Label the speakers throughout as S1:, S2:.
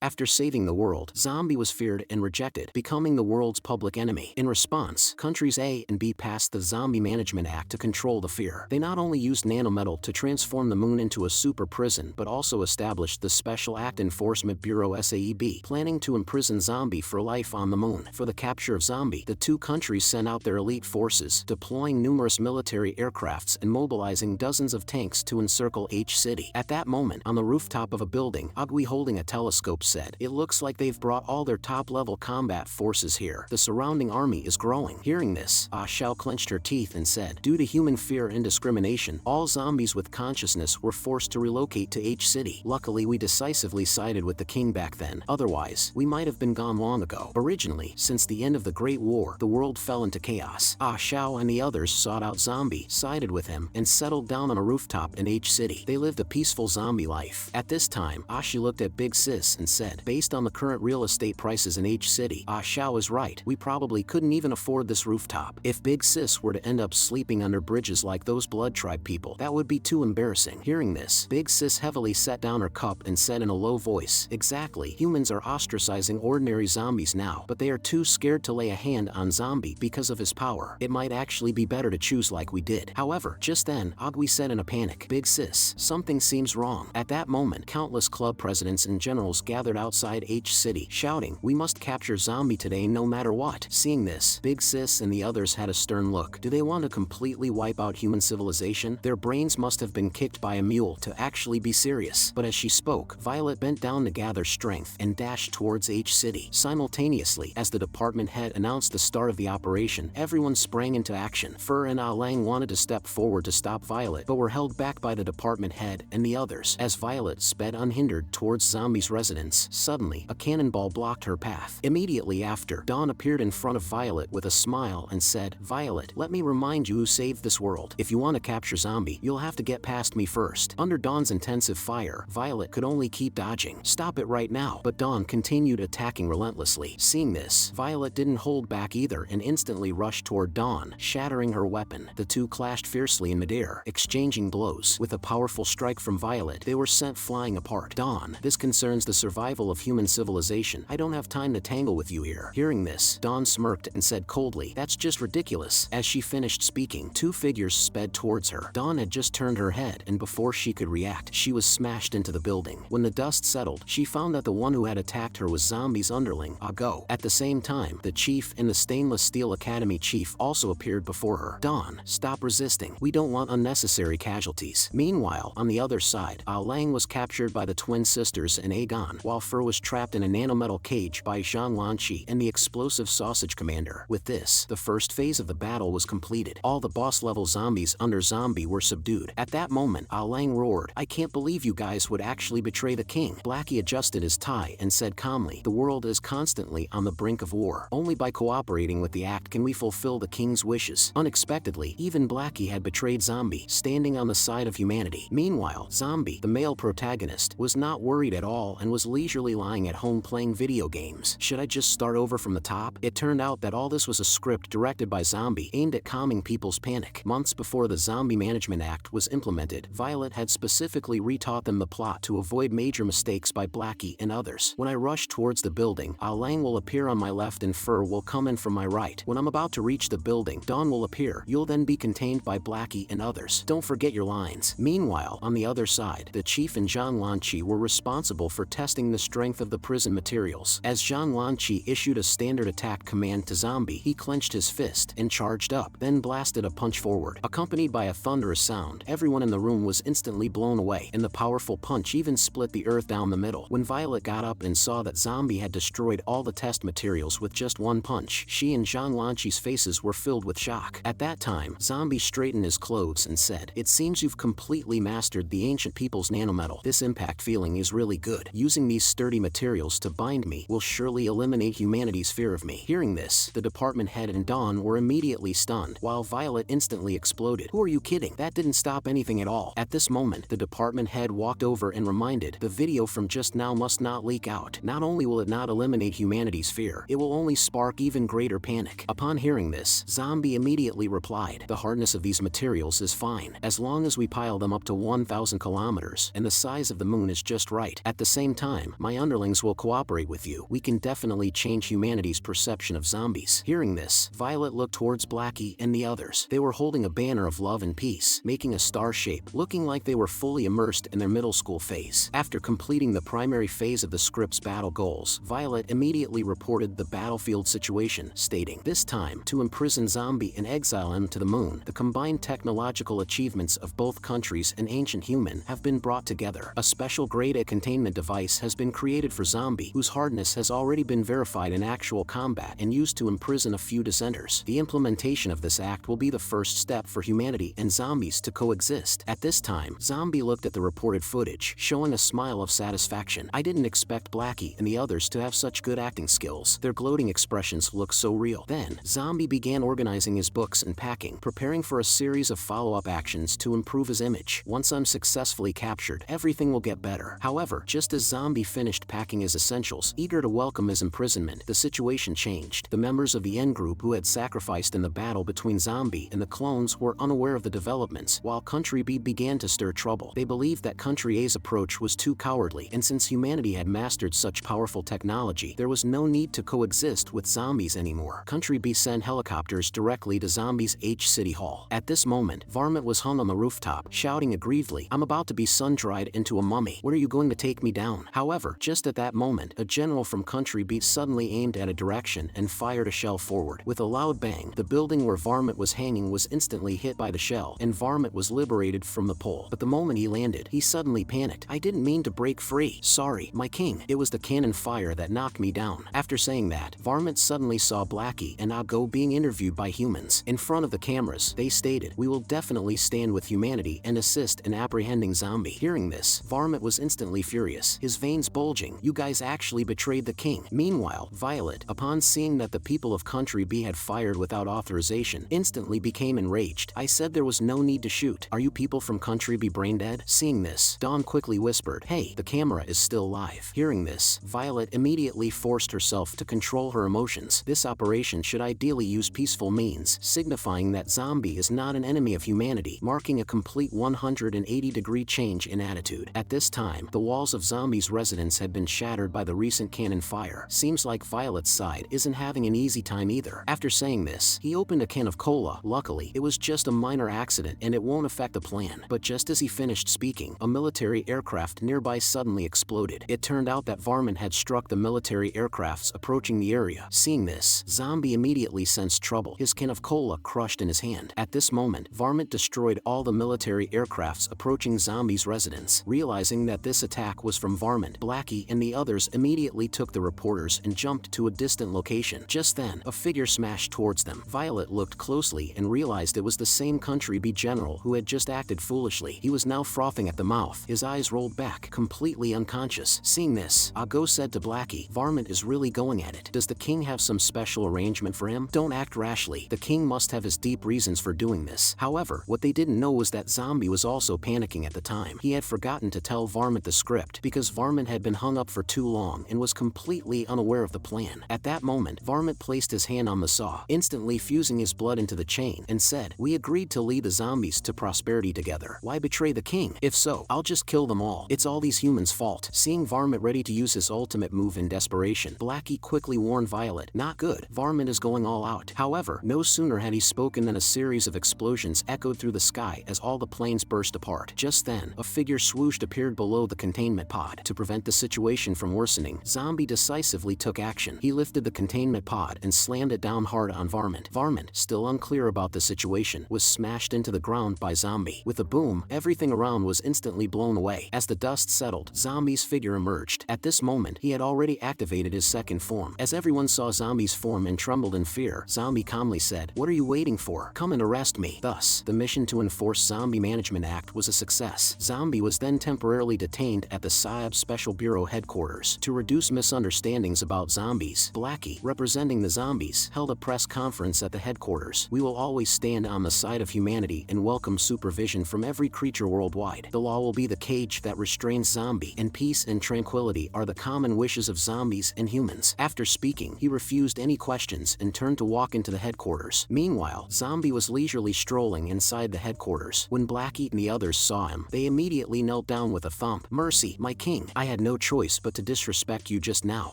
S1: After saving the world, Zombie was feared and rejected, becoming the world's public enemy. In response, countries A and B passed the Zombie Management Act to control the fear. They not only used nanometal to transform the moon into a super prison but also established the Special Act Enforcement Bureau SAEB, planning to imprison Zombie for life on the moon. For the capture of Zombie, the two countries sent out their elite forces, deploying numerous military aircrafts and mobilizing dozens of tanks to encircle H City. At that moment, on the rooftop of a building, Agui holding a telescope said, "It looks like they've brought all their top-level combat forces here. The surrounding army is growing." Hearing this, Xiao clenched her teeth and said, "Due to human fear and discrimination, all zombies with consciousness were forced to relocate to H City. Luckily, we decisively sided with the king back then. Otherwise, we might have been gone long ago." Originally, since the end of the Great War, the world fell into chaos. Xiao and the others sought out Zombie, sided with him, and settled down on a rooftop in H City. They lived a peaceful zombie life. At this time, Ashi looked at Big Sis and said, "Based on the current real estate prices in H City, Xiao is right. We probably couldn't even afford this rooftop. If Big Sis were to end up sleeping under bridges like those Blood Tribe people, that would be too embarrassing." Hearing this, Big Sis heavily set down her cup and said in a low voice, "Exactly. Humans are ostracizing ordinary zombies now, but they are too scared to lay a hand on Zombie because of his power. It might actually be better to choose like we did." However, just then, Agui said in a panic, "Big Sis, something seems wrong." At that moment, countless club presidents and generals gathered outside H City, shouting, "We must capture Zombie today no matter what." Seeing this, Big Sis and the others had a stern look. Do they want to completely wipe out human civilization? Their brains must have been kicked by a mule to actually be serious. But as she spoke, Violet bent down to gather strength and dashed towards H City. Simultaneously, as the department head announced the start of the operation, everyone sprang into action. Fur and Lang wanted to step forward to stop Violet, but were held back by the department head and the others. As Violet sped unhindered towards Zombie's residence, suddenly, a cannonball blocked her path. Immediately after, Dawn appeared in front of Violet with a smile and said, "Violet, let me remind you who saved this world. If you want to capture Zombie, you'll have to get past me first." Under Dawn's intensive fire, Violet could only keep dodging. "Stop it right now." But Dawn continued attacking relentlessly. Seeing this, Violet didn't hold back either and instantly rushed toward Dawn, shattering her weapon. The two clashed fiercely in midair, exchanging blows. With a powerful strike from Violet, they were sent flying apart. "Dawn, this concerns the survival of human civilization. I don't have time to tangle with you here." Hearing this, Dawn smirked and said coldly, "That's just ridiculous." As she finished speaking, two figures sped towards her. Dawn had just turned her head, and before she could react, she was smashed into the building. When the dust settled, she found that the one who had attacked her was Zombie's underling, Ago. At the same time, the chief and the Stainless Steel Academy chief also appeared before her. "Dawn, stop resisting. We don't want unnecessary casualties." Meanwhile, on the other side, Lang was captured by the twin sisters and Aegon, while Fur was trapped in a nanometal cage by Zhang Lanqi and the explosive sausage commander. With this, the first phase of the battle was completed. All the boss-level zombies under Zombie were subdued. At that moment, Lang roared, "I can't believe you guys would actually betray the king." Blackie adjusted his tie and said calmly, "The world is constantly on the brink of war. Only by cooperating with the act can we fulfill the king's wishes." Unexpectedly, even Blackie had betrayed Zombie, standing on the side of humanity. Meanwhile, Zombie, the male protagonist, was not worried at all and was leisurely lying at home playing video games. Should I just start over from the top? It turned out that all this was a script directed by Zombie aimed at calming people's panic. Months before the Zombie Management Act was implemented, Violet had specifically retaught them the plot to avoid major mistakes by Blackie and others. "When I rush towards the building, Lang will appear on my left and Fur will come in from my right. When I'm about to reach the building, Dawn will appear. You'll then be contained by Blackie and others. Don't forget your lines." Meanwhile, on the other side, the chief and Zhang Lanqi were responsible for testing the strength of the prison materials. As Zhang Lanqi issued a standard attack command to Zombie, he clenched his fist and charged up, then blasted a punch forward. Accompanied by a thunderous sound, everyone in the room was instantly blown away, and the powerful punch even split the earth down the middle. When Violet got up and saw that Zombie had destroyed all the test materials with just one punch, she and Zhang Lanqi's faces were filled with shock. At that time, Zombie straightened his clothes and said, "It seems you've completely mastered the ancient people's nanometal. This impact feeling is really good. Using these sturdy materials to bind me will surely eliminate humanity's fear of me." Hearing this, the department head and Dawn were immediately stunned, while Violet instantly exploded. "Who are you kidding? That didn't stop anything at all." At this moment, the department head walked over and reminded, "The video from just now must not leak out. Not only will it not eliminate humanity's fear, it will only spark even greater panic." Upon hearing this, Zombie immediately replied, "The hardness of these materials is fine, as long as we pile them up to 1,000 kilometers, and the size of the moon is just right." At the same time, time, my underlings will cooperate with you. We can definitely change humanity's perception of zombies. Hearing this, Violet looked towards Blackie and the others. They were holding a banner of love and peace, making a star shape, looking like they were fully immersed in their middle school phase. After completing the primary phase of the script's battle goals, Violet immediately reported the battlefield situation, stating, "This time, to imprison zombie and exile him to the moon, the combined technological achievements of both countries and ancient human have been brought together. A special grade A containment device has been created for zombie, whose hardness has already been verified in actual combat and used to imprison a few dissenters. The implementation of this act will be the first step for humanity and zombies to coexist." At this time, Zombie looked at the reported footage, showing a smile of satisfaction. "I didn't expect Blackie and the others to have such good acting skills. Their gloating expressions look so real." Then, Zombie began organizing his books and packing, preparing for a series of follow-up actions to improve his image. "Once I'm successfully captured, everything will get better." However, just as Zombie finished packing his essentials, eager to welcome his imprisonment, the situation changed. The members of the N group who had sacrificed in the battle between Zombie and the clones were unaware of the developments, while Country B began to stir trouble. They believed that Country A's approach was too cowardly, and since humanity had mastered such powerful technology, there was no need to coexist with zombies anymore. Country B sent helicopters directly to Zombie's H City Hall. At this moment, Varmint was hung on the rooftop, shouting aggrievedly, "I'm about to be sun-dried into a mummy. What are you going to take me down?" However, just at that moment, a general from Country B suddenly aimed at a direction and fired a shell forward. With a loud bang, the building where Varmint was hanging was instantly hit by the shell, and Varmint was liberated from the pole. But the moment he landed, he suddenly panicked. "I didn't mean to break free. Sorry, my king. It was the cannon fire that knocked me down." After saying that, Varmint suddenly saw Blackie and Ago being interviewed by humans. In front of the cameras, they stated, "We will definitely stand with humanity and assist in apprehending Zombie." Hearing this, Varmint was instantly furious, his veins bulging. "You guys actually betrayed the king." Meanwhile, Violet, upon seeing that the people of Country B had fired without authorization, instantly became enraged. "I said there was no need to shoot. Are you people from Country B brain dead?" Seeing this, Dawn quickly whispered, "Hey, the camera is still live." Hearing this, Violet immediately forced herself to control her emotions. This operation should ideally use peaceful means, signifying that Zombie is not an enemy of humanity, marking a complete 180-degree change in attitude. At this time, the walls of Zombie's residence had been shattered by the recent cannon fire. Seems like Violet's side isn't having an easy time either. After saying this, he opened a can of cola. Luckily, it was just a minor accident and it won't affect the plan. But just as he finished speaking, a military aircraft nearby suddenly exploded. It turned out that Varmint had struck the military aircrafts approaching the area. Seeing this, Zombie immediately sensed trouble, his can of cola crushed in his hand. At this moment, Varmint destroyed all the military aircrafts approaching Zombie's residence. Realizing that this attack was from Varmint, Blackie and the others immediately took the reporters and jumped to a distant location. Just then, a figure smashed towards them. Violet looked closely and realized it was the same Country B general who had just acted foolishly. He was now frothing at the mouth, his eyes rolled back, completely unconscious. Seeing this, Ago said to Blackie, "Varmint is really going at it. Does the king have some special arrangement for him? Don't act rashly. The king must have his deep reasons for doing this." However, what they didn't know was that Zombie was also panicking at the time. He had forgotten to tell Varmint the script because Varmint had been hung up for too long and was completely unaware of the plan. At that moment, Varmint placed his hand on the saw, instantly fusing his blood into the chain, and said, "We agreed to lead the zombies to prosperity together. Why betray the king? If so, I'll just kill them all. It's all these humans' fault." Seeing Varmint ready to use his ultimate move in desperation, Blackie quickly warned Violet, "Not good. Varmint is going all out." However, no sooner had he spoken than a series of explosions echoed through the sky as all the planes burst apart. Just then, a figure swooshed appeared below the containment pod. To prevent the situation from worsening, Zombie decisively took action. He lifted the containment pod and slammed it down hard on Varmint. Varmint, still unclear about the situation, was smashed into the ground by Zombie. With a boom, everything around was instantly blown away. As the dust settled, Zombie's figure emerged. At this moment, he had already activated his second form. As everyone saw Zombie's form and trembled in fear, Zombie calmly said, "What are you waiting for? Come and arrest me." Thus, the mission to enforce Zombie Management Act was a success. Zombie was then temporarily detained at the SIAB Special Bureau headquarters. To reduce misunderstandings about zombies, Blackie, representing the zombies, held a press conference at the headquarters. "We will always stand on the side of humanity and welcome supervision from every creature worldwide. The law will be the cage that restrains zombie, and peace and tranquility are the common wishes of zombies and humans." After speaking, he refused any questions and turned to walk into the headquarters. Meanwhile, Zombie was leisurely strolling inside the headquarters. When Blackie and the others saw him, they immediately knelt down with a thump. "Mercy, my king. I had no choice but to disrespect you just now.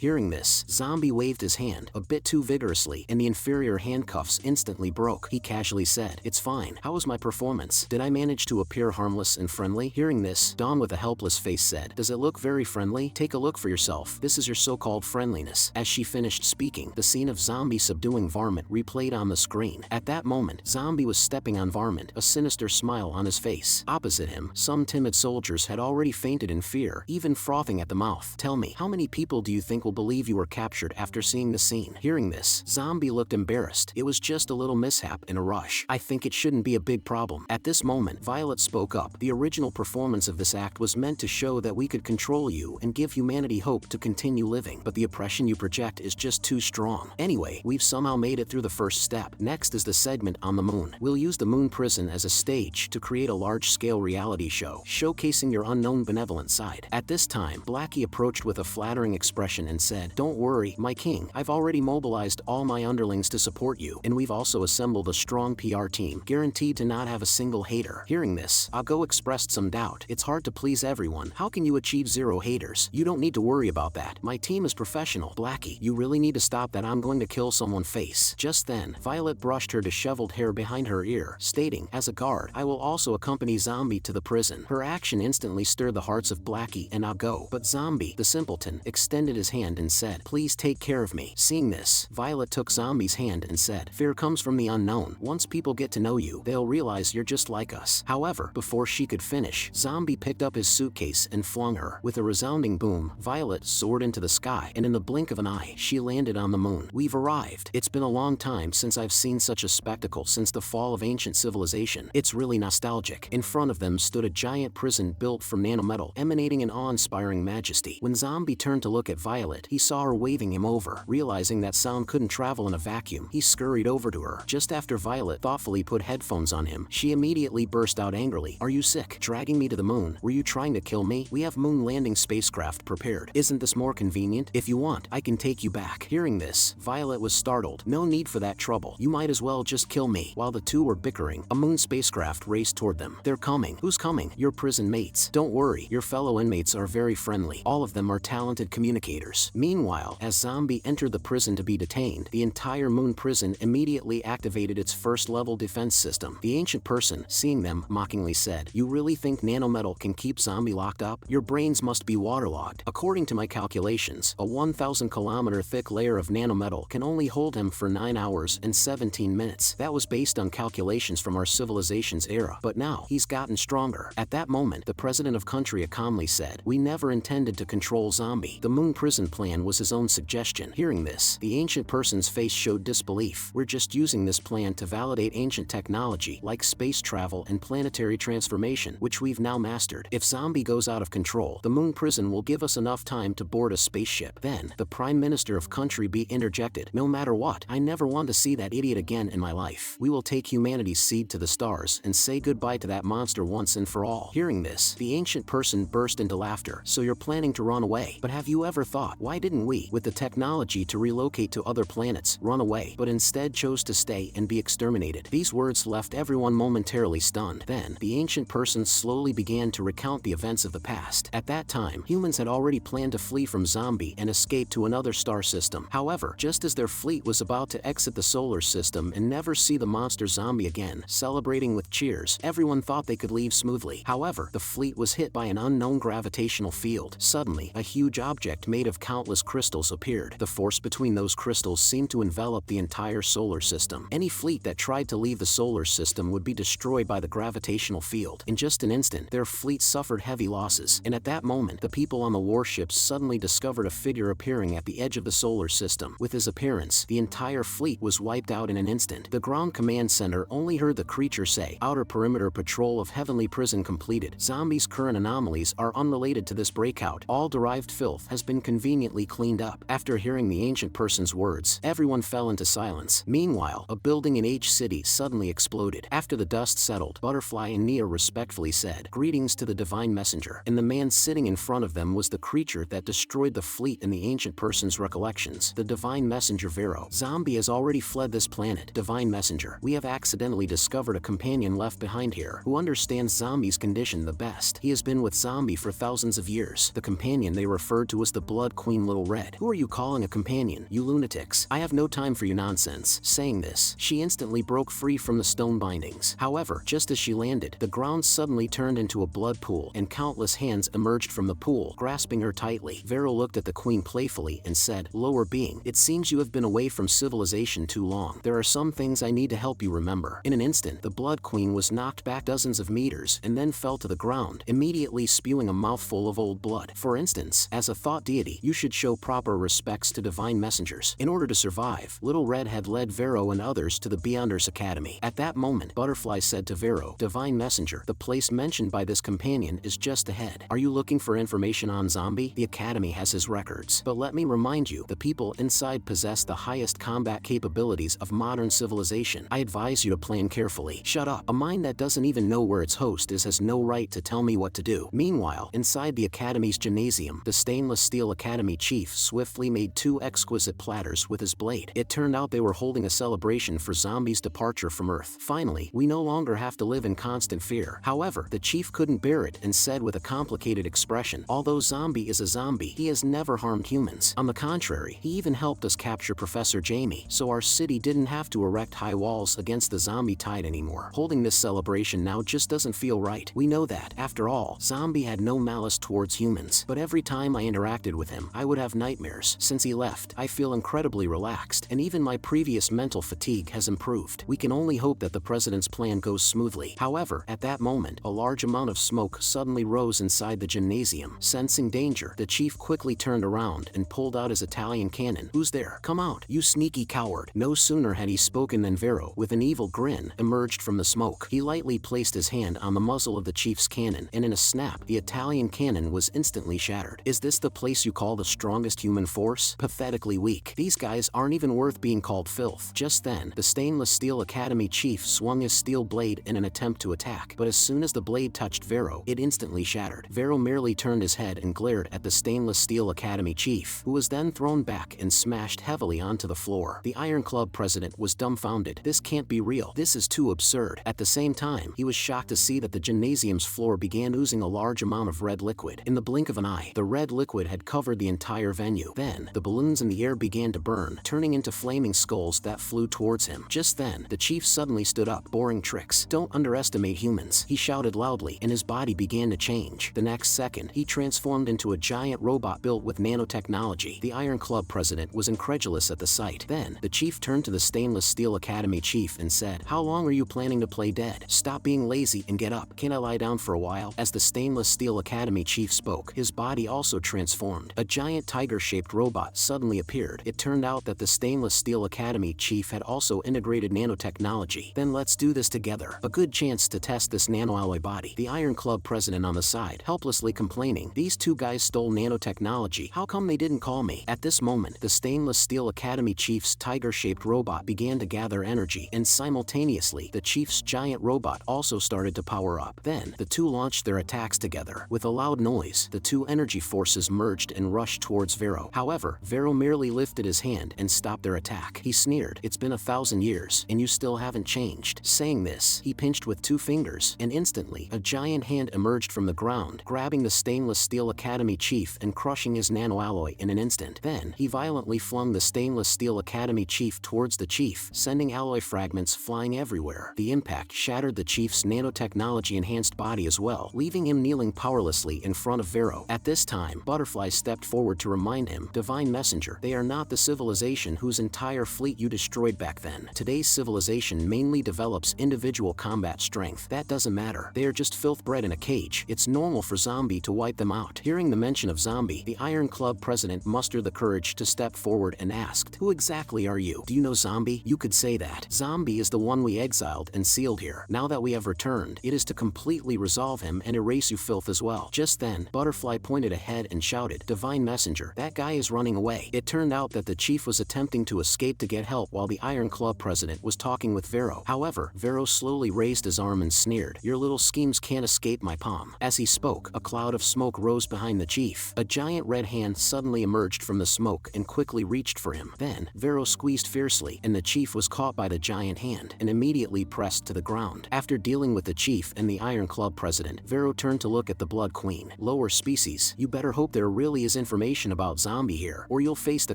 S1: Hearing this, Zombie waved his hand a bit too vigorously, and the inferior handcuffs instantly broke. He casually said, "It's fine. How was my performance? Did I manage to appear harmless and friendly?" Hearing this, Dawn with a helpless face said, "Does it look very friendly? Take a look for yourself. This is your so-called friendliness." As she finished speaking, the scene of Zombie subduing Varmint replayed on the screen. At that moment, Zombie was stepping on Varmint, a sinister smile on his face. Opposite him, some timid soldiers had already fainted in fear, even frothing at the mouth. "Tell me, how many people do you think will believe you were captured after seeing the scene?" Hearing this, Zombie looked embarrassed. "It was just a little mishap in a rush. I think it shouldn't be a big problem." At this moment, Violet spoke up. "The original performance of this act was meant to show that we could control you and give humanity hope to continue living, but the oppression you project is just too strong. Anyway, we've somehow made it through the first step. Next is the segment on the moon. We'll use the moon prison as a stage to create a large-scale reality show, showcasing your unknown benevolent side." At this time, Blackie approached with a flattering expression and said, "Don't worry, my king. I've already mobilized all my underlings to support you, and we've also assembled a strong PR team, guaranteed to not have a single hater." Hearing this, Ago expressed some doubt. "It's hard to please everyone. How can you achieve 0 haters?" "You don't need to worry about that. My team is professional." "Blackie, you really need to stop that. I'm going to kill someone face." Just then, Violet brushed her disheveled hair behind her ear, stating, "As a guard, I will also accompany Zombie to the prison." Her action instantly stirred the hearts of Blackie and Ago, but Zombie, the simpleton, extended his hand and said, "Please take care of me." Seeing this, Violet took Zombie's hand and said, "Fear comes from the unknown. Once people get to know you, they'll realize you're just like us." However, before she could finish, Zombie picked up his suitcase and flung her. With a resounding boom, Violet soared into the sky, and in the blink of an eye, she landed on the moon. "We've arrived. It's been a long time since I've seen such a spectacle since the fall of ancient civilization. It's really nostalgic." In front of them stood a giant prison built from nanometal, emanating an awe-inspiring majesty. When Zombie turned to look at Violet, he saw her waving him over. Realizing that sound couldn't travel in a vacuum, he scurried over to her. Just after Violet thoughtfully put headphones on him, she immediately burst out angrily, "Are you sick? Dragging me to the moon? Were you trying to kill me? We have moon landing spacecraft prepared. Isn't this more convenient? If you want, I can take you back." Hearing this, Violet was startled. "No need for that trouble. You might as well just kill me." While the two were bickering, a moon spacecraft raced toward them. "They're coming." "Who's coming?" "Your prison mates. Don't worry, your fellow inmates are very friendly. All of them are talented communicators." Meanwhile, as Zombie entered the prison to be detained, the entire moon prison immediately activated its first-level defense system. The ancient person, seeing them, mockingly said, "You really think nanometal can keep Zombie locked up? Your brains must be waterlogged. According to my calculations, a 1,000-kilometer thick layer of nanometal can only hold him for 9 hours and 17 minutes. That was based on calculations from our civilization's era, but now he's gotten stronger." At that moment, the president of country calmly said, "We never intended to control Zombie. The moon prison plan was his own suggestion." Hearing this, the ancient person's face showed disbelief. "We're just using this plan to validate ancient technology like space travel and planetary transformation, which we've now mastered. If Zombie goes out of control, the moon prison will give us enough time to board a spaceship." Then, the prime minister of country B interjected, "No matter what, I never want to see that idiot again in my life. We will take humanity's seed to the stars and say goodbye to that monster once and for all." Hearing this, the ancient person burst into laughter. "So you're planning to run away? But have you ever thought, why didn't we, with the technology to relocate to other planets, run away, but instead chose to stay and be exterminated?" These words left everyone momentarily stunned. Then, the ancient person slowly began to recount the events of the past. At that time, humans had already planned to flee from Zombie and escape to another star system. However, just as their fleet was about to exit the solar system and never see the monster Zombie again, celebrating with cheers, everyone thought they could leave smoothly. However, the fleet was hit by an unknown gravitational field. Suddenly, a huge object made of countless crystals appeared. The force between those crystals seemed to envelop the entire solar system. Any fleet that tried to leave the solar system would be destroyed by the gravitational field. In just an instant, their fleet suffered heavy losses, and at that moment, the people on the warships suddenly discovered a figure appearing at the edge of the solar system. With his appearance, the entire fleet was wiped out in an instant. The ground command center only heard the creature say, "Outer perimeter patrol of Heavenly Prison completed. Zombie's current anomalies are unrelated to this breakout. All derived filth has been conveniently cleaned up." After hearing the ancient person's words, everyone fell into silence. Meanwhile, a building in H City suddenly exploded. After the dust settled, Butterfly and Nia respectfully said, "Greetings to the Divine Messenger." And the man sitting in front of them was the creature that destroyed the fleet in the ancient person's recollections, the Divine Messenger Vero. "Zombie has already fled this planet. Divine Messenger, we have accidentally discovered a companion left behind here who understands Zombie's condition the best. He has been with Zombie for thousands of years. others. The companion they referred to as the Blood Queen Little Red. "Who are you calling a companion, you lunatics? I have no time for your nonsense." Saying this, she instantly broke free from the stone bindings. However, just as she landed, the ground suddenly turned into a blood pool, and countless hands emerged from the pool, grasping her tightly. Vero looked at the queen playfully and said, "Lower being, it seems you have been away from civilization too long. There are some things I need to help you remember." In an instant, the Blood Queen was knocked back dozens of meters and then fell to the ground, immediately spewing a mouthful of old blood. "For instance, as a thought deity, you should show proper respects to divine messengers." In order to survive, Little Red had led Vero and others to the Beyonders Academy. At that moment, Butterfly said to Vero, "Divine Messenger, the place mentioned by this companion is just ahead. Are you looking for information on Zombie? The Academy has his records. But let me remind you, the people inside possess the highest combat capabilities of modern civilization. I advise you to plan carefully." "Shut up. A mind that doesn't even know where its host is has no right to tell me what to do." Meanwhile, inside the Academy's gymnasium, the Stainless Steel Academy chief swiftly made two exquisite platters with his blade. It turned out they were holding a celebration for Zombie's departure from Earth. "Finally, we no longer have to live in constant fear." However, the chief couldn't bear it and said with a complicated expression, "Although Zombie is a zombie, he has never harmed humans. On the contrary, he even helped us capture Professor Jamie, so our city didn't have to erect high walls against the zombie tide anymore. Holding this celebration now just doesn't feel right. We know that, after all, Zombie had no malice towards humans, but every time I interacted with him, I would have nightmares. Since he left, I feel incredibly relaxed, and even my previous mental fatigue has improved. We can only hope that the president's plan goes smoothly." However, at that moment, a large amount of smoke suddenly rose inside the gymnasium. Sensing danger, the chief quickly turned around and pulled out his Italian cannon. "Who's there? Come out, you sneaky coward." No sooner had he spoken than Vero, with an evil grin, emerged from the smoke. He lightly placed his hand on the muzzle of the chief's cannon, and in a snap, the Italian cannon was instantly shattered. "Is this the place you call the strongest human force? Pathetically weak. These guys aren't even worth being called filth." Just then, the Stainless Steel Academy chief swung his steel blade in an attempt to attack, but as soon as the blade touched Vero, it instantly shattered. Vero merely turned his head and glared at the Stainless Steel Academy chief, who was then thrown back and smashed heavily onto the floor. The Iron Club president was dumbfounded. "This can't be real. This is too absurd." At the same time, he was shocked to see that the gymnasium's floor began oozing a large amount of red liquid. In the blink of an eye, the red liquid had covered the entire venue. Then, the balloons in the air began to burn, turning into flaming skulls that flew towards him. Just then, the chief suddenly stood up, boring tricks. "Don't underestimate humans," he shouted loudly, and his body began to change. The next second, he transformed into a giant robot built with nanotechnology. The Iron Club president was incredulous at the sight. Then, the chief turned to the Stainless Steel Academy chief and said, "How long are you planning to play dead? Stop being lazy and get up. Can I lie down for a while?" As the Stainless Steel Academy chief spoke, his body also transformed. A giant tiger-shaped robot suddenly appeared. It turned out that the Stainless Steel Academy chief had also integrated nanotechnology. "Then let's do this together. A good chance to test this nanoalloy body." The Iron Club president on the side, helplessly complaining, "These two guys stole nanotechnology. How come they didn't call me?" At this moment, the Stainless Steel Academy chief's tiger-shaped robot began to gather energy, and simultaneously, the chief's giant robot also started to power up. Then, the two launched their attacks together. With a loud noise, the two energy forces merged and rushed towards Vero. However, Vero merely lifted his hand and stopped their attack. He sneered, "It's been 1,000 years, and you still haven't changed." Saying this, he pinched with two fingers, and instantly, a giant hand emerged from the ground, grabbing the Stainless Steel Academy chief and crushing his nanoalloy in an instant. Then, he violently flung the Stainless Steel Academy chief towards the chief, sending alloy fragments flying everywhere. The impact shattered the chief's nanotechnology-enhanced body as well, leaving him kneeling powerlessly in front of Vero. At this time, Butterfly stepped forward to remind him, "Divine Messenger, they are not the civilization whose entire fleet you destroyed back then. Today's civilization mainly develops individual combat strength. That doesn't matter. They are just filth bred in a cage. It's normal for Zombie to wipe them out." Hearing the mention of Zombie, the Iron Club president mustered the courage to step forward and asked, "Who exactly are you? Do you know Zombie? You could say that. Zombie is the one we exiled and sealed here. Now that we have returned, it is to completely resolve him and erase you filth as well." Just then, Butterfly pointed ahead and shouted, "Divine Messenger, that guy is running away." It turned out that the chief was attempting to escape to get help while the Iron Club president was talking with Vero. However, Vero slowly raised his arm and sneered, "Your little schemes can't escape my palm." As he spoke, a cloud of smoke rose behind the chief. A giant red hand suddenly emerged from the smoke and quickly reached for him. Then, Vero squeezed fiercely, and the chief was caught by the giant hand and immediately pressed to the ground. After dealing with the chief and the Iron Club president, Vero turned to look at the Blood Queen. Lower lower species. You better hope there really is information about zombie here, or you'll face the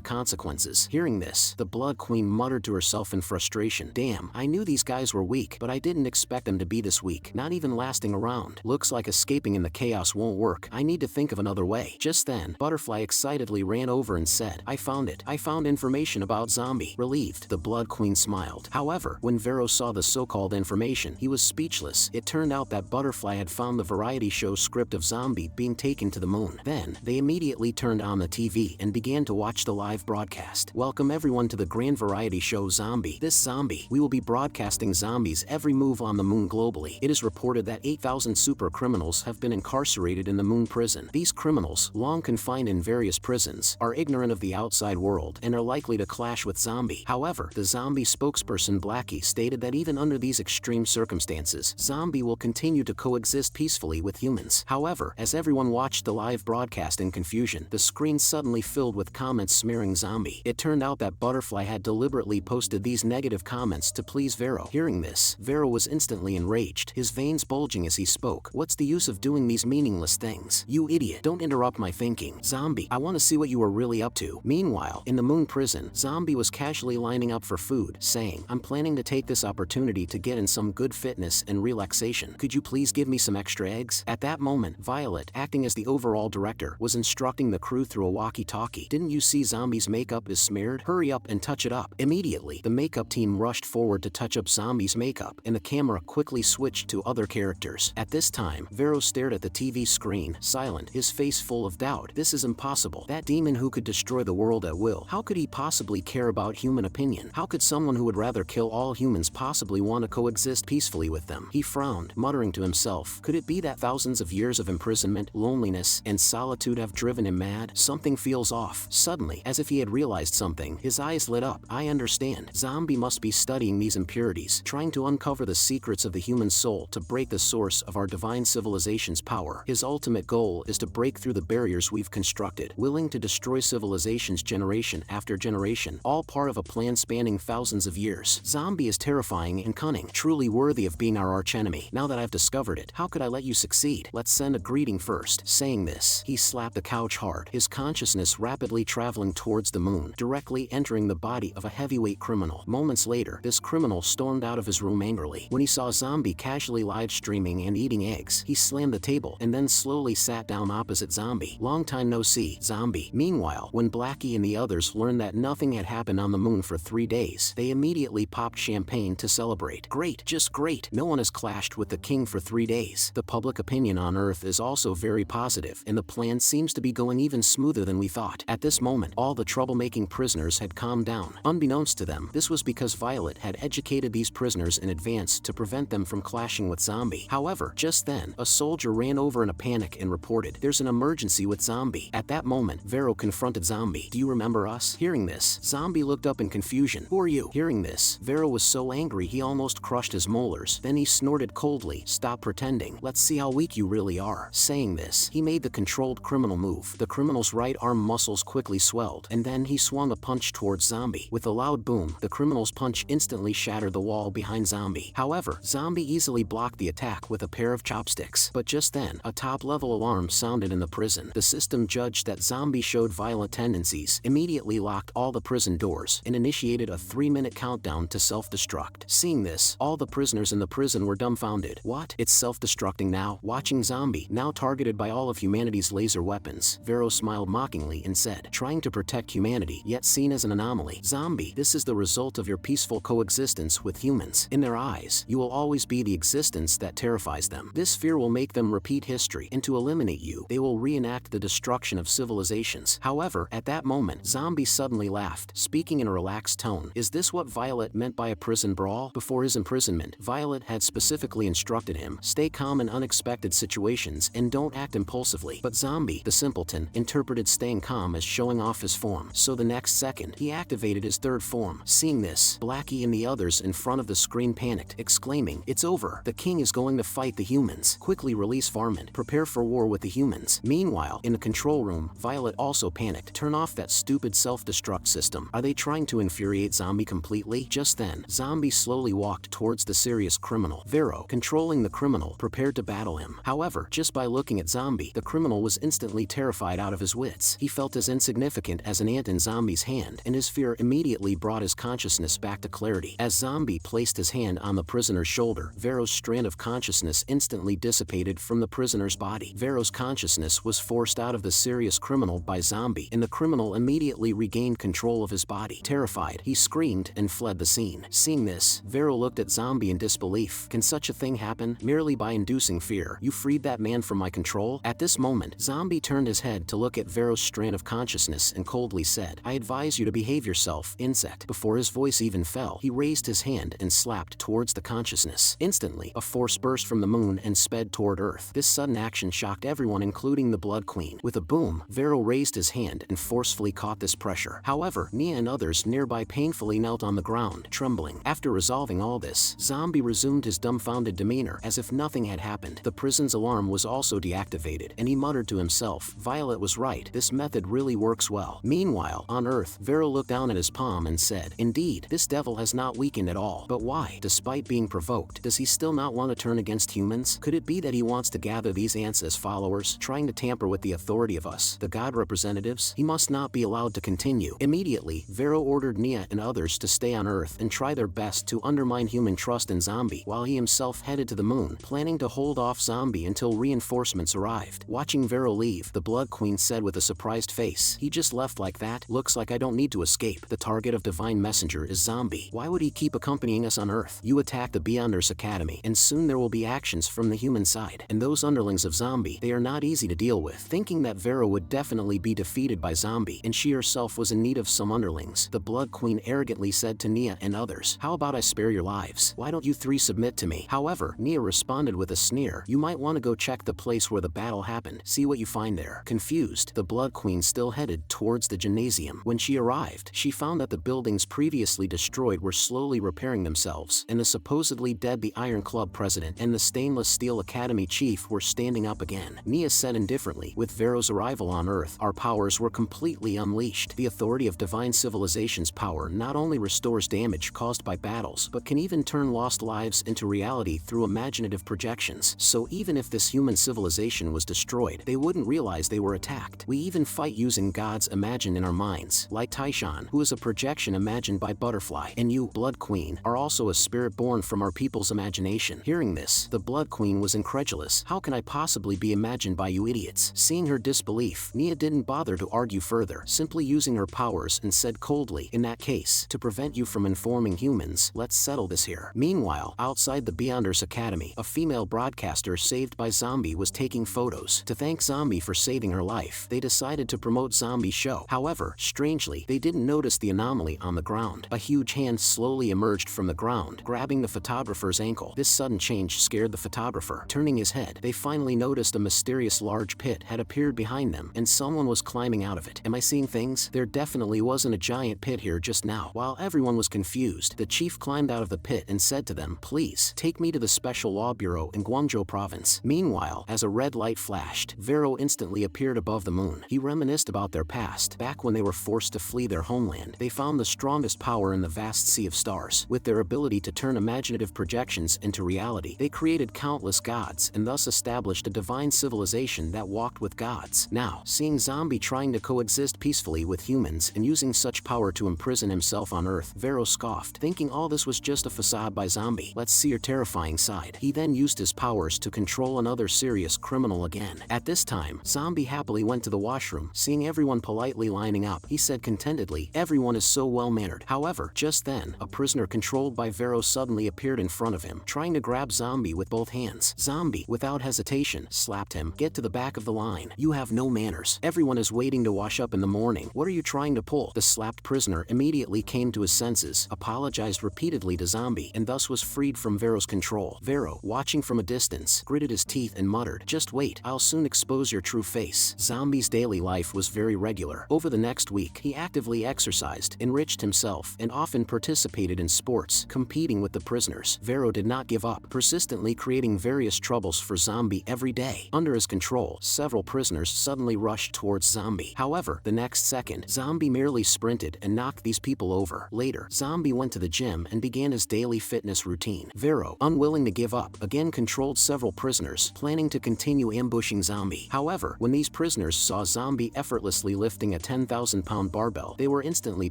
S1: consequences. Hearing this, the Blood Queen muttered to herself in frustration. Damn, I knew these guys were weak, but I didn't expect them to be this weak, not even lasting around. Looks like escaping in the chaos won't work. I need to think of another way. Just then, Butterfly excitedly ran over and said, I found it. I found information about zombie. Relieved, the Blood Queen smiled. However, when Vero saw the so-called information, he was speechless. It turned out that Butterfly had found the variety show script of zombie being taken to the moon. Then, they immediately turned on the TV and began to watch the live broadcast. Welcome everyone to the grand variety show Zombie. This Zombie, we will be broadcasting zombies' every move on the moon globally. It is reported that 8,000 super criminals have been incarcerated in the moon prison. These criminals, long confined in various prisons, are ignorant of the outside world and are likely to clash with zombie. However, the zombie spokesperson Blackie stated that even under these extreme circumstances, zombie will continue to coexist peacefully with humans. However, as everyone watched the live broadcast in confusion, the screen suddenly filled with comments smearing zombie. It turned out that Butterfly had deliberately posted these negative comments to please Vero. Hearing this, Vero was instantly enraged, his veins bulging as he spoke. What's the use of doing these meaningless things? You idiot, don't interrupt my thinking. Zombie, I want to see what you are really up to. Meanwhile, in the moon prison, Zombie was casually lining up for food, saying, I'm planning to take this opportunity to get in some good fitness and relaxation. Could you please give me some extra eggs? At that moment, Violet, acting as the overall director, was instructing the crew through a walkie-talkie. Didn't you see Zombie's makeup is smeared? Hurry up and touch it up. Immediately, the makeup team rushed forward to touch up Zombie's makeup, and the camera quickly switched to other characters. At this time, Vero stared at the TV screen, silent, his face full of doubt. This is impossible. That demon who could destroy the world at will, how could he possibly care about human opinion? How could someone who would rather kill all humans possibly want to coexist peacefully with them? He frowned, muttering to himself, could it be that thousands of years of imprisonment, loneliness, and solitude have driven him mad? Something feels off. Suddenly, as if he had realized something, his eyes lit up. I understand. Zombie must be studying these impurities, trying to uncover the secrets of the human soul to break the source of our divine civilization's power. His ultimate goal is to break through the barriers we've constructed, willing to destroy civilizations generation after generation, all part of a plan spanning thousands of years. Zombie is terrifying and cunning, truly worthy of being our archenemy. Now that I've discovered it, how could I let you succeed? Let's send a greeting first. Saying this, he slapped the couch hard, his consciousness rapidly traveling towards the moon, directly entering the body of a heavyweight criminal. Moments later, this criminal stormed out of his room angrily. When he saw Zombie casually live streaming and eating eggs, he slammed the table and then slowly sat down opposite Zombie. Long time no see, Zombie. Meanwhile, when Blackie and the others learned that nothing had happened on the moon for 3 days, they immediately popped champagne to celebrate. Great, just great. No one has clashed with the king for 3 days. The public opinion on Earth is also very positive, and the plan seems to be going even smoother than we thought. At this moment, all the troublemaking prisoners had calmed down. Unbeknownst to them, this was because Violet had educated these prisoners in advance to prevent them from clashing with Zombie. However, just then, a soldier ran over in a panic and reported, there's an emergency with Zombie. At that moment, Vero confronted Zombie. Do you remember us? Hearing this, Zombie looked up in confusion. Who are you? Hearing this, Vero was so angry he almost crushed his molars. Then he snorted coldly, stop pretending. Let's see how weak you really are. Saying this, he made the controlled criminal move. The criminal's right arm muscles quickly swelled, and then he swung a punch towards Zombie. With a loud boom, the criminal's punch instantly shattered the wall behind Zombie. However, Zombie easily blocked the attack with a pair of chopsticks. But just then, a top-level alarm sounded in the prison. The system judged that Zombie showed violent tendencies, immediately locked all the prison doors, and initiated a 3-minute countdown to self-destruct. Seeing this, all the prisoners in the prison were dumbfounded. What? It's self-destructing now? Watching Zombie, now targeted by all of humanity's laser weapons, Vero smiled mockingly and said, trying to protect humanity, yet seen as an anomaly. Zombie, this is the result of your peaceful coexistence with humans. In their eyes, you will always be the existence that terrifies them. This fear will make them repeat history, and to eliminate you, they will reenact the destruction of civilizations. However, at that moment, Zombie suddenly laughed, speaking in a relaxed tone. Is this what Violet meant by a prison brawl? Before his imprisonment, Violet had specifically instructed him, stay calm in unexpected situations and don't act impulsively. But Zombie, the simpleton, interpreted staying calm as showing off his form. So the next second, he activated his third form. Seeing this, Blackie and the others in front of the screen panicked, exclaiming, it's over. The king is going to fight the humans. Quickly release Varmint. Prepare for war with the humans. Meanwhile, in the control room, Violet also panicked. Turn off that stupid self-destruct system. Are they trying to infuriate Zombie completely? Just then, Zombie slowly walked towards the serious criminal. Vero, controlling the criminal, prepared to battle him. However, just by looking at Zombie, the criminal was instantly terrified out of his wits. He felt as insignificant as an ant in Zombie's hand, and his fear immediately brought his consciousness back to clarity. As Zombie placed his hand on the prisoner's shoulder, Vero's strand of consciousness instantly dissipated from the prisoner's body. Vero's consciousness was forced out of the serious criminal by Zombie, and the criminal immediately regained control of his body. Terrified, he screamed and fled the scene. Seeing this, Vero looked at Zombie in disbelief. Can such a thing happen? Merely by inducing fear, you freed that man from my control? At this moment, Zombie turned his head to look at Vero's strand of consciousness and coldly said, I advise you to behave yourself, insect. Before his voice even fell, he raised his hand and slapped towards the consciousness. Instantly, a force burst from the moon and sped toward Earth. This sudden action shocked everyone, including the Blood Queen. With a boom, Vero raised his hand and forcefully caught this pressure. However, Nia and others nearby painfully knelt on the ground, trembling. After resolving all this, Zombie resumed his dumbfounded demeanor as if nothing had happened. The prison's alarm was also deactivated, and he muttered to himself, Violet was right, this method really works well. Meanwhile, on Earth, Vero looked down at his palm and said, Indeed, this devil has not weakened at all. But why? Despite being provoked, does he still not want to turn against humans? Could it be that he wants to gather these ants as followers, trying to tamper with the authority of us, the god representatives? He must not be allowed to continue. Immediately, Vero ordered Nia and others to stay on Earth and try their best to undermine human trust in Zombie, while he himself headed to the moon, planning to hold off Zombie until reinforcements arrived. Watching Vero leave, the Blood Queen said with a surprised face, He just left like that? Looks like I don't need to escape. The target of Divine Messenger is Zombie. Why would he keep accompanying us on Earth? You attack the Beyonders Academy, and soon there will be actions from the human side. And those underlings of Zombie, they are not easy to deal with. Thinking that Vero would definitely be defeated by Zombie, and she herself was in need of some underlings, the Blood Queen arrogantly said to Nia and others, How about I spare your lives? Why don't you three submit to me? However, Nia responded with a sneer, You might want to go check the place where the battle happened. See what you find there. Confused, the Blood Queen still headed towards the gymnasium. When she arrived, she found that the buildings previously destroyed were slowly repairing themselves, and the supposedly dead the Iron Club president and the Stainless Steel Academy chief were standing up again. Nia said indifferently, With Vero's arrival on Earth, our powers were completely unleashed. The authority of divine civilization's power not only restores damage caused by battles, but can even turn lost lives into reality through imaginative projections. So even if this human civilization was destroyed, they wouldn't realize they were attacked. We even fight using gods imagined in our minds, like Taishan, who is a projection imagined by Butterfly, and you, Blood Queen, are also a spirit born from our people's imagination. Hearing this, the Blood Queen was incredulous. How can I possibly be imagined by you idiots? Seeing her disbelief, Nia didn't bother to argue further, simply using her powers and said coldly, In that case, to prevent you from informing humans, let's settle this here. Meanwhile, outside the Beyonders Academy, a female broadcaster saved by Zombie was taking photos. To thank Zombie for saving her life, they decided to promote Zombie's show. However, strangely, they didn't notice the anomaly on the ground. A huge hand slowly emerged from the ground, grabbing the photographer's ankle. This sudden change scared the photographer. Turning his head, they finally noticed a mysterious large pit had appeared behind them, and someone was climbing out of it. Am I seeing things? There definitely wasn't a giant pit here just now. While everyone was confused, the chief climbed out of the pit and said to them, Please, take me to the Special Law Bureau in Guangzhou Province. Meanwhile, as a red light flashed, Vero instantly appeared above the moon. He reminisced about their past. Back when they were forced to flee their homeland, they found the strongest power in the vast sea of stars. With their ability to turn imaginative projections into reality, they created countless gods and thus established a divine civilization that walked with gods. Now, seeing Zombie trying to coexist peacefully with humans and using such power to imprison himself on Earth, Vero scoffed, thinking all this was just a facade by Zombie. Let's see your terrifying side. He then used his powers to control another serious criminal again. At this time, Zombie happily went to the washroom. Seeing everyone politely lining up, he said contentedly, Everyone is so well-mannered. However, just then, a prisoner controlled by Vero suddenly appeared in front of him, trying to grab Zombie with both hands. Zombie, without hesitation, slapped him. Get to the back of the line. You have no manners. Everyone is waiting to wash up in the morning. What are you trying to pull? The slapped prisoner immediately came to his senses, apologized repeatedly to Zombie, and thus was freed from Vero's control. Vero, watching from a distance, gritted his teeth and muttered, Just wait, I'll soon expose your true face. Zombie's daily life was very regular. Over the next week, he actively exercised, enriched himself, and often participated in sports, competing with the prisoners. Vero did not give up, persistently creating various troubles for Zombie every day. Under his control, several prisoners suddenly rushed towards Zombie. However, the next second, Zombie merely sprinted and knocked these people over. Later, Zombie went to the gym and began his daily fitness routine. Vero, unwilling to give up, again controlled several prisoners, planning to continue continue ambushing Zombie. However, when these prisoners saw Zombie effortlessly lifting a 10,000-pound barbell, they were instantly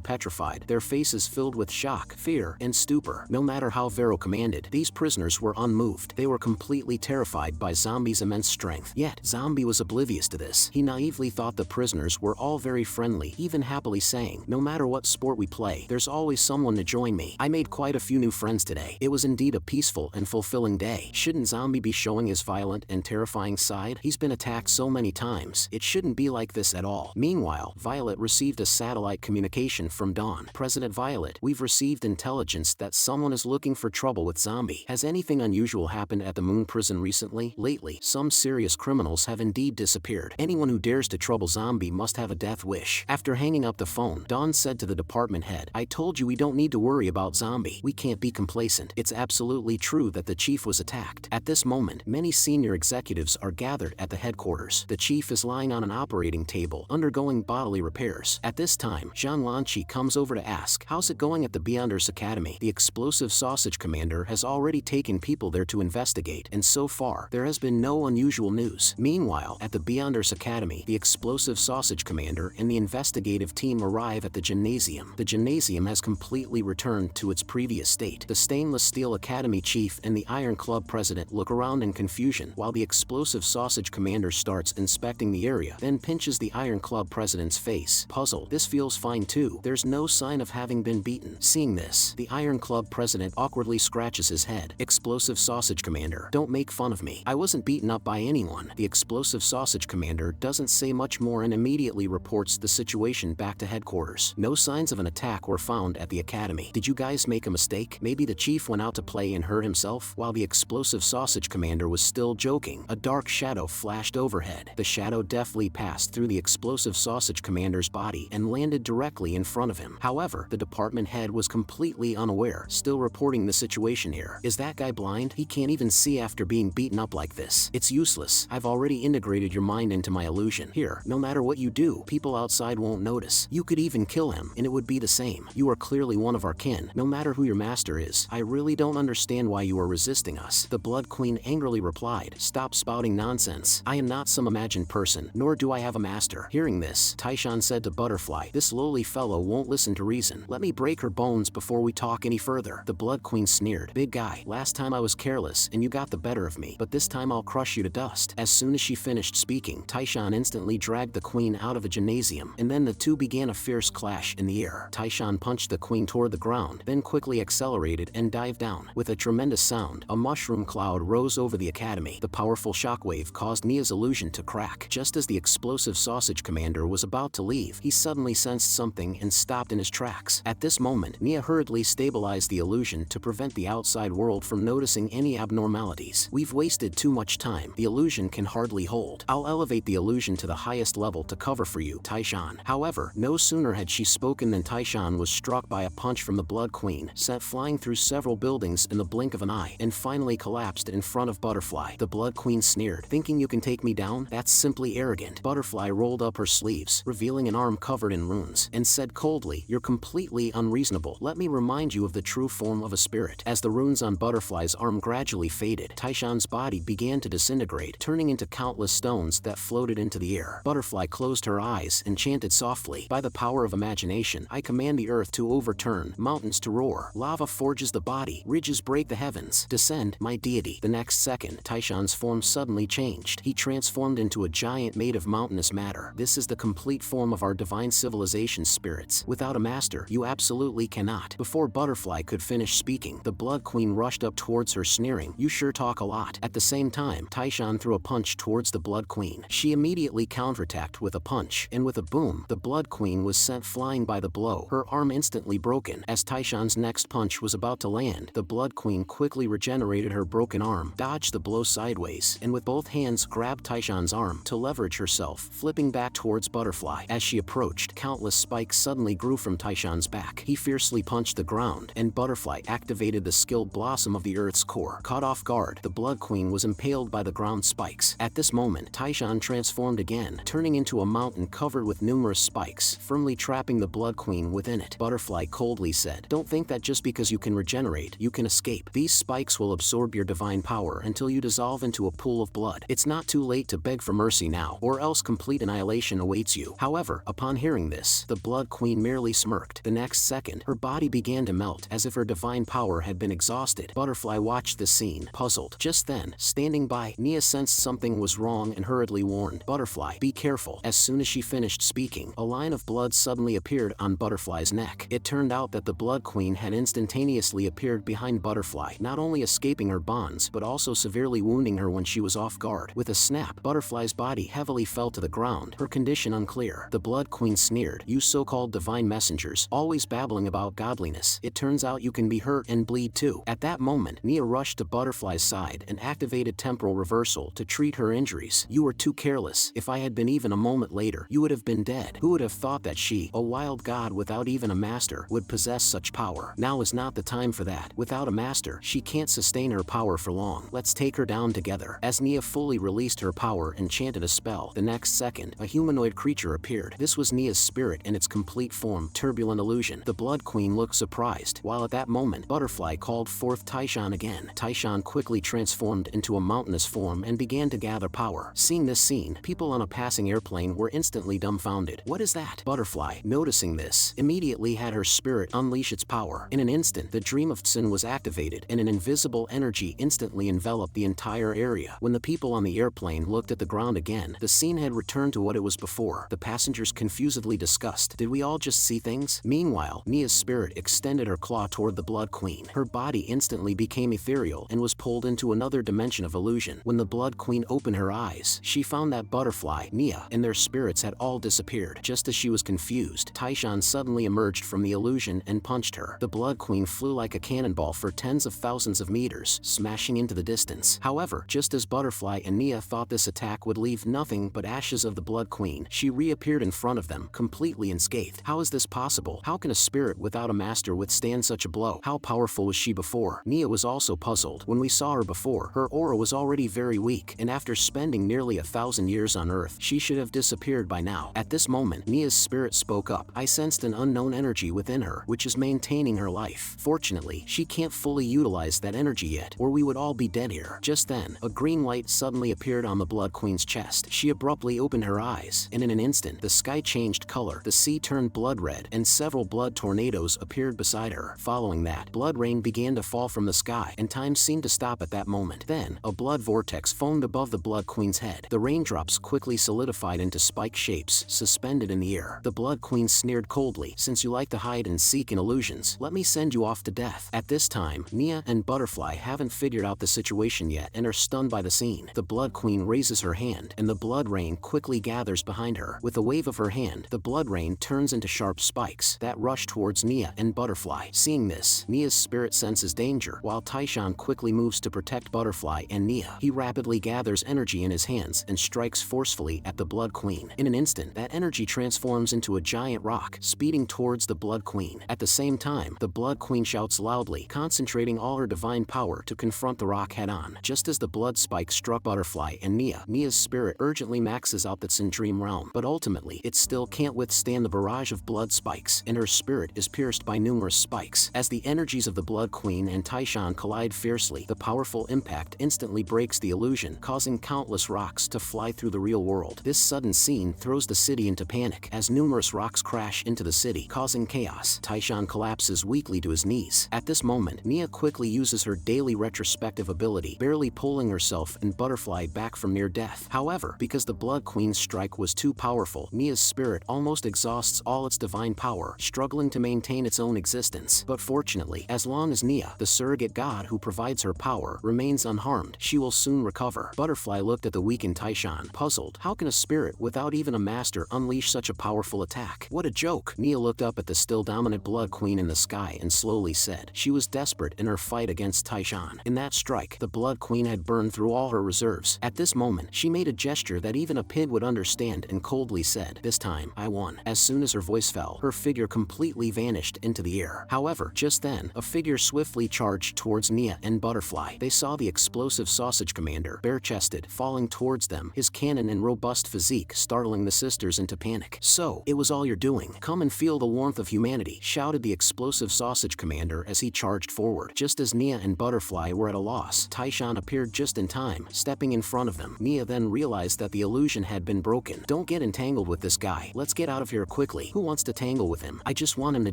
S1: petrified, their faces filled with shock, fear, and stupor. No matter how Vero commanded, these prisoners were unmoved. They were completely terrified by Zombie's immense strength. Yet, Zombie was oblivious to this. He naively thought the prisoners were all very friendly, even happily saying, "No matter what sport we play, there's always someone to join me. I made quite a few new friends today." It was indeed a peaceful and fulfilling day. Shouldn't Zombie be showing his violent and terrifying side? He's been attacked so many times. It shouldn't be like this at all. Meanwhile, Violet received a satellite communication from Dawn. "President Violet, we've received intelligence that someone is looking for trouble with Zombie. Has anything unusual happened at the Moon Prison recently? Lately, some serious criminals have indeed disappeared. Anyone who dares to trouble Zombie must have a death wish." After hanging up the phone, Dawn said to the department head, "I told you we don't need to worry about Zombie. We can't be complacent. It's absolutely true that the chief was attacked." At this moment, many senior executives are gathered at the headquarters. The chief is lying on an operating table, undergoing bodily repairs. At this time, Jean Lanchi comes over to ask, "How's it going at the Beyonders Academy?" The explosive sausage commander has already taken people there to investigate, and so far, there has been no unusual news. Meanwhile, at the Beyonders Academy, the explosive sausage commander and the investigative team arrive at the gymnasium. The gymnasium has completely returned to its previous state. The stainless steel academy chief and the Iron Club president look around in confusion, while the explosive sausage commander starts inspecting the area, then pinches the Iron Club president's face. Puzzled, "This feels fine too. There's no sign of having been beaten." Seeing this, the Iron Club president awkwardly scratches his head. "Explosive sausage commander, don't make fun of me. I wasn't beaten up by anyone." The explosive sausage commander doesn't say much more and immediately reports the situation back to headquarters. No signs of an attack were found at the academy. "Did you guys make a mistake? Maybe the chief went out to play and hurt himself?" While the explosive sausage commander was still joking, a dark shadow flashed overhead. The shadow deftly passed through the explosive sausage commander's body and landed directly in front of him. However, the department head was completely unaware, still reporting the situation here. "Is that guy blind? He can't even see after being beaten up like this. It's useless. I've already integrated your mind into my illusion. Here, no matter what you do, people outside won't notice. You could even kill him, and it would be the same. You are clearly one of our kin, no matter who your master is. I really don't understand why you are resisting us." The Blood Queen angrily replied, "Stop spouting nonsense. I am not some imagined person, nor do I have a master." Hearing this, Taishan said to Butterfly, "This lowly fellow won't listen to reason. Let me break her bones before we talk any further." The Blood Queen sneered, "Big guy, last time I was careless and you got the better of me, but this time I'll crush you to dust." As soon as she finished speaking, Taishan instantly dragged the queen out of the gymnasium, and then the two began a fierce clash in the air. Taishan punched the queen toward the ground, then quickly accelerated and dived down. With a tremendous sound, a mushroom cloud rose over the academy. The powerful shockwave caused Nia's illusion to crack. Just as the explosive sausage commander was about to leave, he suddenly sensed something and stopped in his tracks. At this moment, Nia hurriedly stabilized the illusion to prevent the outside world from noticing any abnormalities. "We've wasted too much time. The illusion can hardly hold. I'll elevate the illusion to the highest level to cover for you, Taishan." However, no sooner had she spoken than Taishan was struck by a punch from the Blood Queen, sent flying through several buildings in the blink of an eye, and finally collapsed in front of Butterfly. The Blood Queen sneered, "Thinking you can take me down? That's simply arrogant." Butterfly rolled up her sleeves, revealing an arm covered in runes, and said coldly, "You're completely unreasonable. Let me remind you of the true form of a spirit." As the runes on Butterfly's arm gradually faded, Taishan's body began to disintegrate, turning into countless stones that floated into the air. Butterfly closed her eyes and chanted softly, "By the power of imagination, I command the earth to overturn, mountains to roar, lava forges the body, ridges break the heavens. Descend, my deity." The next second, Taishan's form suddenly changed. He transformed into a giant made of mountainous matter. "This is the complete form of our divine civilization spirits. Without a master, you absolutely cannot." Before Butterfly could finish speaking, the Blood Queen rushed up towards her, sneering, "You sure talk a lot." At the same time, Taishan threw a punch towards the Blood Queen. She immediately counterattacked with a punch, and with a boom, the Blood Queen was sent flying by the blow, her arm instantly broken. As Taishan's next punch was about to land, the Blood Queen quickly regenerated her broken arm, dodged the blow sideways, and with both hands grabbed Taishan's arm to leverage herself, flipping back towards Butterfly. As she approached, countless spikes suddenly grew from Taishan's back. He fiercely punched the ground, and Butterfly activated the skilled blossom of the Earth's core. Caught off guard, the Blood Queen was impaled by the ground spikes. At this moment, Taishan transformed again, turning into a mountain covered with numerous spikes, firmly trapping the Blood Queen within it. Butterfly coldly said, "Don't think that just because you can regenerate, you can escape. These spikes will absorb your divine power until you dissolve into a pool of blood." blood. It's not too late to beg for mercy now, or else complete annihilation awaits you. However, upon hearing this, the Blood Queen merely smirked. The next second, her body began to melt, as if her divine power had been exhausted. Butterfly watched this scene, puzzled. Just then, standing by, Nia sensed something was wrong and hurriedly warned, "Butterfly, be careful." As soon as she finished speaking, a line of blood suddenly appeared on Butterfly's neck. It turned out that the Blood Queen had instantaneously appeared behind Butterfly, not only escaping her bonds, but also severely wounding her when she was off guard. With a snap, Butterfly's body heavily fell to the ground, her condition unclear. The Blood Queen sneered, "You so-called divine messengers, always babbling about godliness. It turns out you can be hurt and bleed too." At that moment, Nia rushed to Butterfly's side and activated temporal reversal to treat her injuries. "You were too careless. If I had been even a moment later, you would have been dead. Who would have thought that she, a wild god without even a master, would possess such power? Now is not the time for that. Without a master, she can't sustain her power for long. Let's take her down together." As Nia fully released her power and chanted a spell, the next second, a humanoid creature appeared. This was Nia's spirit in its complete form, Turbulent Illusion. The Blood Queen looked surprised, while at that moment, Butterfly called forth Taishan again. Taishan quickly transformed into a mountainous form and began to gather power. Seeing this scene, people on a passing airplane were instantly dumbfounded. "What is that?" Butterfly, noticing this, immediately had her spirit unleash its power. In an instant, the Dream of Tsin was activated, and an invisible energy instantly enveloped the entire area. When the people on the airplane looked at the ground again, the scene had returned to what it was before. The passengers confusedly discussed, "Did we all just see things?" Meanwhile, Nia's spirit extended her claw toward the Blood Queen. Her body instantly became ethereal and was pulled into another dimension of illusion. When the Blood Queen opened her eyes, she found that Butterfly, Nia, and their spirits had all disappeared. Just as she was confused, Taishan suddenly emerged from the illusion and punched her. The Blood Queen flew like a cannonball for tens of thousands of meters, smashing into the distance. However, just as Butterfly and Nia thought this attack would leave nothing but ashes of the Blood Queen, she reappeared in front of them, completely unscathed. How is this possible? How can a spirit without a master withstand such a blow? How powerful was she before? Nia was also puzzled. When we saw her before, her aura was already very weak, and after spending nearly 1,000 years on Earth, she should have disappeared by now. At this moment, Nia's spirit spoke up. "I sensed an unknown energy within her, which is maintaining her life. Fortunately, she can't fully utilize that energy yet, or we would all be dead here." Just then, a green light suddenly appeared on the Blood Queen's chest. She abruptly opened her eyes, and in an instant, the sky changed color, the sea turned blood red, and several blood tornadoes appeared beside her. Following that, blood rain began to fall from the sky, and time seemed to stop at that moment. Then, a blood vortex foamed above the Blood Queen's head. The raindrops quickly solidified into spike shapes, suspended in the air. The Blood Queen sneered coldly, "Since you like to hide and seek in illusions, let me send you off to death." At this time, Nia and Butterfly haven't figured out the situation yet and are stunned by the scene. The Blood Queen raises her hand, and the blood rain quickly gathers behind her. With a wave of her hand, the blood rain turns into sharp spikes that rush towards Nia and Butterfly. Seeing this, Nia's spirit senses danger, while Taishan quickly moves to protect Butterfly and Nia. He rapidly gathers energy in his hands and strikes forcefully at the Blood Queen. In an instant, that energy transforms into a giant rock, speeding towards the Blood Queen. At the same time, the Blood Queen shouts loudly, concentrating all her divine power to confront the rock head-on. Just as the blood spike struck Butterfly and Nia, Nia's spirit urgently maxes out the Tsin Dream Realm, but ultimately, it still can't withstand the barrage of blood spikes, and her spirit is pierced by numerous spikes. As the energies of the Blood Queen and Taishan collide fiercely, the powerful impact instantly breaks the illusion, causing countless rocks to fly through the real world. This sudden scene throws the city into panic, as numerous rocks crash into the city, causing chaos. Taishan collapses weakly to his knees. At this moment, Nia quickly uses her daily retrospective ability, barely pulling herself and Butterfly back from near death. However, because the Blood Queen's strike was too powerful, Nia's spirit almost exhausts all its divine power, struggling to maintain its own existence. But fortunately, as long as Nia, the surrogate god who provides her power, remains unharmed, she will soon recover. Butterfly looked at the weakened Taishan, puzzled. How can a spirit without even a master unleash such a powerful attack? What a joke! Nia looked up at the still dominant Blood Queen in the sky and slowly said, she was desperate in her fight against Taishan. In that strike, the Blood Queen had burned through all her reserves. At this moment, she made a gesture that even a pig would understand and coldly said, "This time, I won." As soon as her voice fell, her figure completely vanished into the air. However, just then, a figure swiftly charged towards Nia and Butterfly. They saw the explosive sausage commander, bare-chested, falling towards them, his cannon and robust physique startling the sisters into panic. "So, it was all you're doing. Come and feel the warmth of humanity," shouted the explosive sausage commander as he charged forward. Just as Nia and Butterfly were at a loss, Taishan appeared just in time, stepping in front of them. Nia then realized that the illusion had been broken. Don't get entangled with this guy. Let's get out of here quickly. Who wants to tangle with him? I just want him to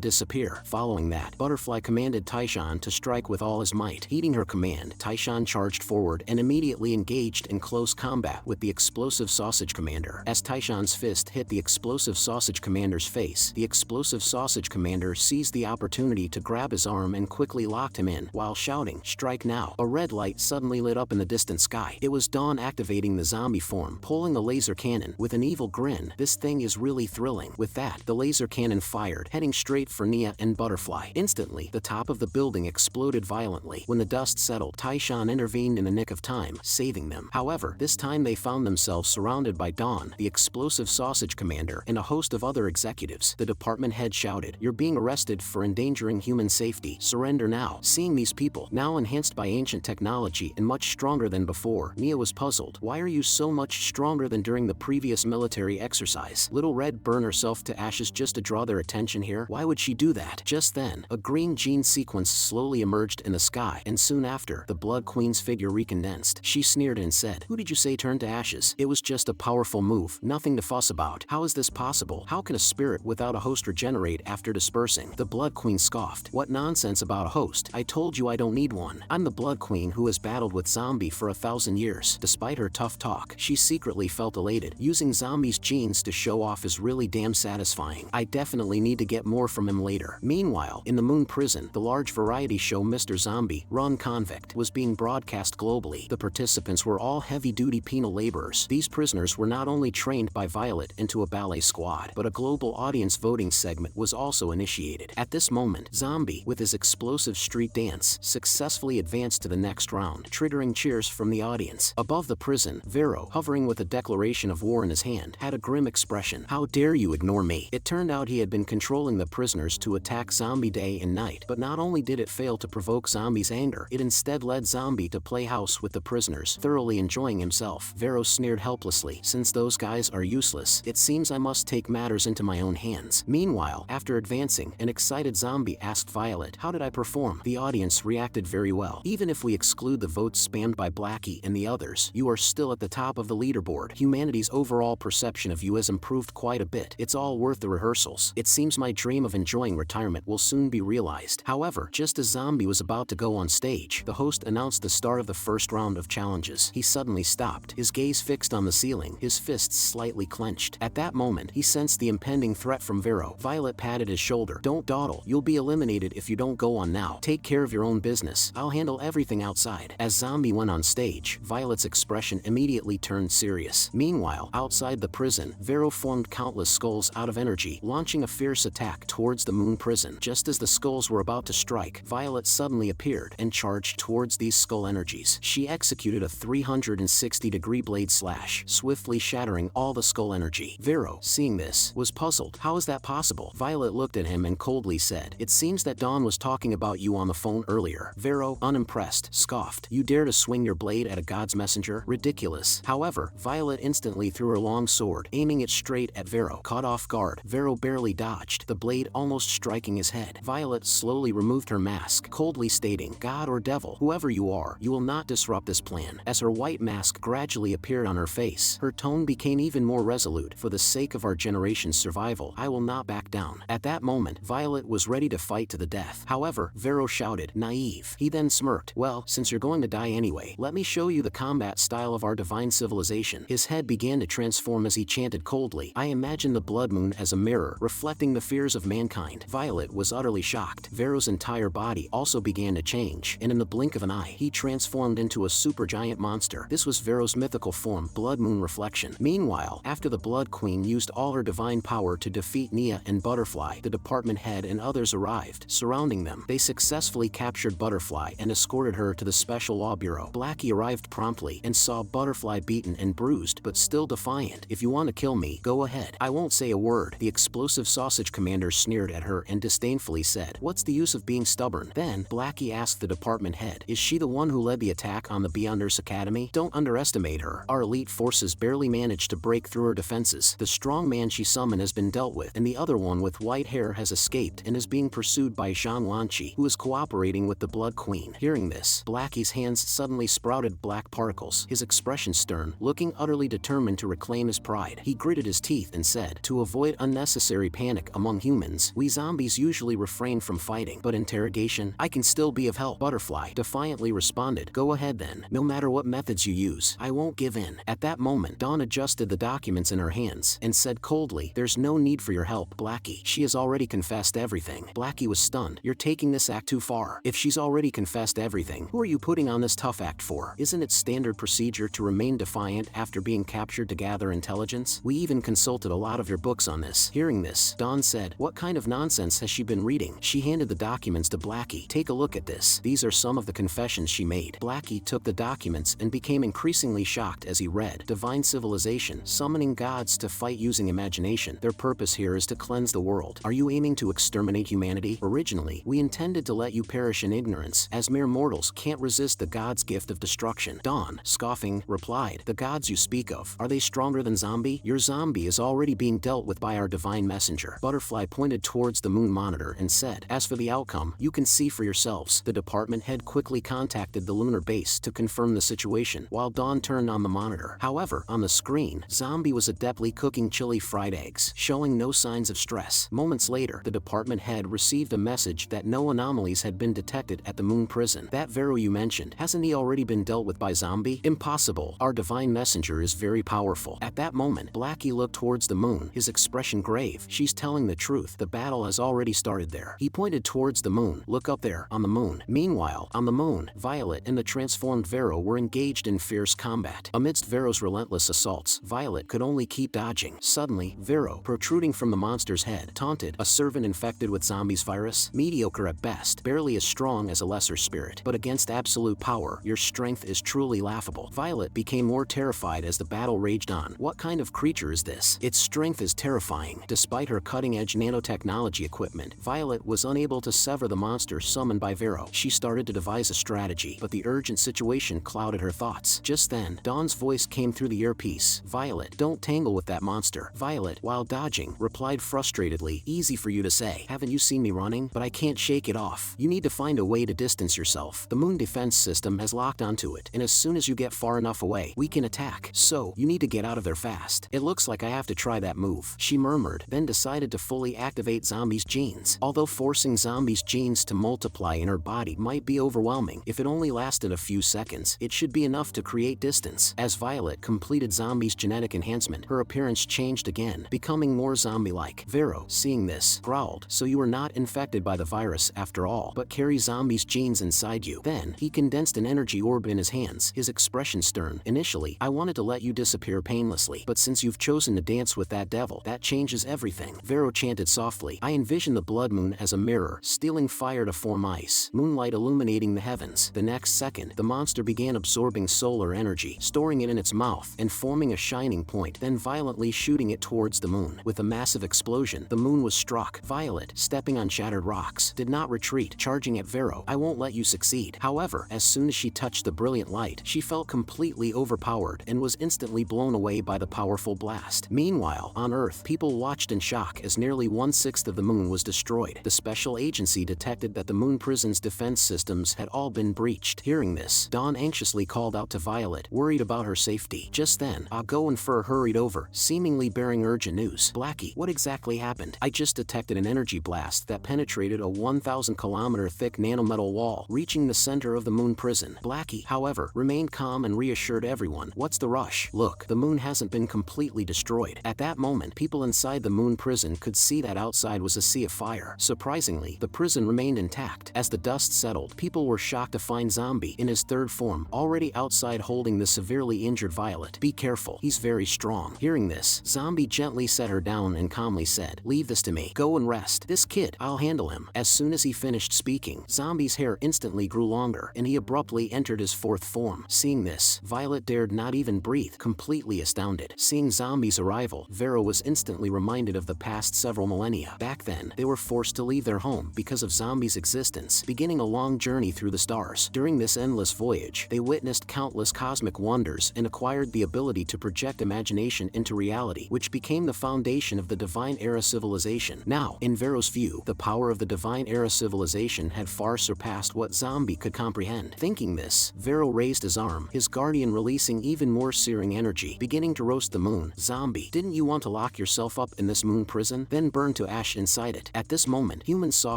S1: disappear. Following that, Butterfly commanded Taishan to strike with all his might. Heeding her command, Taishan charged forward and immediately engaged in close combat with the explosive sausage commander. As Taishan's fist hit the explosive sausage commander's face, the explosive sausage commander seized the opportunity to grab his arm and quickly locked him in, while shouting, "Strike now." A red light suddenly lit up in the distant sky. It was Dawn activating the zombie form, pulling a laser cannon. With an evil grin, "This thing is really thrilling." With that, the laser cannon fired, heading straight for Nia and Butterfly. Instantly, the top of the building exploded violently. When the dust settled, Taishan intervened in the nick of time, saving them. However, this time they found themselves surrounded by Dawn, the explosive sausage commander, and a host of other executives. The department head shouted, "You're being arrested for endangering human safety. Surrender now." Seeing these people, now enhanced by ancient technology and much stronger than before, Nia was puzzled. Why are you so much stronger than during the previous military exercise? Little Red burned herself to ashes just to draw their attention here. Why would she do that? Just then, a green gene sequence slowly emerged in the sky, and soon after, the Blood Queen's figure recondensed. She sneered and said, "Who did you say turned to ashes? It was just a powerful move, nothing to fuss about. How is this possible? How can a spirit without a host regenerate after dispersing?" The Blood Queen scoffed. "What nonsense about a host? I told you I don't need one. I'm the Blood Queen who has battled with Zombie for 1,000 years. Despite her tough talk, she secretly felt elated. Using Zombie's genes to show off is really damn satisfying. I definitely need to get more from him later." Meanwhile, in the Moon Prison, the large variety show Mr. Zombie, Run Convict, was being broadcast globally. The participants were all heavy-duty penal laborers. These prisoners were not only trained by Violet into a ballet squad, but a global audience voting segment was also initiated. At this moment, Zombie, with his explosive street dance, successfully advanced to the next round, triggering cheers from the audience. Above the prison, Vero, hovering with a declaration of war in his hand, had a grim expression. "How dare you ignore me?" It turned out he had been controlling the prisoners to attack Zombie day and night, but not only did it fail to provoke Zombie's anger, it instead led Zombie to play house with the prisoners, thoroughly enjoying himself. Vero sneered helplessly, "Since those guys are useless, it seems I must take matters into my own hands." Meanwhile, after advancing, an excited Zombie asked Violet, "How did I perform?" The audience reacted very well. "Even if we exclude the votes spammed by Blackie and the others, you are still at the top of the leaderboard. Humanity's overall perception of you has improved quite a bit. It's all worth the rehearsals. It seems my dream of enjoying retirement will soon be realized." However, just as Zombie was about to go on stage, the host announced the start of the first round of challenges. He suddenly stopped, his gaze fixed on the ceiling, his fists slightly clenched. At that moment, he sensed the impending threat from Vero. Violet patted his shoulder. "Don't dawdle. You'll be eliminated if you don't go on now. Take care of your own business. I'll handle everything outside." As Zombie went on stage, Violet's expression immediately turned serious. Meanwhile, outside the prison, Vero formed countless skulls out of energy, launching a fierce attack towards the Moon Prison. Just as the skulls were about to strike, Violet suddenly appeared and charged towards these skull energies. She executed a 360-degree blade slash, swiftly shattering all the skull energy. Vero, seeing this, was puzzled. "How is that possible?" Violet looked at him and coldly said, "It seems that Dawn was talking about you on the phone earlier." Vero, unimpressed, scoffed, "You dare to swing your blade at a god's messenger? Ridiculous." However, Violet instantly threw her long sword, aiming it straight at Vero. Caught off guard, Vero barely dodged, the blade almost striking his head. Violet slowly removed her mask, coldly stating, "God or devil, whoever you are, you will not disrupt this plan." As her white mask gradually appeared on her face, her tone became even more resolute. "For the sake of our generation's survival, I will not back down." At that moment, Violet was ready to fight to the death. However, Vero shouted, "Naive." He then smirked, "Well, since you're going to die anyway, let me show you the combat style of our divine civilization." His head began to transform as he chanted coldly, "I imagine the blood moon as a mirror, reflecting the fears of mankind." Violet was utterly shocked. Vero's entire body also began to change, and in the blink of an eye, he transformed into a supergiant monster. This was Vero's mythical form, Blood Moon Reflection. Meanwhile, after the Blood Queen used all her divine power to defeat Nia and Butterfly, the department head and others arrived, surrounding them. They successfully captured Butterfly and escorted her to the Special Law Bureau. Blackie arrived promptly and saw Butterfly beaten and bruised, but still defiant. "If you want to kill me, go ahead. I won't say a word." The explosive sausage commander sneered at her and disdainfully said, "What's the use of being stubborn?" Then, Blackie asked the department head, "Is she the one who led the attack on the Beyonders Academy? Don't underestimate her. Our elite forces barely managed to break through her defenses. The strong man she summoned has been dealt with, and the other one with white hair has escaped and is being pursued by Zhang Wanqi, who is cooperating with the Blood Queen." Hearing this, Blackie's hands suddenly sprouted black particles, his expression stern, looking utterly determined to reclaim his pride. He gritted his teeth and said, "To avoid unnecessary panic among humans, we zombies usually refrain from fighting, but interrogation, I can still be of help." Butterfly defiantly responded, "Go ahead then. No matter what methods you use, I won't give in." At that moment, Dawn adjusted the documents in her hands and said coldly, "There's no need for your help, Blackie. She has already confessed everything." Blackie was stunned. "You're taking this act too far. If she's already confessed everything, who are you putting on this tough act for? Isn't it standard procedure to remain defiant after being captured to gather intelligence? We even consulted a lot of your books on this." Hearing this, Dawn said, "What kind of nonsense has she been reading?" She handed the documents to Blackie. "Take a look at this. These are some of the confessions she made." Blackie took the documents and became increasingly shocked as he read, "Divine civilization, summoning gods to fight using imagination. Their purpose here is to cleanse the world. Are you aiming to exterminate humanity? Originally, we intended to let you perish in ignorance, as mere mortals can't resist the gods' gift of destruction." Dawn, scoffing, replied, "The gods you speak of, are they stronger than zombie? Your zombie is already being dealt with by our divine messenger." Butterfly pointed towards the moon monitor and said, "As for the outcome, you can see for yourselves." The department head quickly contacted the lunar base to confirm the situation, while Dawn turned on the monitor. However, on the screen, Zombie was adeptly cooking chili fried eggs, showing no signs of stress. Moments later, the department head received a message that no anomalies had been detected at the moon prison. "That Vero you mentioned, hasn't he already been dealt with by Zombie?" "Impossible. Our divine messenger is very powerful." At that moment, Blackie looked towards the moon, his expression grave. "She's telling the truth. The battle has already started there." He pointed towards the moon. "Look up there, on the moon." Meanwhile, on the moon, Violet and the transformed Vero were engaged in fierce combat. Amidst Vero's relentless assaults, Violet could only keep dodging. Suddenly, Vero, protruding from the monster's head, taunted, "A servant infected with zombies virus? Mediocre at best, barely as strong as a lesser spirit. But against absolute power, your strength is truly laughable." Violet became more terrified as the battle raged on. What kind of creature is this? Its strength is terrifying. Despite her cutting-edge nanotechnology equipment, Violet was unable to sever the monster summoned by Vero. She started to devise a strategy, but the urgent situation clouded her thoughts. Just then, Dawn's voice came through the earpiece. "Violet, don't tangle with that monster." Violet, while dodging, replied frustratedly, "Easy for you to say. Haven't you seen me running? But I can't shake it off. You need to find a way to distance yourself. The moon defense system has locked onto it, and as soon as you get far enough away, we can attack. So, you need to get out of there fast. It looks like I have to try that move." She murmured, then decided to fully activate Zombie's genes. Although forcing Zombie's genes to multiply in her body might be overwhelming, if it only lasted a few seconds, it should be enough to create distance. As Violet completed Zombie's genetic enhancement, her appearance changed again, becoming more zombie-like. Vero, seeing this, growled, "So you are not infected by the virus after all, but carry Zombie's genes inside you." Then, he condensed an energy orb in his hands, his expression stern. "Initially, I wanted to let you disappear painlessly, but since you've chosen to dance with that devil, that changes everything." Vero chanted softly, "I envision the blood moon as a mirror, stealing fire to form ice, moonlight illuminating the heavens." The next second, the monster began absorbing solar energy, storing it in its mouth, and forming a shining point, then violently shooting it towards the moon. With a massive explosion, the moon was struck. Violet, stepping on shattered rocks, did not retreat, charging at Vero. "I won't let you succeed." However, as soon as she touched the brilliant light, she felt completely overpowered and was instantly blown away by the powerful blast. Meanwhile, on Earth, people watched in shock as nearly 1/6 of the moon was destroyed. The special agency detected that the moon prison's defense systems had all been breached. Hearing this, Dawn anxiously called out to Violet, worried about her safety. Just then, Go and Fur hurried over, seemingly bearing urgent news. "Blackie, what exactly happened?" "I just detected an energy blast that penetrated a 1,000-kilometer thick nanometal wall, reaching the center of the moon prison." Blackie, however, remained calm and reassured everyone. "What's the rush? Look, the moon hasn't been completely destroyed." At that moment, people inside the moon prison could see that outside was a sea of fire. Surprisingly, the prison remained intact. As the dust settled, people were shocked to find Zombie, in his third form, already outside holding the severely injured Violet. "Be careful, he's very strong." Hearing this, Zombie gently set her down and calmly said, "Leave this to me. Go and rest. This kid, I'll handle him." As soon as he finished speaking, Zombie's hair instantly grew longer, and he abruptly entered his fourth form. Seeing this, Violet dared not even breathe, completely astounded. Seeing Zombie's arrival, Vero was instantly reminded of the past several millennia. Back then, they were forced to leave their home because of Zombie's existence, beginning a long journey through the stars. During this endless voyage, they witnessed countless cosmic wonders and acquired the ability to project imagination into reality, which became the foundation of the Divine Era civilization. Now, in Vero's view, the power of the Divine Era civilization had far surpassed what Zombie could comprehend. Thinking this, Vero raised his arm, his guardian releasing even more searing energy, beginning to roast the moon. Zombie, didn't you want to lock yourself up in this moon prison, then burn to ash inside it? At this moment, humans saw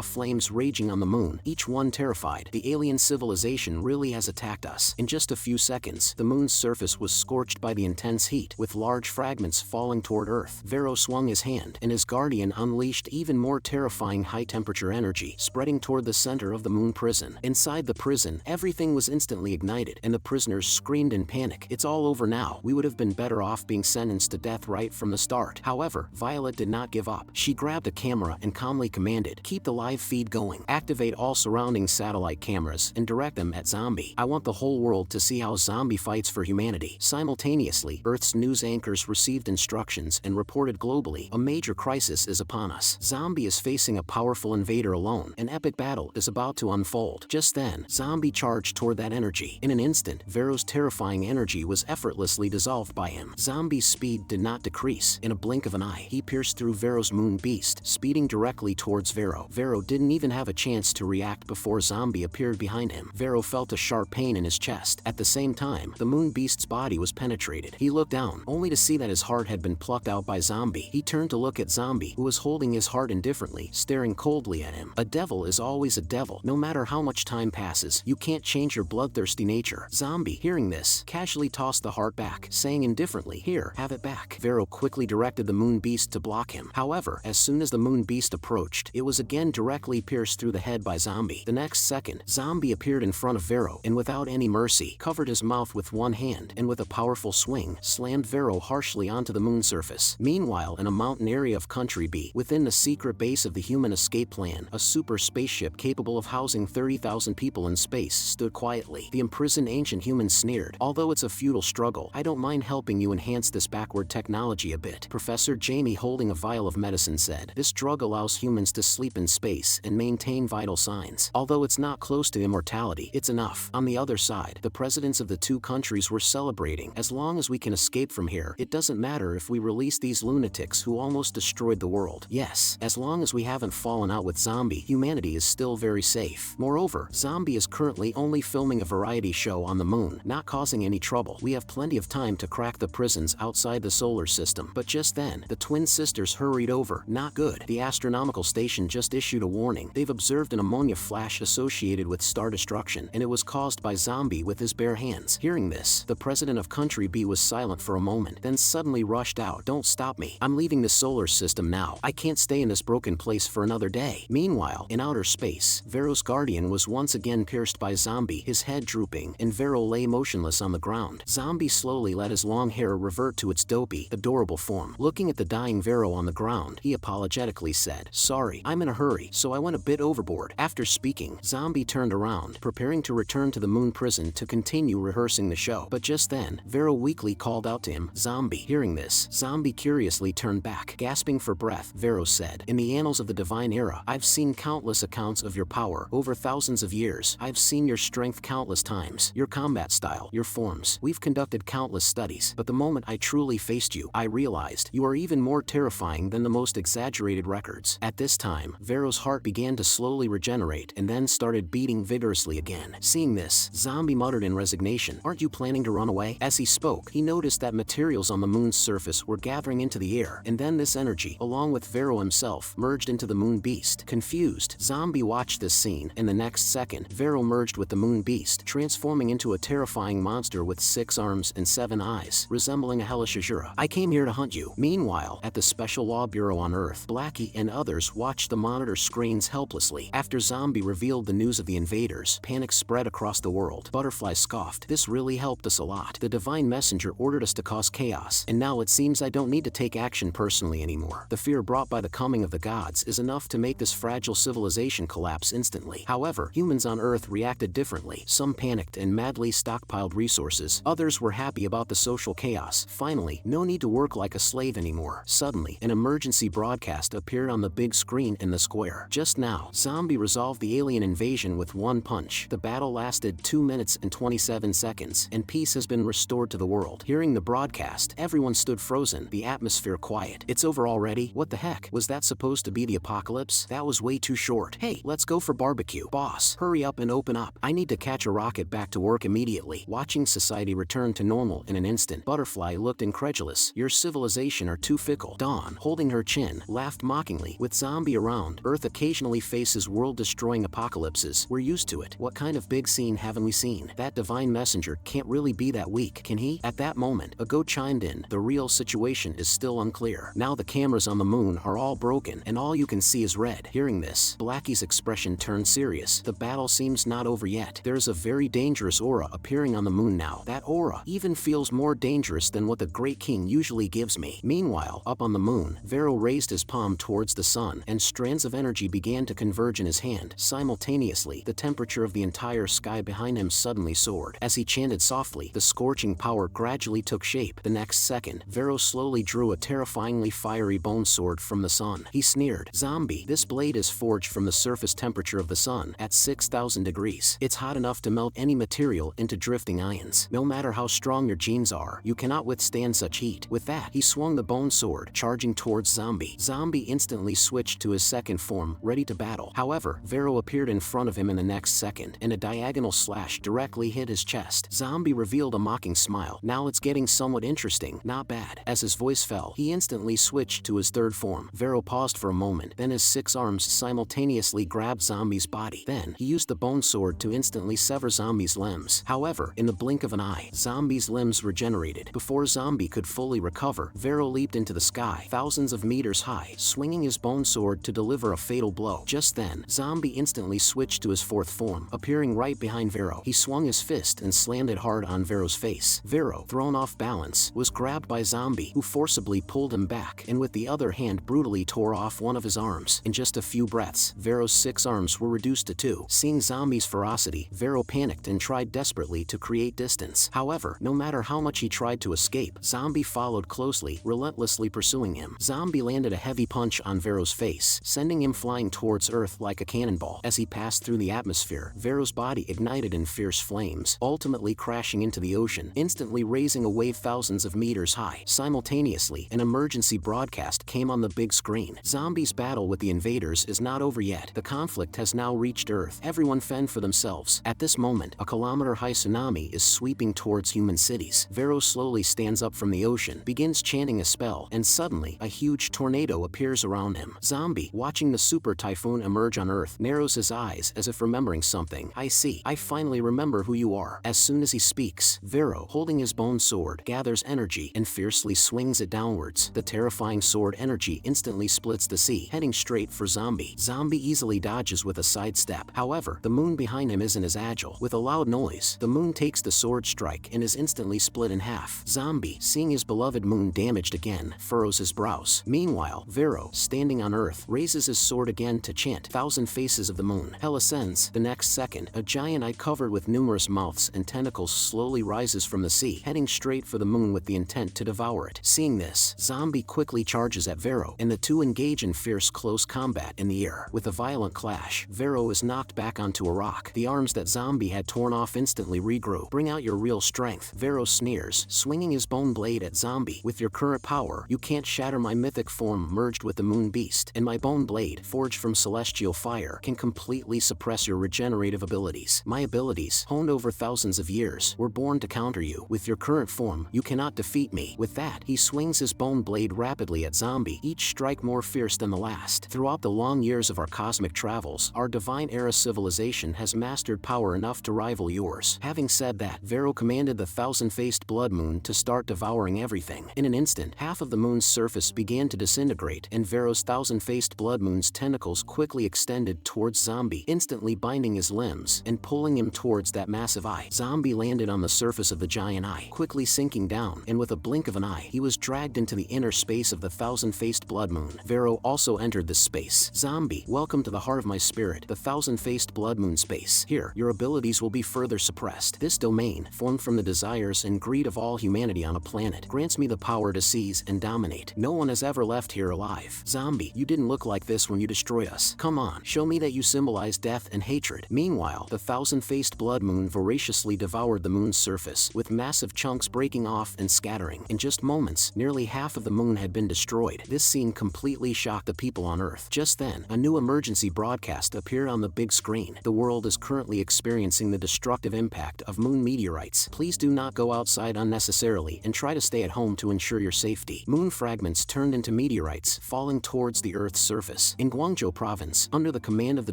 S1: flames raging on the moon, each one terrified. The alien civilization really has attacked us. In just a few seconds, the moon's surface was scorched by the intense heat, with large fragments falling toward Earth. Vero swung his hand, and his guardian unleashed even more terrifying high-temperature energy, spreading toward the center of the moon prison. Inside the prison, everything was instantly ignited, and the prisoners screamed in panic. It's all over now. We would have been better off being sentenced to death right from the start. However, Violet did not give up. She grabbed a camera and calmly commanded, "Keep the live feed going. Activate all surrounding satellite cameras and direct them at Zombie. I want the whole world to see how Zombie fights for humanity." Simultaneously, Earth's news anchors received instructions and reported globally, "A major crisis is upon us. Zombie is facing a powerful invader alone. An epic battle is about to unfold." Just then, Zombie charged toward that energy. In an instant, Vero's terrifying energy was effortlessly dissolved by him. Zombie's speed did not decrease. In a blink of an eye, he pierced through Vero's moon beast, speeding directly towards Vero. Vero didn't even have a chance to react before Zombie appeared behind him. Vero felt a sharp pain in his chest. At the same time, the moon beast's body was penetrated. He looked down, only to see that his heart had been plucked out by Zombie. He turned to look at Zombie, who was holding his heart indifferently, staring coldly at him. A devil is always a devil. No matter how much time passes, you can't change your bloodthirsty nature. Zombie, hearing this, casually tossed the heart back, saying indifferently, "Here, have it back." Vero quickly directed the moon beast to block him. However, as soon as the moon beast approached, it was again directly pierced through the head by Zombie. The next second, Zombie appeared in front of Vero, and without any mercy, covered his mouth with one hand, and with a powerful swing, slammed Vero harshly onto the moon surface. Meanwhile, in a mountain area of Country B, within the secret base of the human escape plan, a super spaceship capable of housing 30,000 people in space stood quietly. The imprisoned ancient humans sneered, "Although it's a futile struggle, I don't mind helping you enhance this backward technology a bit." Professor Jamie, holding a vial of medicine, said, "This drug allows humans to sleep in space and maintain vital signs. Although it's not close to immortality, it's enough." On the other side, the presidents of the two countries were celebrating. "As long as we can escape from here, it doesn't matter if we release these lunatics who almost destroyed the world. Yes, as long as we haven't fallen out with Zombie, humanity is still very safe. Moreover, Zombie is currently only filming a variety show on the moon, not causing any trouble. We have plenty of time to crack the prisons outside the solar system." But just then, the twin sisters hurried over. "Not good. The astronomical station just issued a warning. They've observed an ammonia flash associated with star destruction, and it was caused by Zombie with his bare hands." Hearing this, the president of Country B was silent for a moment, then suddenly rushed out, "Don't stop me. I'm leaving the solar system now. I can't stay in this broken place for another day." Meanwhile, in outer space, Vero's guardian was once again pierced by Zombie, his head drooping, and Vero lay motionless on the ground. Zombie slowly let his long hair revert to its dopey, adorable form. Looking at the dying Vero on the ground, he apologetically said, "Sorry, I'm in a hurry, so I went a bit overboard." After speaking, Zombie turned around, preparing to return to the moon prison to continue rehearsing the show. But just then, Vero weakly called out to him, "Zombie." Hearing this, Zombie curiously turned back. Gasping for breath, Vero said, "In the annals of the divine era, I've seen countless accounts of your power. Over thousands of years, I've seen your strength countless times, your combat style, your forms. We've conducted countless studies, but the moment I truly faced you, I realized you are even more terrifying than the most exaggerated records." At this time, Vero's heart began to slowly regenerate and then started beating vigorously again. Seeing this, Zombie muttered in resignation, "Aren't you planning to run away?" As he spoke, he noticed that materials on the moon's surface were gathering into the air, and then this energy, along with Vero himself, merged into the moon beast. Confused, Zombie watched this scene, and the next second, Vero merged with the moon beast, transforming into a terrifying monster with 6 arms and 7 eyes, resembling a hellish Ashura. "I came here to hunt you." Meanwhile, at the Special Law Bureau on Earth, Blackie and others watched the monitor screens helplessly. After Zombie revealed the news of the invaders, panic spread across the world. Butterfly scoffed, "This really helped us a lot. The Divine Messenger ordered us to cause chaos, and now it seems I don't need to take action personally anymore. The fear brought by the coming of the gods is enough to make this fragile civilization collapse instantly." However, humans on Earth reacted differently. Some panicked and madly stockpiled resources. Others were happy about the social chaos. Finally, no need to work like a slave anymore. Suddenly, an emergency broadcast appeared on the big screen in the square. Just now, Zombie resolved the alien invasion with one punch. The battle lasted 2 minutes and 27 seconds, and peace has been restored to the world. Hearing the broadcast, everyone stood frozen, the atmosphere quiet. "It's over already? What the heck? Was that supposed to be the apocalypse? That was way too short. Hey, let's go for barbecue." "Boss, hurry up and open up. I need to catch a rocket back back to work immediately. Watching society return to normal in an instant, Butterfly looked incredulous. Your civilization are too fickle. Dawn, holding her chin, laughed mockingly. With Zombie around, Earth occasionally faces world-destroying apocalypses. We're used to it. What kind of big scene haven't we seen? That divine messenger can't really be that weak, can he? At that moment, a goat chimed in. The real situation is still unclear. Now the cameras on the moon are all broken, and all you can see is red. Hearing this, Blackie's expression turned serious. The battle seems not over yet. There's a very dangerous aura appearing on the moon now. That aura even feels more dangerous than what the Great King usually gives me. Meanwhile, up on the moon, Vero raised his palm towards the sun, and strands of energy began to converge in his hand. Simultaneously, the temperature of the entire sky behind him suddenly soared. As he chanted softly, the scorching power gradually took shape. The next second, Vero slowly drew a terrifyingly fiery bone sword from the sun. He sneered, "Zombie, this blade is forged from the surface temperature of the sun at 6,000 degrees. It's hot enough to melt any material into drifting ions. No matter how strong your genes are, you cannot withstand such heat." With that, he swung the bone sword, charging towards Zombie. Zombie instantly switched to his second form, ready to battle. However, Vero appeared in front of him in the next second, and a diagonal slash directly hit his chest. Zombie revealed a mocking smile. "Now it's getting somewhat interesting, not bad." As his voice fell, he instantly switched to his third form. Vero paused for a moment, then his 6 arms simultaneously grabbed Zombie's body. Then, he used the bone sword to instantly sever Zombie's limbs. However, in the blink of an eye, Zombie's limbs regenerated. Before Zombie could fully recover, Vero leaped into the sky, thousands of meters high, swinging his bone sword to deliver a fatal blow. Just then, Zombie instantly switched to his fourth form, appearing right behind Vero. He swung his fist and slammed it hard on Vero's face. Vero, thrown off balance, was grabbed by Zombie, who forcibly pulled him back, and with the other hand brutally tore off one of his arms. In just a few breaths, Vero's 6 arms were reduced to 2. Seeing Zombie's ferocity, Vero panicked and tried desperately to create distance. However, no matter how much he tried to escape, Zombie followed closely, relentlessly pursuing him. Zombie landed a heavy punch on Vero's face, sending him flying towards Earth like a cannonball. As he passed through the atmosphere, Vero's body ignited in fierce flames, ultimately crashing into the ocean, instantly raising a wave thousands of meters high. Simultaneously, an emergency broadcast came on the big screen. Zombie's battle with the invaders is not over yet. The conflict has now reached Earth. Everyone fend for themselves. At this moment, a kilometer-high tsunami is sweeping towards human cities. Vero slowly stands up from the ocean, begins chanting a spell, and suddenly, a huge tornado appears around him. Zombie, watching the super typhoon emerge on Earth, narrows his eyes as if remembering something. "I see. I finally remember who you are." As soon as he speaks, Vero, holding his bone sword, gathers energy and fiercely swings it downwards. The terrifying sword energy instantly splits the sea, heading straight for Zombie. Zombie easily dodges with a sidestep. However, the moon behind him isn't as agile. With a loud noise, the moon takes the sword strike and is instantly split in half. Zombie, seeing his beloved moon damaged again, furrows his brows. Meanwhile, Vero, standing on Earth, raises his sword again to chant, "Thousand faces of the moon." Hell ascends. The next second, a giant eye covered with numerous mouths and tentacles slowly rises from the sea, heading straight for the moon with the intent to devour it. Seeing this, Zombie quickly charges at Vero, and the two engage in fierce close combat in the air. With a violent clash, Vero is knocked back onto a rock. The arms that Zombie had torn off instantly regrew. "Bring out your real strength," Vero sneers, swinging his bone blade at Zombie. "With your current power, you can't shatter my mythic form merged with the moon beast, and my bone blade, forged from celestial fire, can completely suppress your regenerative abilities. My abilities, honed over thousands of years, were born to counter you. With your current form, you cannot defeat me." With that, he swings his bone blade rapidly at Zombie, each strike more fierce than the last. Throughout the long years of our cosmic travels, our divine era civilization has mastered power enough to rival yours. Having said that, Vero commanded the thousand-faced blood moon to start devouring everything. In an instant, half of the moon's surface began to disintegrate, and Vero's thousand-faced blood moon's tentacles quickly extended towards Zombie, instantly binding his limbs and pulling him towards that massive eye. Zombie landed on the surface of the giant eye, quickly sinking down, and with a blink of an eye, he was dragged into the inner space of the thousand-faced blood moon. Vero also entered this space. "Zombie, welcome to the heart of my spirit, the thousand-faced blood moon space. Here, your abilities will be further suppressed. This domain, formed from the desires and greed of all humanity on a planet, grants me the power to seize and dominate. No one has ever left here alive. Zombie, you didn't look like this when you destroyed us. Come on, show me that you symbolize death and hatred." Meanwhile, the thousand-faced blood moon voraciously devoured the moon's surface, with massive chunks breaking off and scattering. In just moments, nearly half of the moon had been destroyed. This scene completely shocked the people on Earth. Just then, a new emergency broadcast appeared on the big screen. "The world is currently experiencing the destruction destructive impact of moon meteorites. Please do not go outside unnecessarily and try to stay at home to ensure your safety. Moon fragments turned into meteorites, falling towards the Earth's surface. In Guangzhou province, under the command of the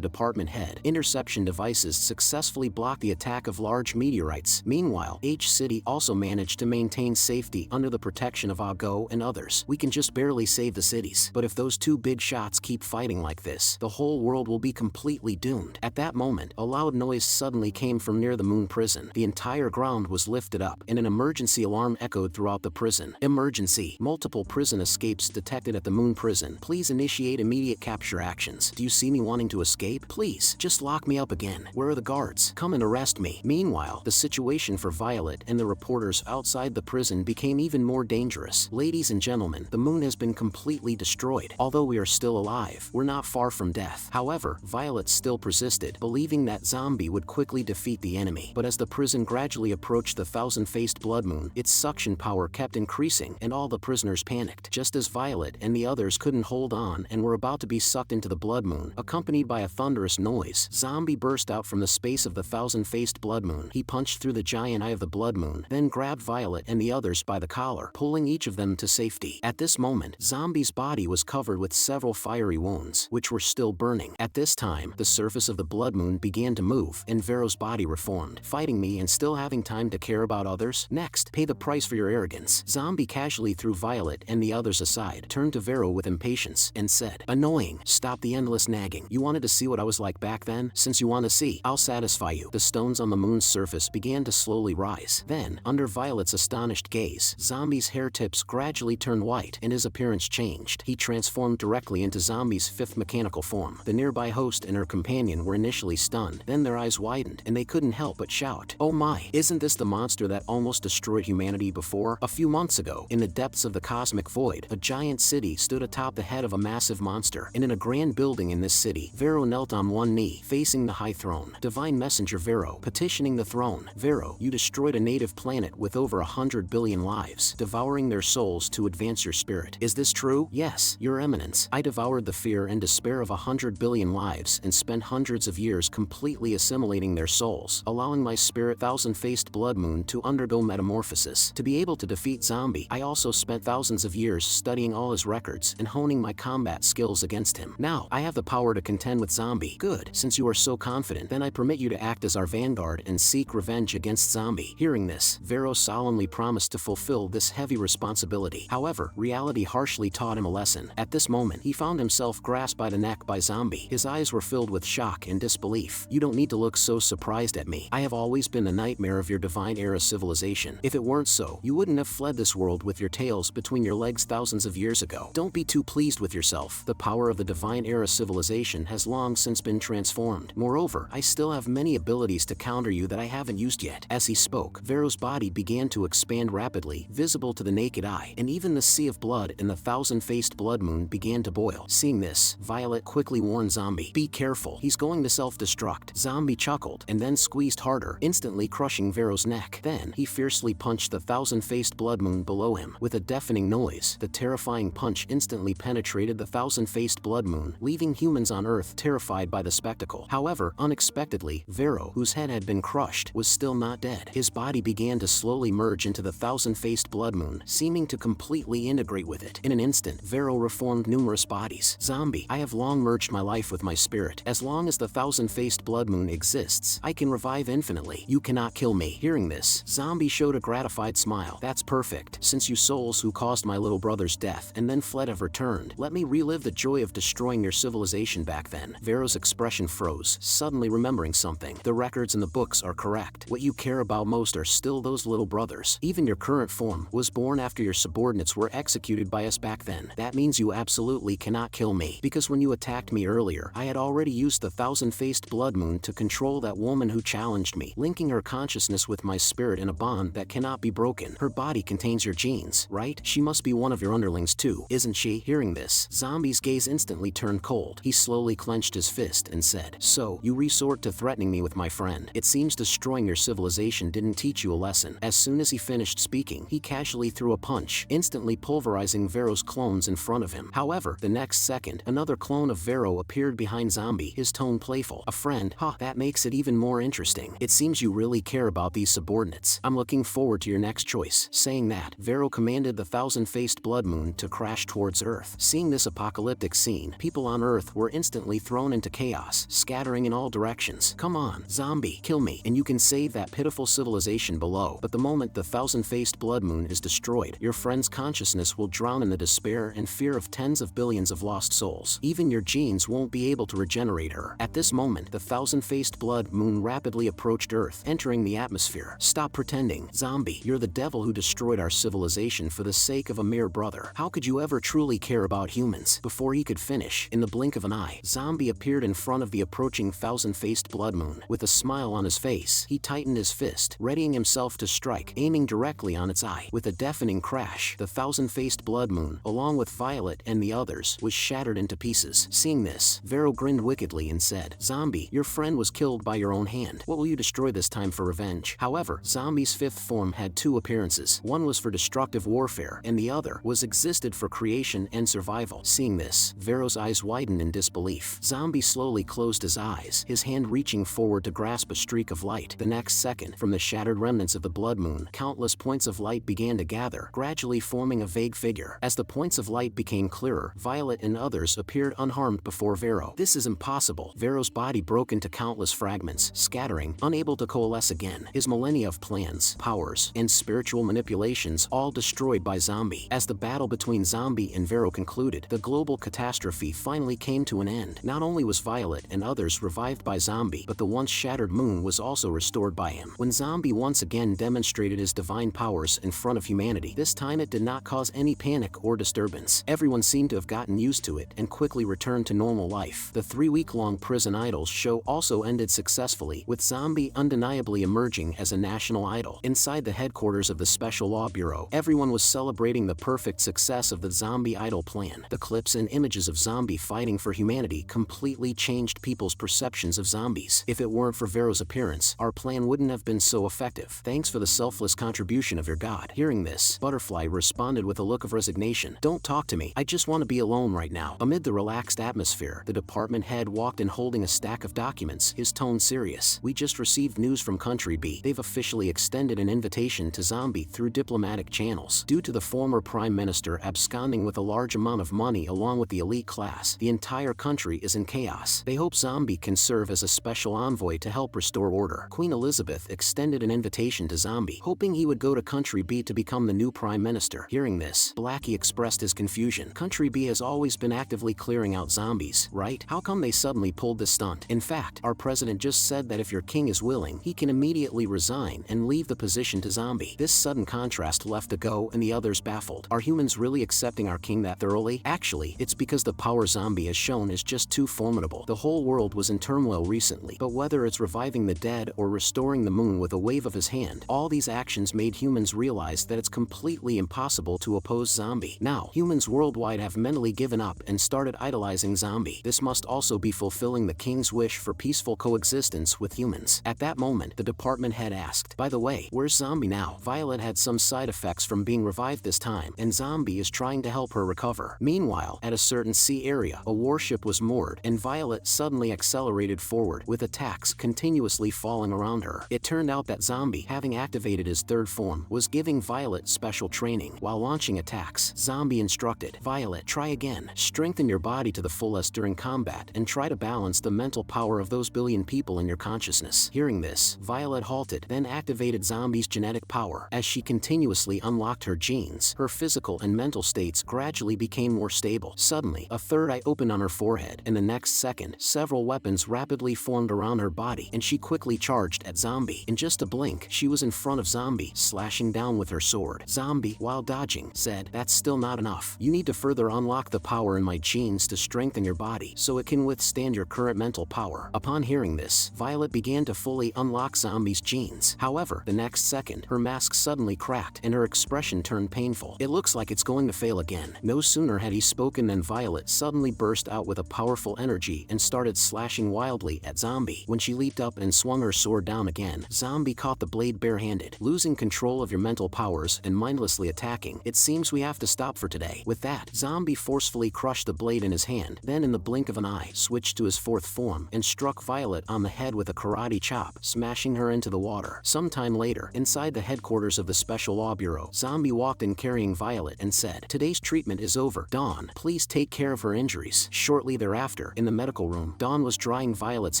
S1: department head, interception devices successfully blocked the attack of large meteorites. Meanwhile, H City also managed to maintain safety under the protection of Ago and others. We can just barely save the cities. But if those two big shots keep fighting like this, the whole world will be completely doomed. At that moment, a loud noise suddenly came from near the moon prison. The entire ground was lifted up, and an emergency alarm echoed throughout the prison. Emergency. Multiple prison escapes detected at the moon prison. Please initiate immediate capture actions. Do you see me wanting to escape? Please, just lock me up again. Where are the guards? Come and arrest me. Meanwhile, the situation for Violet and the reporters outside the prison became even more dangerous. Ladies and gentlemen, the moon has been completely destroyed. Although we are still alive, we're not far from death. However, Violet still persisted, believing that Zombie would quickly defeat the enemy. But as the prison gradually approached the thousand-faced blood moon, its suction power kept increasing, and all the prisoners panicked. Just as Violet and the others couldn't hold on and were about to be sucked into the blood moon, accompanied by a thunderous noise, Zombie burst out from the space of the thousand-faced blood moon. He punched through the giant eye of the blood moon, then grabbed Violet and the others by the collar, pulling each of them to safety. At this moment, Zombie's body was covered with several fiery wounds, which were still burning. At this time, the surface of the blood moon began to move, and Vero's body reformed. Fighting me and still having time to care about others? Next, pay the price for your arrogance. Zombie casually threw Violet and the others aside, turned to Vero with impatience, and said, "Annoying, stop the endless nagging. You wanted to see what I was like back then? Since you want to see, I'll satisfy you." The stones on the moon's surface began to slowly rise. Then, under Violet's astonished gaze, Zombie's hair tips gradually turned white, and his appearance changed. He transformed directly into Zombie's fifth mechanical form. The nearby host and her companion were initially stunned, then their eyes widened, and they couldn't help but shout, "Oh my, isn't this the monster that almost destroyed humanity before?" A few months ago, in the depths of the cosmic void, a giant city stood atop the head of a massive monster, and in a grand building in this city, Vero knelt on one knee, facing the high throne. Divine Messenger Vero, petitioning the throne. "Vero, you destroyed a native planet with over 100 billion lives, devouring their souls to advance your spirit. Is this true?" "Yes, Your Eminence. I devoured the fear and despair of 100 billion lives and spent hundreds of years completely assimilating their souls, allowing my spirit thousand-faced blood moon to undergo metamorphosis. To be able to defeat Zombie, I also spent thousands of years studying all his records and honing my combat skills against him. Now, I have the power to contend with Zombie." "Good. Since you are so confident, then I permit you to act as our vanguard and seek revenge against Zombie." Hearing this, Vero solemnly promised to fulfill this heavy responsibility. However, reality harshly taught him a lesson. At this moment, he found himself grasped by the neck by Zombie. His eyes were filled with shock and disbelief. "You don't need to look so surprised at me. I have always been the nightmare of your divine era civilization. If it weren't so, you wouldn't have fled this world with your tails between your legs thousands of years ago. Don't be too pleased with yourself. The power of the divine era civilization has long since been transformed. Moreover, I still have many abilities to counter you that I haven't used yet." As he spoke, Vero's body began to expand rapidly, visible to the naked eye, and even the sea of blood in the thousand-faced blood moon began to boil. Seeing this, Violet quickly warned Zombie, "Be careful, he's going to self-destruct." Zombie chuckled, and then squeezed harder, instantly crushing Vero's neck. Then, he fiercely punched the thousand-faced blood moon below him. With a deafening noise, the terrifying punch instantly penetrated the thousand-faced blood moon, leaving humans on Earth terrified by the spectacle. However, unexpectedly, Vero, whose head had been crushed, was still not dead. His body began to slowly merge into the thousand-faced blood moon, seeming to completely integrate with it. In an instant, Vero reformed numerous bodies. "Zombie, I have long merged my life with my spirit. As long as the thousand-faced blood moon exists, I can revive infinitely. You cannot kill me." Hearing this, Zombie showed a gratified smile. "That's perfect. Since you souls who caused my little brother's death and then fled have returned, let me relive the joy of destroying your civilization back then." Vero's expression froze, suddenly remembering something. "The records and the books are correct. What you care about most are still those little brothers. Even your current form was born after your subordinates were executed by us back then. That means you absolutely cannot kill me, because when you attacked me earlier, I had already used the thousand-faced blood moon to control that woman who challenged me, linking her consciousness with my spirit in a bond that cannot be broken. Her body contains your genes, right? She must be one of your underlings too, isn't she?" Hearing this, Zombie's gaze instantly turned cold. He slowly clenched his fist and said, "So, you resort to threatening me with my friend. It seems destroying your civilization didn't teach you a lesson." As soon as he finished speaking, he casually threw a punch, instantly pulverizing Vero's clones in front of him. However, the next second, another clone of Vero appeared behind Zombie, his tone playful. "A friend? Huh, that makes it even more interesting." interesting. It seems you really care about these subordinates. I'm looking forward to your next choice." Saying that, Vero commanded the thousand-faced blood moon to crash towards Earth. Seeing this apocalyptic scene, people on Earth were instantly thrown into chaos, scattering in all directions. "Come on, zombie, kill me, and you can save that pitiful civilization below." But the moment the thousand-faced blood moon is destroyed, your friend's consciousness will drown in the despair and fear of tens of billions of lost souls. Even your genes won't be able to regenerate her. At this moment, the thousand-faced blood moon rapidly approached Earth, entering the atmosphere. "Stop pretending, zombie. You're the devil who destroyed our civilization for the sake of a mere brother. How could you ever truly care about humans?" Before he could finish, in the blink of an eye, Zombie appeared in front of the approaching thousand-faced blood moon. With a smile on his face, he tightened his fist, readying himself to strike, aiming directly on its eye. With a deafening crash, the thousand-faced blood moon, along with Violet and the others, was shattered into pieces. Seeing this, Vero grinned wickedly and said, "Zombie, your friend was killed by your own hand. What will you destroy this time for revenge?" However, Zombie's fifth form had two appearances. One was for destructive warfare, and the other was existed for creation and survival. Seeing this, Vero's eyes widened in disbelief. Zombie slowly closed his eyes, his hand reaching forward to grasp a streak of light. The next second, from the shattered remnants of the blood moon, countless points of light began to gather, gradually forming a vague figure. As the points of light became clearer, Violet and others appeared unharmed before Vero. "This is impossible." Vero's body broke into countless fragments, scattering, unable to coalesce again. His millennia of plans, powers, and spiritual manipulations all destroyed by Zombie. As the battle between Zombie and Vero concluded, the global catastrophe finally came to an end. Not only was Violet and others revived by Zombie, but the once shattered moon was also restored by him. When Zombie once again demonstrated his divine powers in front of humanity, this time it did not cause any panic or disturbance. Everyone seemed to have gotten used to it and quickly returned to normal life. The 3-week-long Prison Idols show also ended successfully, with Zombie undeniably emerging as a national idol. Inside the headquarters of the Special Law Bureau, everyone was celebrating the perfect success of the Zombie Idol plan. The clips and images of Zombie fighting for humanity completely changed people's perceptions of zombies. "If it weren't for Vero's appearance, our plan wouldn't have been so effective. Thanks for the selfless contribution of your god." Hearing this, Butterfly responded with a look of resignation. "Don't talk to me. I just want to be alone right now." Amid the relaxed atmosphere, the department head walked in holding a stack of documents, his tone serious. "We just received news from Country B. They've officially extended an invitation to Zombie through diplomatic channels. Due to the former prime minister absconding with a large amount of money along with the elite class, the entire country is in chaos. They hope Zombie can serve as a special envoy to help restore order." Queen Elizabeth extended an invitation to Zombie, hoping he would go to Country B to become the new prime minister. Hearing this, Blackie expressed his confusion. Country B has always been actively clearing out zombies, right? How come they suddenly pulled this stunt? In fact, our president just said that if your king is willing, he can immediately resign and leave the position to Zombie. This sudden contrast left the Go and the others baffled. Are humans really accepting our king that thoroughly? Actually, it's because the power Zombie has shown is just too formidable. The whole world was in turmoil recently, but whether it's reviving the dead or restoring the moon with a wave of his hand, all these actions made humans realize that it's completely impossible to oppose Zombie. Now, humans worldwide have mentally given up and started idolizing Zombie. This must also be fulfilling the king's wish for peaceful coexistence with humans. At that moment, the department head asked, "By the way, where's Zombie now?" Violet had some side effects from being revived this time, and Zombie is trying to help her recover. Meanwhile, at a certain sea area, a warship was moored, and Violet suddenly accelerated forward, with attacks continuously falling around her. It turned out that Zombie, having activated his third form, was giving Violet special training. While launching attacks, Zombie instructed, "Violet, try again. Strengthen your body to the fullest during combat, and try to balance the mental power of those billion people in your consciousness." Hearing this, Violet halted, then activated Zombie's genetic power. As she continuously unlocked her genes, her physical and mental states gradually became more stable. Suddenly, a third eye opened on her forehead, and the next second, several weapons rapidly formed around her body, and she quickly charged at Zombie. In just a blink, she was in front of Zombie, slashing down with her sword. Zombie, while dodging, said, "That's still not enough. You need to further unlock the power in my genes to strengthen your body, so it can withstand your current mental power." Upon hearing this, Violet began to fully unlock Zombie's genes. However, the next second, her mask suddenly cracked, and her expression turned painful. "It looks like it's going to fail again." No sooner had he spoken than Violet suddenly burst out with a powerful energy and started slashing wildly at Zombie. When she leaped up and swung her sword down again, Zombie caught the blade barehanded. Losing control of your mental powers and mindlessly attacking, it seems we have to stop for today. With that, Zombie forcefully crushed the blade in his hand, then in the blink of an eye, switched to his fourth form and struck Violet on the head with a karate chop, smashing her into the water. Sometime later, inside the headquarters of the Special Law Bureau, Zombie walked in carrying Violet and said, "Today's treatment is over. Dawn, please take care of her injuries." Shortly thereafter, in the medical room, Dawn was drying Violet's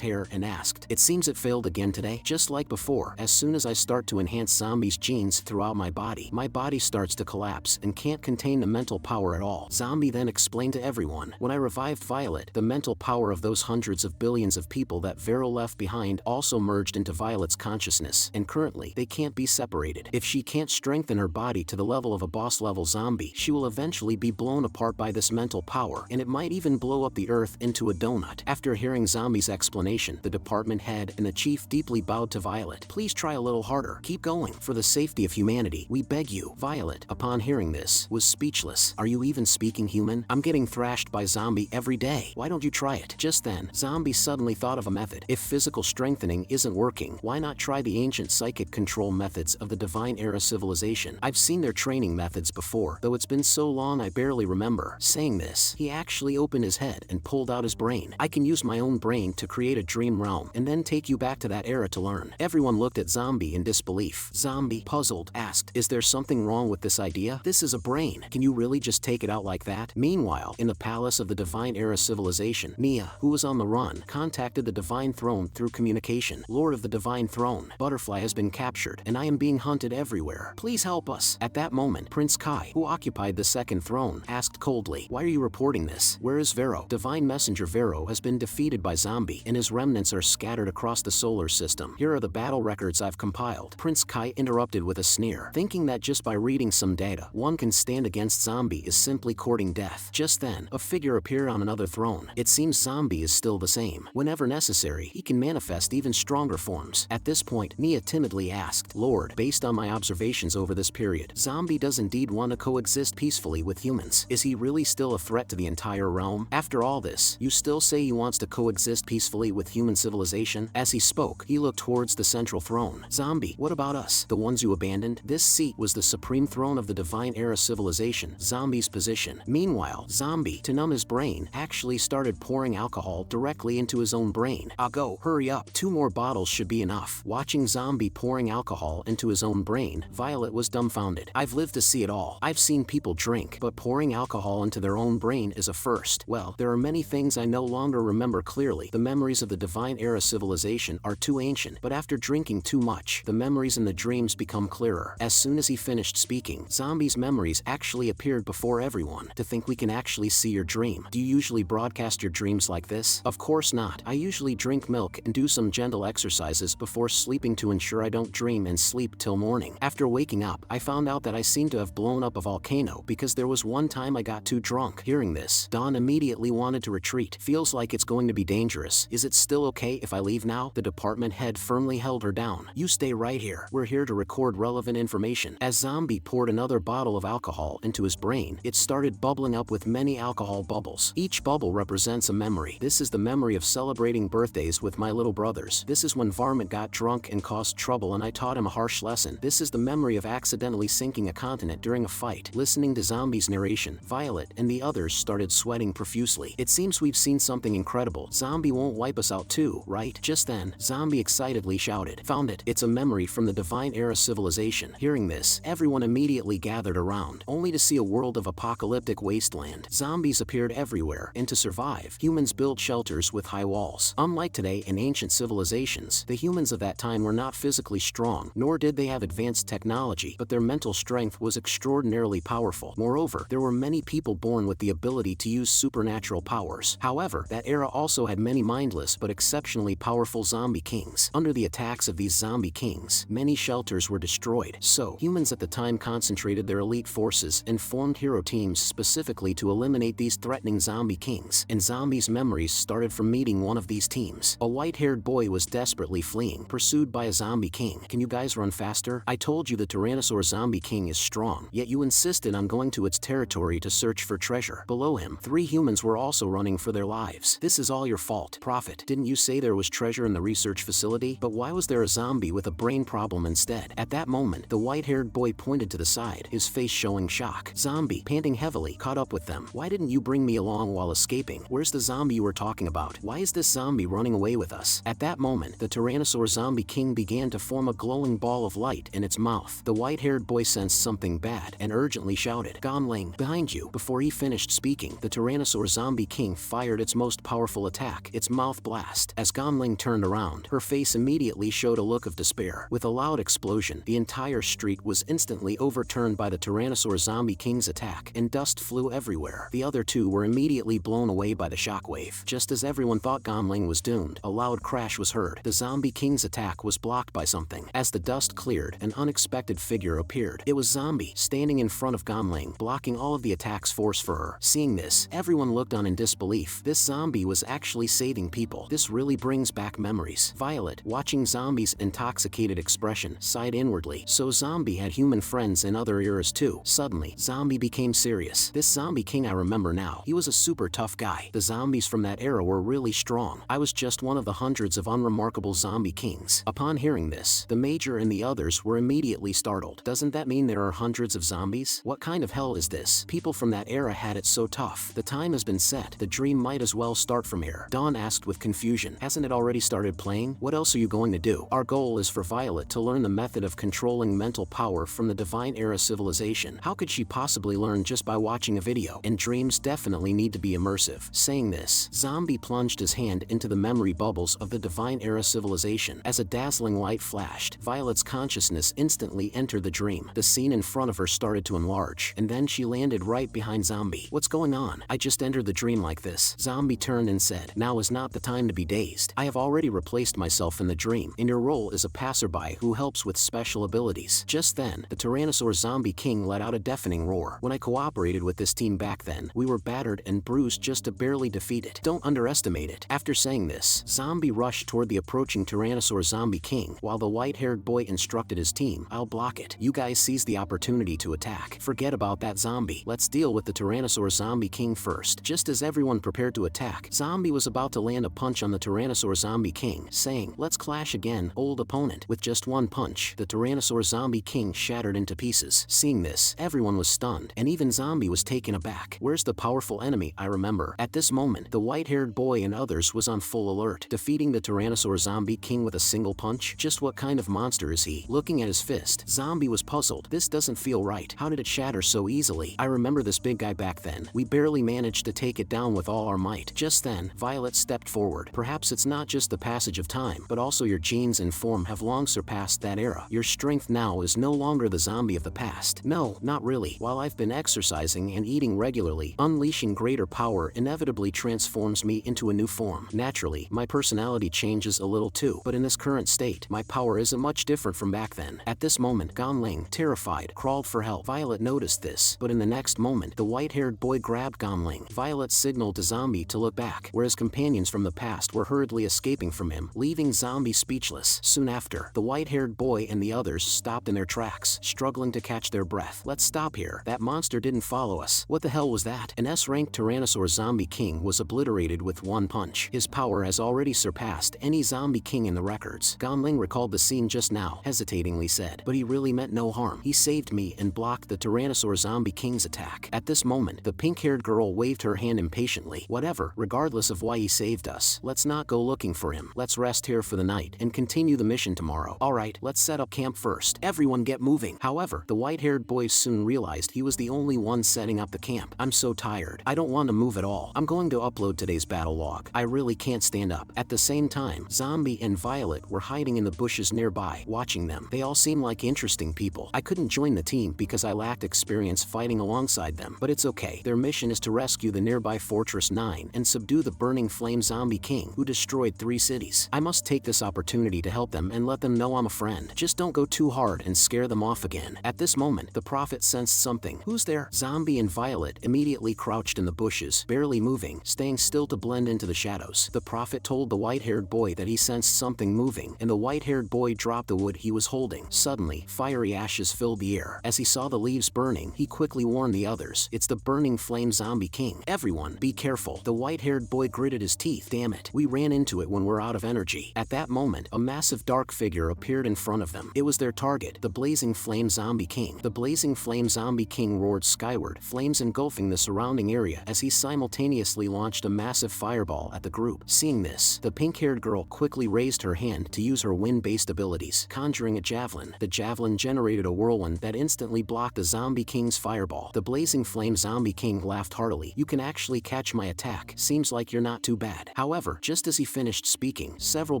S1: hair and asked, "It seems it failed again today. Just like before, as soon as I start to enhance Zombie's genes throughout my body starts to collapse and can't contain the mental power at all." Zombie then explained to everyone, "When I revived Violet, the mental power of those hundreds of billions of people that Vero left behind also merged into Violet's consciousness, and currently, they can't be separated. If she can't strengthen her body to the level of a boss-level zombie, she will eventually be blown apart by this mental power, and it might even blow up the earth into a donut." After hearing Zombie's explanation, the department head and the chief deeply bowed to Violet. "Please try a little harder. Keep going. For the safety of humanity, we beg you." Violet, upon hearing this, was speechless. "Are you even speaking human? I'm getting thrashed by Zombie every day. Why don't you try it?" Just then, Zombie suddenly thought of a method. If physical strengthening isn't working, why not try the ancient psychic control methods of the Divine Era civilization? I've seen their training methods before, though it's been so long I barely remember. Saying this, he actually opened his head and pulled out his brain. "I can use my own brain to create a dream realm and then take you back to that era to learn." Everyone looked at Zombie in disbelief. Zombie, puzzled, asked, "Is there something wrong with this idea? This is a brain. Can you really just take it out like that?" Meanwhile, in the palace of the Divine Era civilization, Mia, who was on the run, contacted the Divine Throne through communication. "Lord of the Divine Throne, Butterfly has been captured, and I am being hunted everywhere. Please help us." At that moment, Prince Kai, who occupied the second throne, asked coldly, "Why are you reporting this? Where is Vero?" Divine Messenger Vero has been defeated by Zombie, and his remnants are scattered across the solar system. Here are the battle records I've compiled. Prince Kai interrupted with a sneer, thinking that just by reading some data, one can stand against Zombie is simply courting death. Just then, a figure appeared on another throne. It seems Zombie is still the same. Whenever necessary, he can manifest even stronger forms. At this point, Mia timidly asked, "Lord, based on my observations over this period, Zombie does indeed want to coexist peacefully with humans. Is he really still a threat to the entire realm? After all this, you still say he wants to coexist peacefully with human civilization?" As he spoke, he looked towards the central throne. "Zombie, what about us, the ones you abandoned?" This seat was the supreme throne of the Divine Era civilization, Zombie's position. Meanwhile, Zombie, to numb his brain, actually started pouring alcohol directly into his own brain. "I'll go, hurry up, 2 more bottles should be enough." Watching Zombie pouring alcohol into his own brain, Violet was dumbfounded. "I've lived to see it all. I've seen people drink, but pouring alcohol into their own brain is a first. Well, there are many things I no longer remember clearly. The memories of the Divine Era civilization are too ancient, but after drinking too much, the memories and the dreams become clearer." As soon as he finished speaking, Zombie's memories actually appeared before everyone. "To think we can actually see your dream. Do you usually broadcast your dreams like this?" "Of course not. I usually drink milk and do some gentle exercises before sleeping to ensure I don't dream and sleep till morning. After waking up, I found out that I seem to have blown up a volcano because there was one time I got too drunk." Hearing this, Dawn immediately wanted to retreat. "Feels like it's going to be dangerous. Is it still okay if I leave now?" The department head firmly held her down. "You stay right here. We're here to record relevant information." As Zombie poured another bottle of alcohol into his brain, it started bubbling up with many alcohol bubbles. Each bubble represents a memory. "This is the memory of celebrating birthdays with my little brothers. This is when Varmint got drunk and caused trouble and I taught him a harsh lesson. This is the memory of accidentally sinking a continent during a fight." Listening to Zombie's narration, Violet and the others started sweating profusely. "It seems we've seen something incredible. Zombie won't wipe us out too, right?" Just then, Zombie excitedly shouted, "Found it! It's a memory from the Divine Era civilization." Hearing this, everyone immediately gathered around, only to see a world of apocalyptic wasteland. Zombies appeared everywhere, and to survive, humans built shelters with high walls. Unlike today in ancient civilizations, the humans of that time were not physically strong, nor did they have advanced technology, but their mental strength was extraordinarily powerful. Moreover, there were many people born with the ability to use supernatural powers. However, that era also had many mindless but exceptionally powerful zombie kings. Under the attacks of these zombie kings, many shelters were destroyed. So, humans at the time concentrated their elite forces and formed hero teams specifically to eliminate these threatening zombie kings. And Zombie's memories started from meeting one of these teams. A white-haired boy was desperately fleeing, pursued by a zombie king. "Can you guys run faster? I told you the Tyrannosaur zombie king is strong, yet you insisted on going to its territory to search for treasure." Below him, 3 humans were also running for their lives. "This is all your fault. Prophet, didn't you say there was treasure in the research facility? But why was there a zombie with a brain problem instead?" At that moment, the white-haired boy pointed to the side, his face showing shock. Zombie, panting heavily, caught up with them. "Why didn't you bring me along while escaping? Where's the zombie you were talking about? Why is this zombie running away with us?" At that moment, the Tyrannosaur Zombie King began to form a glowing ball of light in its mouth. The white-haired boy sensed something bad and urgently shouted, "Gamling, behind you!" Before he finished speaking, the Tyrannosaur Zombie King fired its most powerful attack, its mouth blast. As Gamling turned around, her face immediately showed a look of despair. With a loud explosion, the entire street was instantly overturned by the Tyrannosaur Zombie King's attack, and dust flew everywhere. The other two were immediately blown away by the shockwave. Just as everyone thought Gamling was doomed, a loud crash was heard. The Zombie King's attack was blocked by something. As the dust cleared, an unexpected figure appeared. It was Zombie, standing in front of Gamling, blocking all of the attack's force for her. Seeing this, everyone looked on in disbelief. This zombie was actually saving people. This really brings back memories. Violet, watching Zombie's intoxicated expression, sighed inwardly. So Zombie had human friends in other eras too. Suddenly, Zombie became serious. This Zombie King I remember now. He was a super tough guy. The zombies from that era were really strong. I was just one of the hundreds of unremarkable zombie kings. Upon hearing this, the Major and the others were immediately startled. Doesn't that mean there are hundreds of zombies? What kind of hell is this? People from that era had it so tough. The time has been set. The dream might as well start from here. Dawn asked with confusion. Hasn't it already started playing? What else are you going to do? Our goal is for Violet to learn the method of controlling mental power from the Divine Era civilization. How could she possibly learn just by watching a video? And dreams definitely need to be immersive. Saying this, Zombie plunged his hand into the memory bubbles of the Divine Era civilization. As a dazzling light flashed, Violet's consciousness instantly entered the dream. The scene in front of her started to enlarge, and then she landed right behind Zombie. What's going on? I just entered the dream like this. Zombie turned and said, now is not the time to be dazed. I have already replaced myself in the dream, in your role as a passerby who helps with special abilities. Just then, the Tyrannosaur Zombie King let out a deafening roar. When I cooperated with this team back then, we were battered and bruised just to barely defeat it. Don't underestimate it. After saying this, Zombie rushed toward the approaching Tyrannosaur Zombie King, while the white-haired boy instructed his team, I'll block it. You guys seize the opportunity to attack. Forget about that zombie. Let's deal with the Tyrannosaur Zombie King first. Just as everyone prepared to attack, Zombie was about to land a punch on the Tyrannosaur Zombie King, saying, let's clash again, old opponent. With just one punch, the Tyrannosaur Zombie King shattered into pieces. Seeing this, everyone was stunned, and even Zombie was taken aback. Where's the powerful enemy I remember? At this moment, the white-haired boy and others was on full alert. Defeating the Tyrannosaur Zombie King with a single punch? Just what kind of monster is he? Looking at his fist, Zombie was puzzled. This doesn't feel right. How did it shatter so easily? I remember this big guy back then. We barely managed to take it down with all our might. Just then, Violet stepped forward. Perhaps it's not just the passage of time, but also your genes and form have long surpassed that era. Your strength now is no longer the zombie of the past. No, not really. While I've been exercising and eating regularly, unleashing greater power inevitably transforms me into a new form. Naturally, my personality changes a little too, but in this current state, my power isn't much different from back then. At this moment, Gamling, terrified, crawled for help. Violet noticed this, but in the next moment, the white-haired boy grabbed Gamling. Violet signaled to Zombie to look back, where his companions from the past were hurriedly escaping from him, leaving Zombie speechless. Soon after, the white-haired boy and the others stopped in their tracks, struggling to catch their breath. Let's stop here. That monster didn't follow us. What the hell was that? An S-ranked Tyrannosaur Zombie King was obliterated with one punch. His power has already surpassed any zombie king in the records. Gamling recalled the scene just now, hesitatingly said, but he really meant no harm. He saved me and blocked the Tyrannosaur Zombie King's attack. At this moment, the pink-haired girl waved her hand impatiently. Whatever, regardless of why he saved us, let's not go looking for him. Let's rest here for the night and continue the mission tomorrow. Alright, let's set up camp first. Everyone get moving. However, the white-haired boy soon realized he was the only one setting up the camp. I'm so tired. I don't want to move at all. I'm going to upload today's battle log. I really can't stand up. At the same time, Zombie and Violet were hiding in the bushes nearby, watching them. They all seemed like interesting people. I couldn't join the team because I lacked experience fighting alongside them, but it's okay. Their mission is to rescue the nearby Fortress 9 and subdue the burning flame zombie king who destroyed 3 cities. I must take this opportunity to help them and let them know I'm a friend. Just don't go too hard and scare them off again. At this moment, the prophet sensed something. Who's there? Zombie and Violet immediately crouched in the bushes, barely moving, staying still to blend into the shadows. The prophet told the white-haired boy that he sensed something moving, and the white-haired boy dropped the wood he was holding. Suddenly, fiery ashes filled the air. As he saw the leaves burning, he quickly warned the others. It's the burning flame zombie king. Everyone, be careful. The white-haired boy gritted his teeth. Damn it. We ran into it when we're out of energy. At that moment, a massive dark figure appeared in front of them. It was their target, the blazing flame zombie king. The blazing flame zombie king roared skyward, flames engulfing the surrounding area as he simultaneously launched a massive fireball at the group. Seeing this, the pink pink-haired girl quickly raised her hand to use her wind-based abilities, conjuring a javelin. The javelin generated a whirlwind that instantly blocked the Zombie King's fireball. The blazing flame Zombie King laughed heartily. "You can actually catch my attack. Seems like you're not too bad." However, just as he finished speaking, several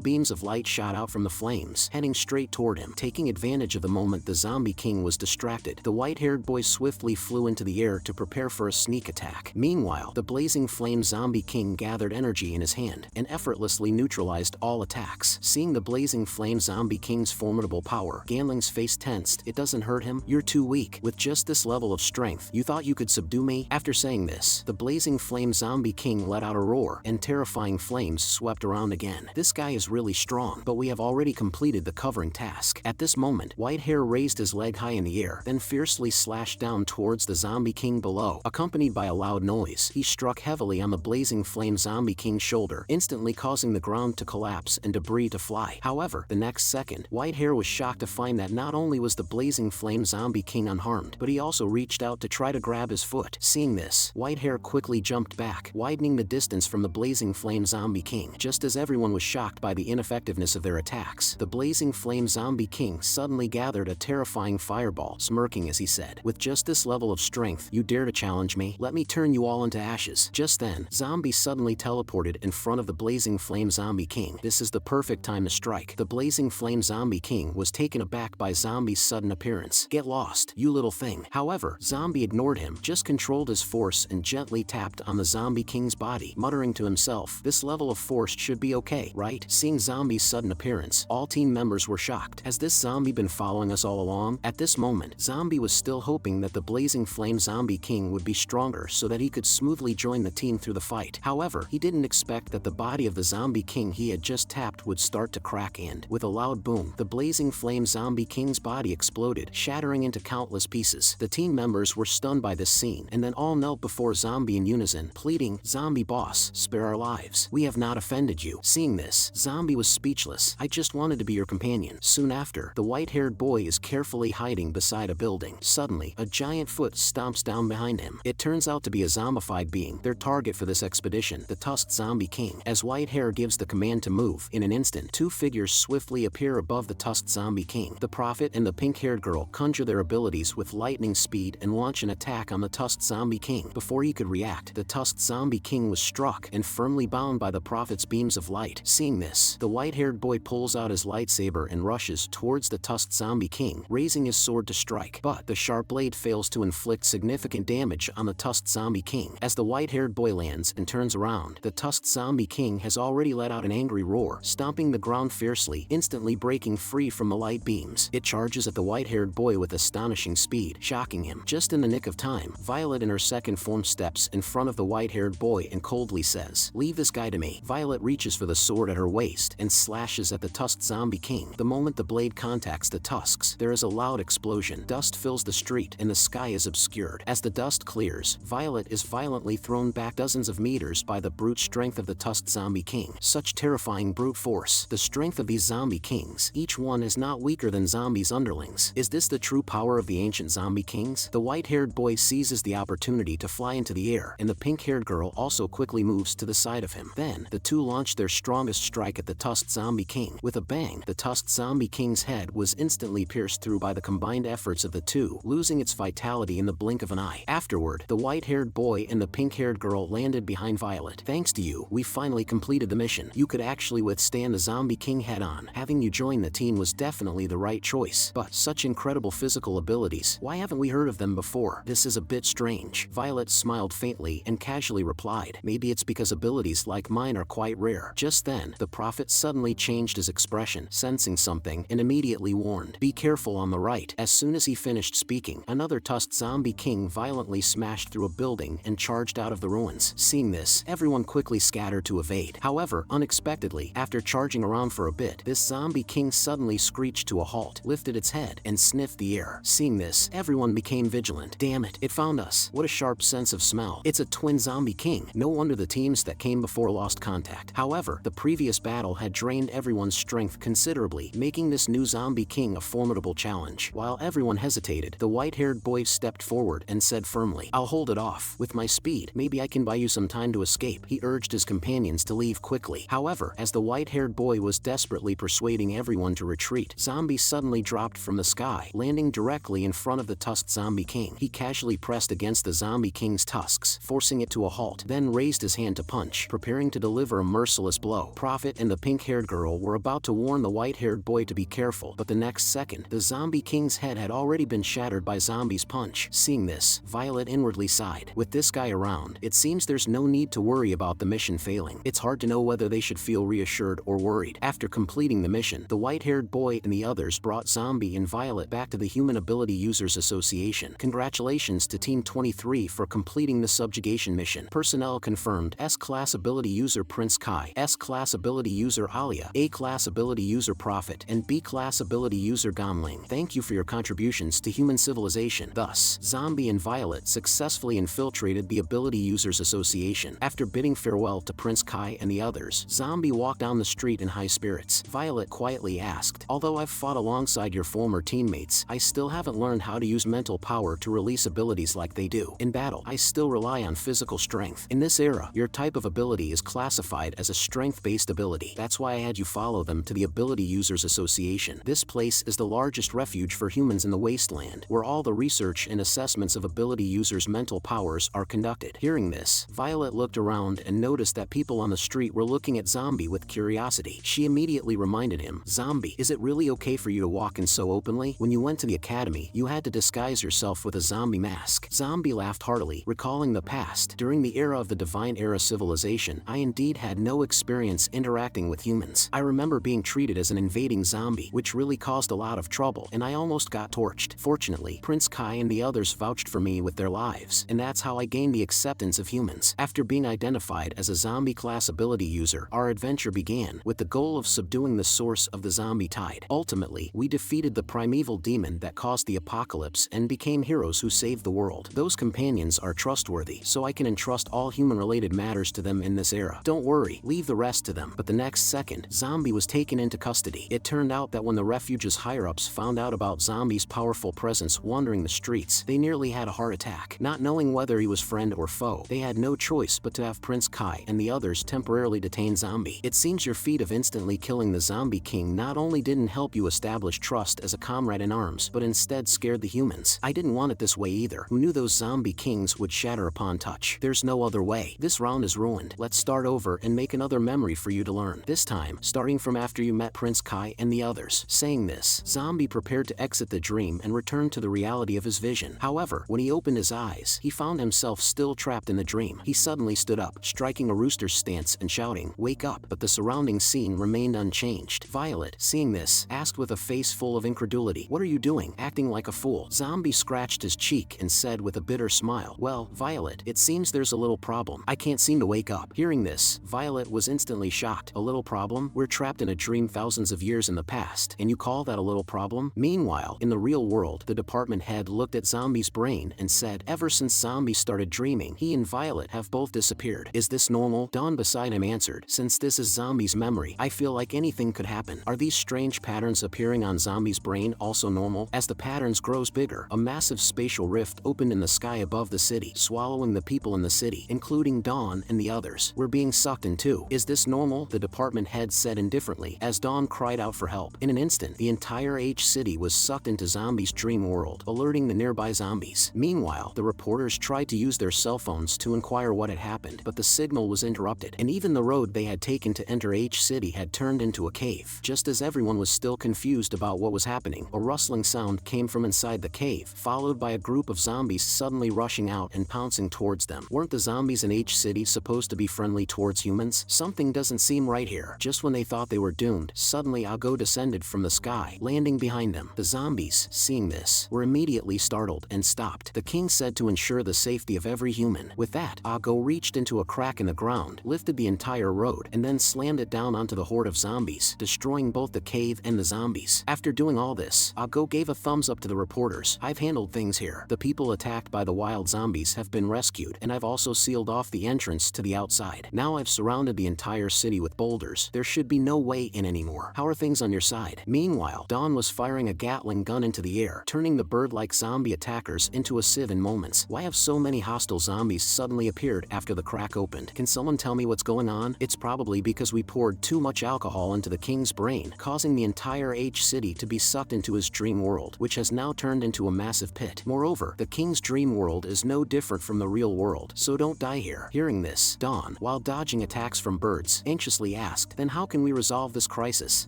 S1: beams of light shot out from the flames, heading straight toward him. Taking advantage of the moment the Zombie King was distracted, the white-haired boy swiftly flew into the air to prepare for a sneak attack. Meanwhile, the blazing flame Zombie King gathered energy in his hand and effortlessly neutralized all attacks. Seeing the blazing flame Zombie King's formidable power, Ganling's face tensed. "It doesn't hurt him? You're too weak. With just this level of strength, you thought you could subdue me?" After saying this, the blazing flame Zombie King let out a roar, and terrifying flames swept around again. "This guy is really strong, but we have already completed the covering task." At this moment, Whitehair raised his leg high in the air, then fiercely slashed down towards the Zombie King below. Accompanied by a loud noise, he struck heavily on the blazing flame Zombie King's shoulder, instantly causing the ground to collapse and debris to fly. However, the next second, Whitehair was shocked to find that not only was the blazing flame Zombie King unharmed, but he also reached out to try to grab his foot. Seeing this, Whitehair quickly jumped back, widening the distance from the blazing flame Zombie King. Just as everyone was shocked by the ineffectiveness of their attacks, the blazing flame Zombie King suddenly gathered a terrifying fireball, smirking as he said, "With just this level of strength, you dare to challenge me? Let me turn you all into ashes." Just then, Zombie suddenly teleported in front of the blazing flame Zombie King. This is the perfect time to strike. The blazing flame Zombie King was taken aback by Zombie's sudden appearance. "Get lost, you little thing." However, Zombie ignored him, just controlled his force and gently tapped on the Zombie King's body, muttering to himself, "This level of force should be okay, right?" Seeing Zombie's sudden appearance, all team members were shocked. Has this zombie been following us all along? At this moment, Zombie was still hoping that the blazing flame Zombie King would be stronger so that he could smoothly join the team through the fight. However, he didn't expect that the body of the Zombie King he had just tapped would start to crack, and, with a loud boom, the blazing flame Zombie King's body exploded, shattering into countless pieces. The team members were stunned by this scene, and then all knelt before Zombie in unison, pleading, "Zombie boss, spare our lives. We have not offended you." Seeing this, Zombie was speechless. "I just wanted to be your companion." Soon after, the white-haired boy is carefully hiding beside a building. Suddenly, a giant foot stomps down behind him. It turns out to be a zombified being, their target for this expedition, the tusked Zombie King. As Whitehair gives the command to move, in an instant, two figures swiftly appear above the tusked Zombie King. The Prophet and the pink-haired girl conjure their abilities with lightning speed and launch an attack on the tusked Zombie King. Before he could react, the tusked Zombie King was struck and firmly bound by the Prophet's beams of light. Seeing this, the white-haired boy pulls out his lightsaber and rushes towards the tusked Zombie King, raising his sword to strike. But the sharp blade fails to inflict significant damage on the tusked Zombie King. As the white-haired boy lands and turns around, the tusked Zombie King has already let out an angry roar, stomping the ground fiercely, instantly breaking free from the light beams. It charges at the white-haired boy with astonishing speed, shocking him. Just in the nick of time, Violet in her second form steps in front of the white-haired boy and coldly says, "Leave this guy to me." Violet reaches for the sword at her waist and slashes at the tusked Zombie King. The moment the blade contacts the tusks, there is a loud explosion. Dust fills the street and the sky is obscured. As the dust clears, Violet is violently thrown back dozens of meters by the brute strength of the tusked Zombie King. Such terrifying brute force. The strength of these Zombie Kings, each one is not weaker than Zombie's underlings. Is this the true power of the ancient Zombie Kings? The white-haired boy seizes the opportunity to fly into the air, and the pink-haired girl also quickly moves to the side of him. Then, the two launch their strongest strike at the tusked Zombie King. With a bang, the tusked Zombie King's head was instantly pierced through by the combined efforts of the two, losing its vitality in the blink of an eye. Afterward, the white-haired boy and the pink-haired girl landed behind Violet. "Thanks to you, we finally completed the mission. You could actually withstand the Zombie King head-on. Having you join the team was definitely the right choice. But such incredible physical abilities, why haven't we heard of them before? This is a bit strange." Violet smiled faintly and casually replied, "Maybe it's because abilities like mine are quite rare." Just then, the Prophet suddenly changed his expression, sensing something, and immediately warned, "Be careful on the right." As soon as he finished speaking, another tusked Zombie King violently smashed through a building and charged out of the ruins. Seeing this, everyone quickly scattered to evade. However, unexpectedly, after charging around for a bit, this Zombie King suddenly screeched to a halt, lifted its head, and sniffed the air. Seeing this, everyone became vigilant. "Damn it, it found us. What a sharp sense of smell. It's a twin Zombie King." No wonder the teams that came before lost contact. However, the previous battle had drained everyone's strength considerably, making this new Zombie King a formidable challenge. While everyone hesitated, the white-haired boy stepped forward and said firmly, "I'll hold it off. With my speed, maybe I can buy you some time to escape." He urged his companions to leave quickly. However, as the white-haired boy was desperately persuading everyone to retreat, zombies suddenly dropped from the sky, landing directly in front of the tusked zombie king. He casually pressed against the zombie king's tusks, forcing it to a halt, then raised his hand to punch, preparing to deliver a merciless blow. Prophet and the pink-haired girl were about to warn the white-haired boy to be careful, but the next second, the zombie king's head had already been shattered by Zombie's punch. Seeing this, Violet inwardly sighed. With this guy around, it seems there's no need to worry about the mission failing. It's hard to know whether they should feel reassured or worried. After completing the mission, the white-haired boy and the others brought Zombie and Violet back to the Human Ability Users Association. Congratulations to Team 23 for completing the subjugation mission. Personnel confirmed: S-Class Ability User Prince Kai, S-Class Ability User Alia, A-Class Ability User Prophet, and B-Class Ability User Gamling. Thank you for your contributions to human civilization. Thus, Zombie and Violet successfully infiltrated the Ability Users Association. After bidding farewell to Prince Kai and the others, Zombie walked down the street in high spirits. Violet quietly asked, "Although I've fought alongside your former teammates, I still haven't learned how to use mental power to release abilities like they do. In battle, I still rely on physical strength. In this era, your type of ability is classified as a strength-based ability. That's why I had you follow them to the Ability Users Association. This place is the largest refuge for humans in the wasteland, where all the research and assessments of ability users' mental powers are conducted." Hearing this, Violet looked around and noticed that people on the street were looking at Zombie with curiosity. She immediately reminded him, "Zombie, is it really okay for you to walk in so openly? When you went to the academy, you had to disguise yourself with a zombie mask." Zombie laughed heartily, recalling the past. "During the era of the Divine Era civilization, I indeed had no experience interacting with humans. I remember being treated as an invading zombie, which really caused a lot of trouble, and I almost got torched. Fortunately, Prince Kai and the others vouched for me with their lives, and that's how I gained the acceptance of humans." After being identified as a zombie class ability user, our adventure began, with the goal of subduing the source of the zombie tide. Ultimately, we defeated the primeval demon that caused the apocalypse and became heroes who saved the world. Those companions are trustworthy, so I can entrust all human-related matters to them in this era. Don't worry, leave the rest to them. But the next second, Zombie was taken into custody. It turned out that when the refuge's higher-ups found out about Zombie's powerful presence wandering the streets, they nearly had a heart attack. Not knowing whether he was friend or foe, they had no choice but to have Prince Kai and the others temporarily detain Zombie. It seems your feat of instantly killing the Zombie King not only didn't help you establish trust as a comrade in arms, but instead scared the humans. I didn't want it this way either. Who knew those Zombie Kings would shatter upon touch? There's no other way. This round is ruined. Let's start over and make another memory for you to learn. This time, starting from after you met Prince Kai and the others." Saying this, Zombie prepared to exit the dream and return to the reality of his vision. However, when he opened his eyes, he found himself still trapped in the dream. He suddenly stood up, striking a rooster's stance and shouting, "Wake up!" But the surrounding scene remained unchanged. Violet, seeing this, asked with a face full of incredulity, "What are you doing, acting like a fool?" Zombie scratched his cheek and said with a bitter smile, "Well, Violet, it seems there's a little problem. I can't seem to wake up." Hearing this, Violet was instantly shocked. "A little problem? We're trapped in a dream thousands of years in the past, and you call that a little problem?" Meanwhile, in the real world, the department head looked at Zombie's brain and said, "Ever since Zombie started dreaming, he and Violet have both disappeared. Is this normal?" Dawn beside him answered, "Since this is Zombie's memory, I feel like anything could happen." Are these strange patterns appearing on Zombie's brain also normal? As the patterns grows bigger, a massive spatial rift opened in the sky above the city, swallowing the people in the city, including Dawn and the others. "We're being sucked in too. Is this normal?" the department head said indifferently, as Dawn cried out for help. In an instant, the entire H-City was sucked into Zombie's dream world, alerting the nearby zombies. Meanwhile, the reporters tried to use their cell phones to inquire what had happened, but the signal was interrupted, and even the road they had taken to enter H-City had turned into a cave. Just as everyone was still confused about what was happening, a rustling sound came from inside the cave, followed by a group of zombies suddenly rushing out and pouncing towards them. Weren't the zombies in H-City supposed to be friendly towards humans? Something doesn't seem right here. Just when they thought they were doomed, suddenly Ago descended from the sky, landing behind them. The zombies, seeing this, were immediately startled and stopped. The king said to ensure the safety of every human. With that, Ago reached into a crack in the ground, lifted the entire road, and then slammed it down onto the horde of zombies, destroying both the cave and the zombies. After doing all this, Ago gave a thumbs up to the reporters. "I've handled things here. The people attacked by the wild zombies have been rescued, and I've also sealed off the entrance to the outside. Now I've surrounded the entire city with boulders. There should be no way in anymore. How are things on your side?" Meanwhile, Dawn was firing a Gatling gun into the air, turning the bird-like zombie attackers into a sieve in moments. Why have so many hostile zombies suddenly appeared after the crack opened? Can someone tell me what's going on? It's It's probably because we poured too much alcohol into the king's brain, causing the entire H-city to be sucked into his dream world, which has now turned into a massive pit. Moreover, the king's dream world is no different from the real world, so don't die here. Hearing this, Dawn, while dodging attacks from birds, anxiously asked, then how can we resolve this crisis?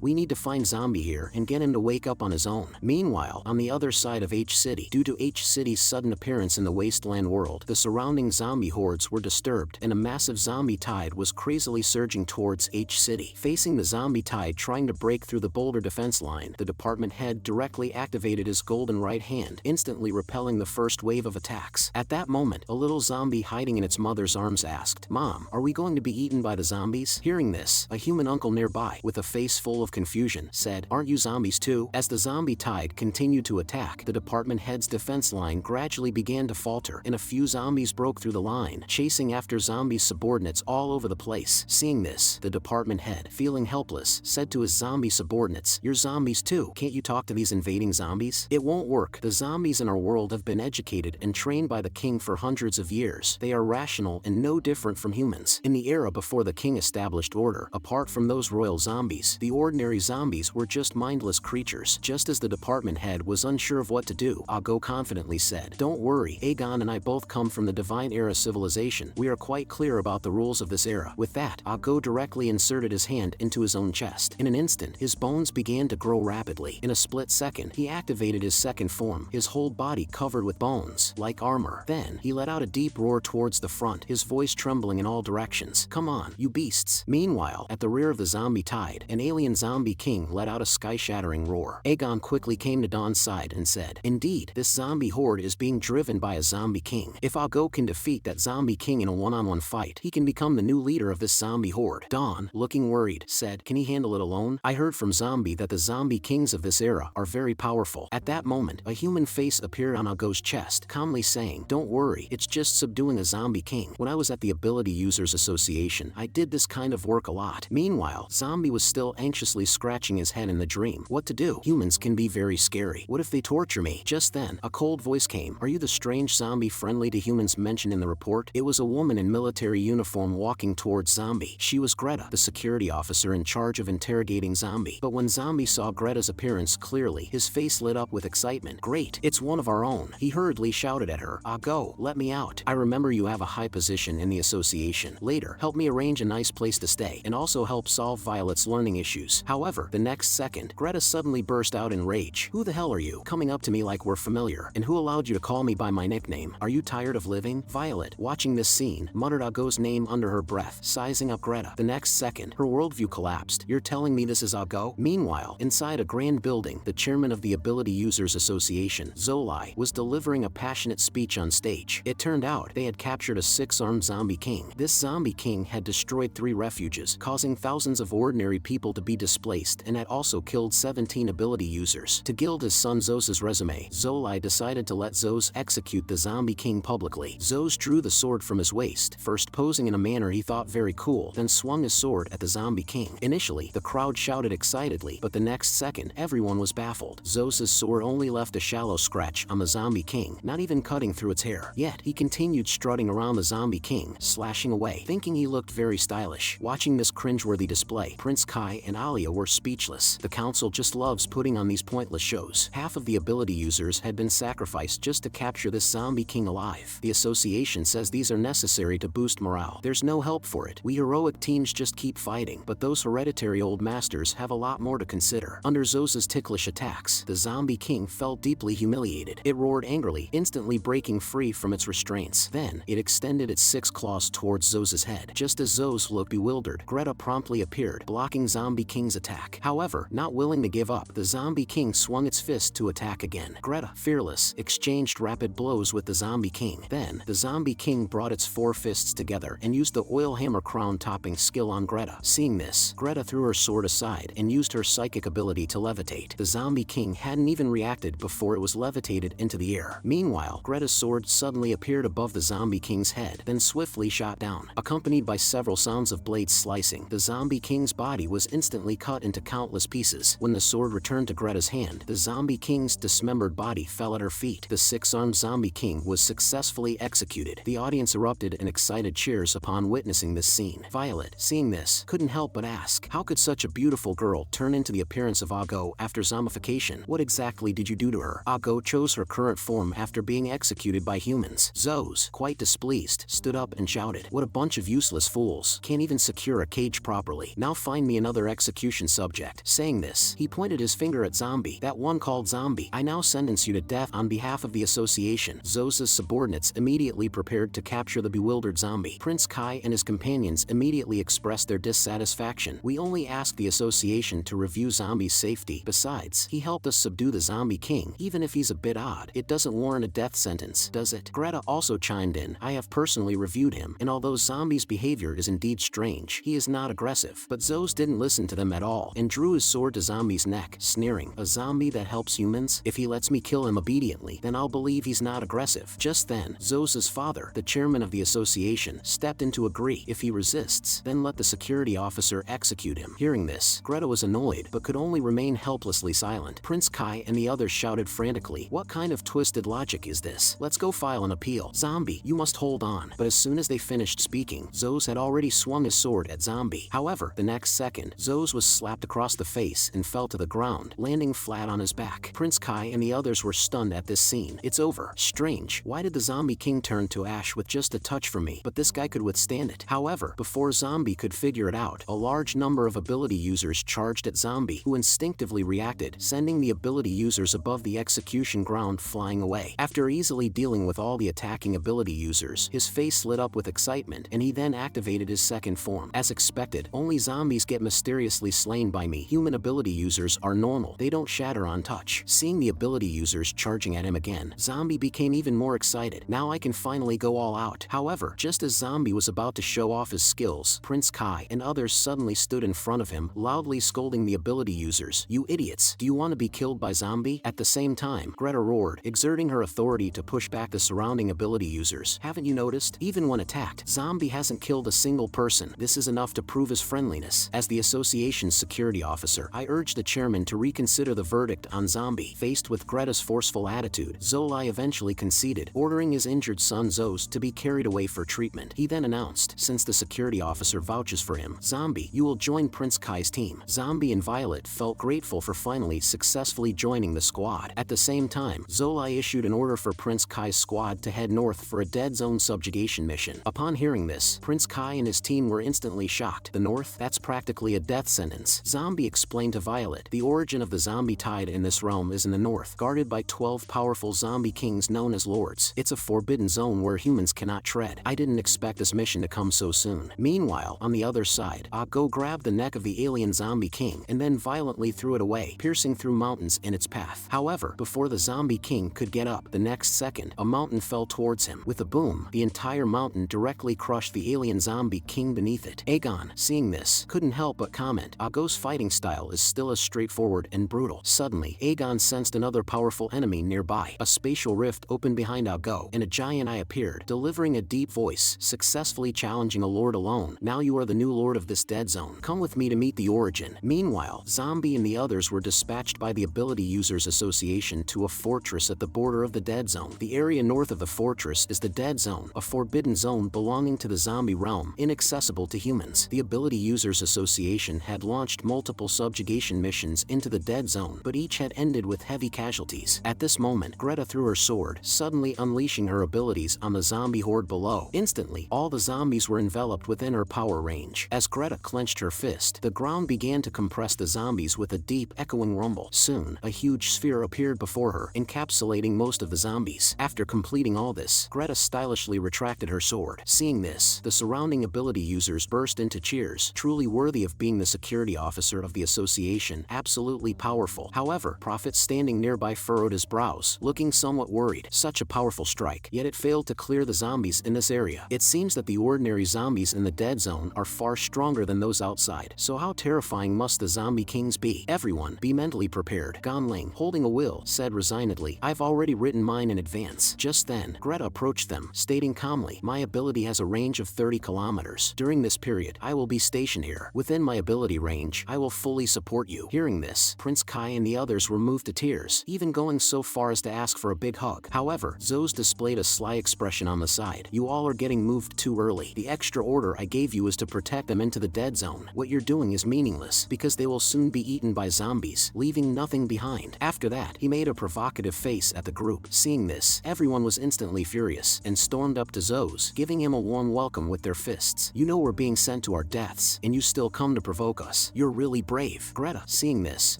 S1: We need to find Zombie here and get him to wake up on his own. Meanwhile, on the other side of H-city, due to H-city's sudden appearance in the wasteland world, the surrounding zombie hordes were disturbed, and a massive zombie tide was crazily surging towards H-city. Facing the zombie tide trying to break through the boulder defense line, the department head directly activated his golden right hand, instantly repelling the first wave of attacks. At that moment, a little zombie hiding in its mother's arms asked, "Mom, are we going to be eaten by the zombies?" Hearing this, a human uncle nearby, with a face full of confusion, said, "Aren't you zombies too?" As the zombie tide continued to attack, the department head's defense line gradually began to falter, and a few zombies broke through the line, chasing after zombies' subordinates all over the place. Seeing this, the department head, feeling helpless, said to his zombie subordinates, "You're zombies too. Can't you talk to these invading zombies?" It won't work. The zombies in our world have been educated and trained by the king for hundreds of years. They are rational and no different from humans. In the era before the king established order, apart from those royal zombies, the ordinary zombies were just mindless creatures. Just as the department head was unsure of what to do, Ago confidently said, "Don't worry, Aegon and I both come from the divine era civilization. We are quite clear about the rules of this era." With that, Ago directly inserted his hand into his own chest. In an instant, his bones began to grow rapidly. In a split second, he activated his second form, his whole body covered with bones, like armor. Then, he let out a deep roar towards the front, his voice trembling in all directions. "Come on, you beasts." Meanwhile, at the rear of the zombie tide, an alien zombie king let out a sky-shattering roar. Aegon quickly came to Dawn's side and said, "Indeed, this zombie horde is being driven by a zombie king. If Ago can defeat that zombie king in a one-on-one fight, he can become the new leader of this zombie horde." Dawn, looking worried, said, "Can he handle it alone? I heard from Zombie that the zombie kings of this era are very powerful." At that moment, a human face appeared on Ago's chest, calmly saying, "Don't worry, it's just subduing a zombie king. When I was at the Ability Users Association, I did this kind of work a lot." Meanwhile, Zombie was still anxiously scratching his head in the dream. What to do? Humans can be very scary. What if they torture me? Just then, a cold voice came. "Are you the strange zombie friendly to humans mentioned in the report?" It was a woman in military uniform walking towards Zombie. She was Greta, the security officer in charge of interrogating Zombie. But when Zombie saw Greta's appearance clearly, his face lit up with excitement. "Great, it's one of our own." He hurriedly shouted at her, "Ago, let me out. I remember you have a high position in the association. Later, help me arrange a nice place to stay, and also help solve Violet's learning issues." However, the next second, Greta suddenly burst out in rage. "Who the hell are you? Coming up to me like we're familiar. And who allowed you to call me by my nickname? Are you tired of living?" Violet, watching this scene, muttered Ago's name under her breath, sizing up Greta. The next second, her worldview collapsed. "You're telling me this is Ago?" Meanwhile, inside a grand building, the chairman of the Ability Users Association, Zolai, was delivering a passionate speech on stage. It turned out they had captured a six-armed zombie king. This zombie king had destroyed 3 refuges, causing thousands of ordinary people to be displaced, and had also killed 17 ability users. To gild his son Zos's resume, Zolai decided to let Zos execute the zombie king publicly. Zos drew the sword from his waist, first posing in a manner he thought very cool, then swung his sword at the zombie king. Initially, the crowd shouted excitedly, but the next second, everyone was baffled. Zos's sword only left a shallow scratch on the zombie king, not even cutting through its hair. Yet, he continued strutting around the zombie king, slashing away, thinking he looked very stylish. Watching this cringeworthy display, Prince Kai and Alia were speechless. The council just loves putting on these pointless shows. Half of the ability users had been sacrificed just to capture this zombie king alive. The association says these are necessary to boost morale. There's no help for it. We heroic teams just keep fighting, but those hereditary old masters have a lot more to consider. Under Zos's ticklish attacks, the zombie king felt deeply humiliated. It roared angrily, instantly breaking free from its restraints. Then, it extended its 6 claws towards Zos's head. Just as Zos looked bewildered, Greta promptly appeared, blocking Zombie King's attack. However, not willing to give up, the Zombie King swung its fist to attack again. Greta, fearless, exchanged rapid blows with the Zombie King. Then, the Zombie King brought its 4 fists together and used the oil hammer crown topping skill on Greta. Seeing this, Greta threw her sword aside and used her psychic ability to levitate. The Zombie King hadn't even reacted before it was levitated into the air. Meanwhile, Greta's sword suddenly appeared above the Zombie King's head, then swiftly shot down. Accompanied by several sounds of blades slicing, the Zombie King's body was instantly cut into countless pieces. When the sword returned to Greta's hand, the Zombie King's dismembered body fell at her feet. The 6-armed Zombie King was successfully executed. The audience erupted in excited cheers upon witnessing this scene. Violet, seeing this, couldn't help but ask, how could such a beautiful girl turn into the appearance of Ago after zombification? What exactly did you do to her? Ago chose her current form after being executed by humans. Zoes, quite displeased, stood up and shouted, what a bunch of useless fools. Can't even secure a cage properly. Now find me another execution subject. Saying this, he pointed his finger at Zombie. That one called Zombie. I now sentence you to death on behalf of the association. Zoe's subordinates immediately prepared to capture the bewildered zombie. Prince Kai and his companions immediately expressed their dissatisfaction. We only asked the association to review Zombie's safety. Besides, he helped us subdue the zombie king. Even if he's a bit odd, it doesn't warrant a death sentence, does it? Greta also chimed in. I have personally reviewed him, and although Zombie's behavior is indeed strange, he is not aggressive. But Zoes didn't listen to them at all and drew his sword to Zombie's neck, sneering, a zombie that helps humans? If he lets me kill him obediently, then I'll believe he's not aggressive. Just then, Zoes' father, the chairman of the association, stepped in to agree. If he resists, then let the security officer execute him. Hearing this, Greta was annoyed but could only remain helplessly silent. Prince Kai and the others shouted frantically, what kind of twisted logic is this? Let's go file an appeal. Zombie, you must hold on. But as soon as they finished speaking, Zoes had already swung his sword at Zombie. However, the next second, Zoes was slapped across the face and fell to the ground, landing flat on his back. Prince Kai and the others were stunned at this scene. It's over. Strange. Why did the zombie king turn to ash with just a touch from me? But this guy could withstand it. However, before Zombie could figure it out, a large number of ability users charged at Zombie, who instinctively reacted, sending the ability users above the execution ground flying away. After easily dealing with all the attacking ability users, his face lit up with excitement, and he then activated his second form. As expected, only zombies get mysteriously slain by me. Human ability users are normal. They don't shatter on touch. Seeing the ability users charging at him again, Zombie became even more excited. Now I can finally go all out. However, just as Zombie was about to show off his skills, Prince Kai and others suddenly stood in front of him, loudly scolding the ability users. You idiots, do you want to be killed by Zombie? At the same time, Greta roared, exerting her authority to push back the surrounding ability users. Haven't you noticed? Even when attacked, Zombie hasn't killed a single person. This is enough to prove his friendliness. As the association's security officer, I urge the chairman to reconsider the verdict on Zombie. Faced with Greta's forceful attitude, Zolai eventually conceded, ordering his injured son Zoes to be carried away for treatment. He then announced, since the security officer vouches for him, Zombie, you will join Prince Kai's team. Zombie and Violet felt grateful for finally successfully joining the squad. At the same time, Zolai issued an order for Prince Kai's squad to head north for a dead zone subjugation mission. Upon hearing this, Prince Kai and his team were instantly shocked. The north? That's practically a death sentence. Zombie explained to Violet, the origin of the zombie tide in this realm is in the north, guarded by 12 powerful zombie kings known as lords. It's a forbidden zone where humans cannot tread. I didn't expect this mission to come so soon. Meanwhile, on the other side, Ago grabbed the neck of the alien zombie king and then violently threw it away, piercing through mountains in its path. However, before the zombie king could get up, the next second, a mountain fell towards him. With a boom, the entire mountain directly crushed the alien zombie king beneath it. Aegon, seeing this, couldn't help but comment, Ago's fighting style is still as straightforward and brutal. Suddenly, Aegon sensed another powerful enemy nearby. A spatial rift opened behind Ago, and a giant eye appeared, delivering a deep voice, successfully challenging a lord alone. Now you are the new lord of this dead zone. Come with me to meet the origin. Meanwhile, Zombie and the others were dispatched by the Ability Users Association to a fortress at the border of the dead zone. The area north of the fortress is the dead zone, a forbidden zone belonging to the zombie realm, inaccessible to humans. The Ability Users Association had launched multiple subjugation missions into the dead zone, but each had ended with heavy casualties. At this moment, Greta threw her sword, suddenly unleashing her abilities on the zombie horde below. Instantly, all the zombies were enveloped within her power range. As Greta clenched her fist, the ground began to compress the zombies with a deep, echoing rumble. Soon, a huge sphere appeared before her, encapsulating most of the zombies. After completing all this, Greta stylishly retracted her sword. Seeing this, the surrounding ability users burst into cheers, truly worthy of being the security officer of the association, absolutely powerful. However, Prophet standing nearby furrowed his brows, looking somewhat worried. Such a powerful strike, yet it failed to clear the zombies in this area. It seems that the ordinary zombies in the dead zone are far stronger than those outside. So how terrifying must the zombie kings be? Everyone, be mentally prepared. Ganling, holding a will, said resignedly, I've already written mine in advance. Just then, Greta approached them, stating calmly, my ability has a range of 30 kilometers. During this period, I will be stationed here. Within my ability range, I will fully support you. Hearing this, Prince Kai and the others were moved to tears, even going so far as to ask for a big hug. However, Zoes displayed a sly expression on the side. You all are getting moved too early. The extra order I gave you is to protect them into the dead zone. What you're doing is meaningless, because they will soon be eaten by zombies, leaving nothing behind. After that, he made a provocative face at the group. Seeing this, everyone was instantly furious, and stormed up to Zoes, giving him a warm welcome with their fists. You know we're being sent to our deaths, and you still come to provoke us. You're really brave. Greta, seeing this,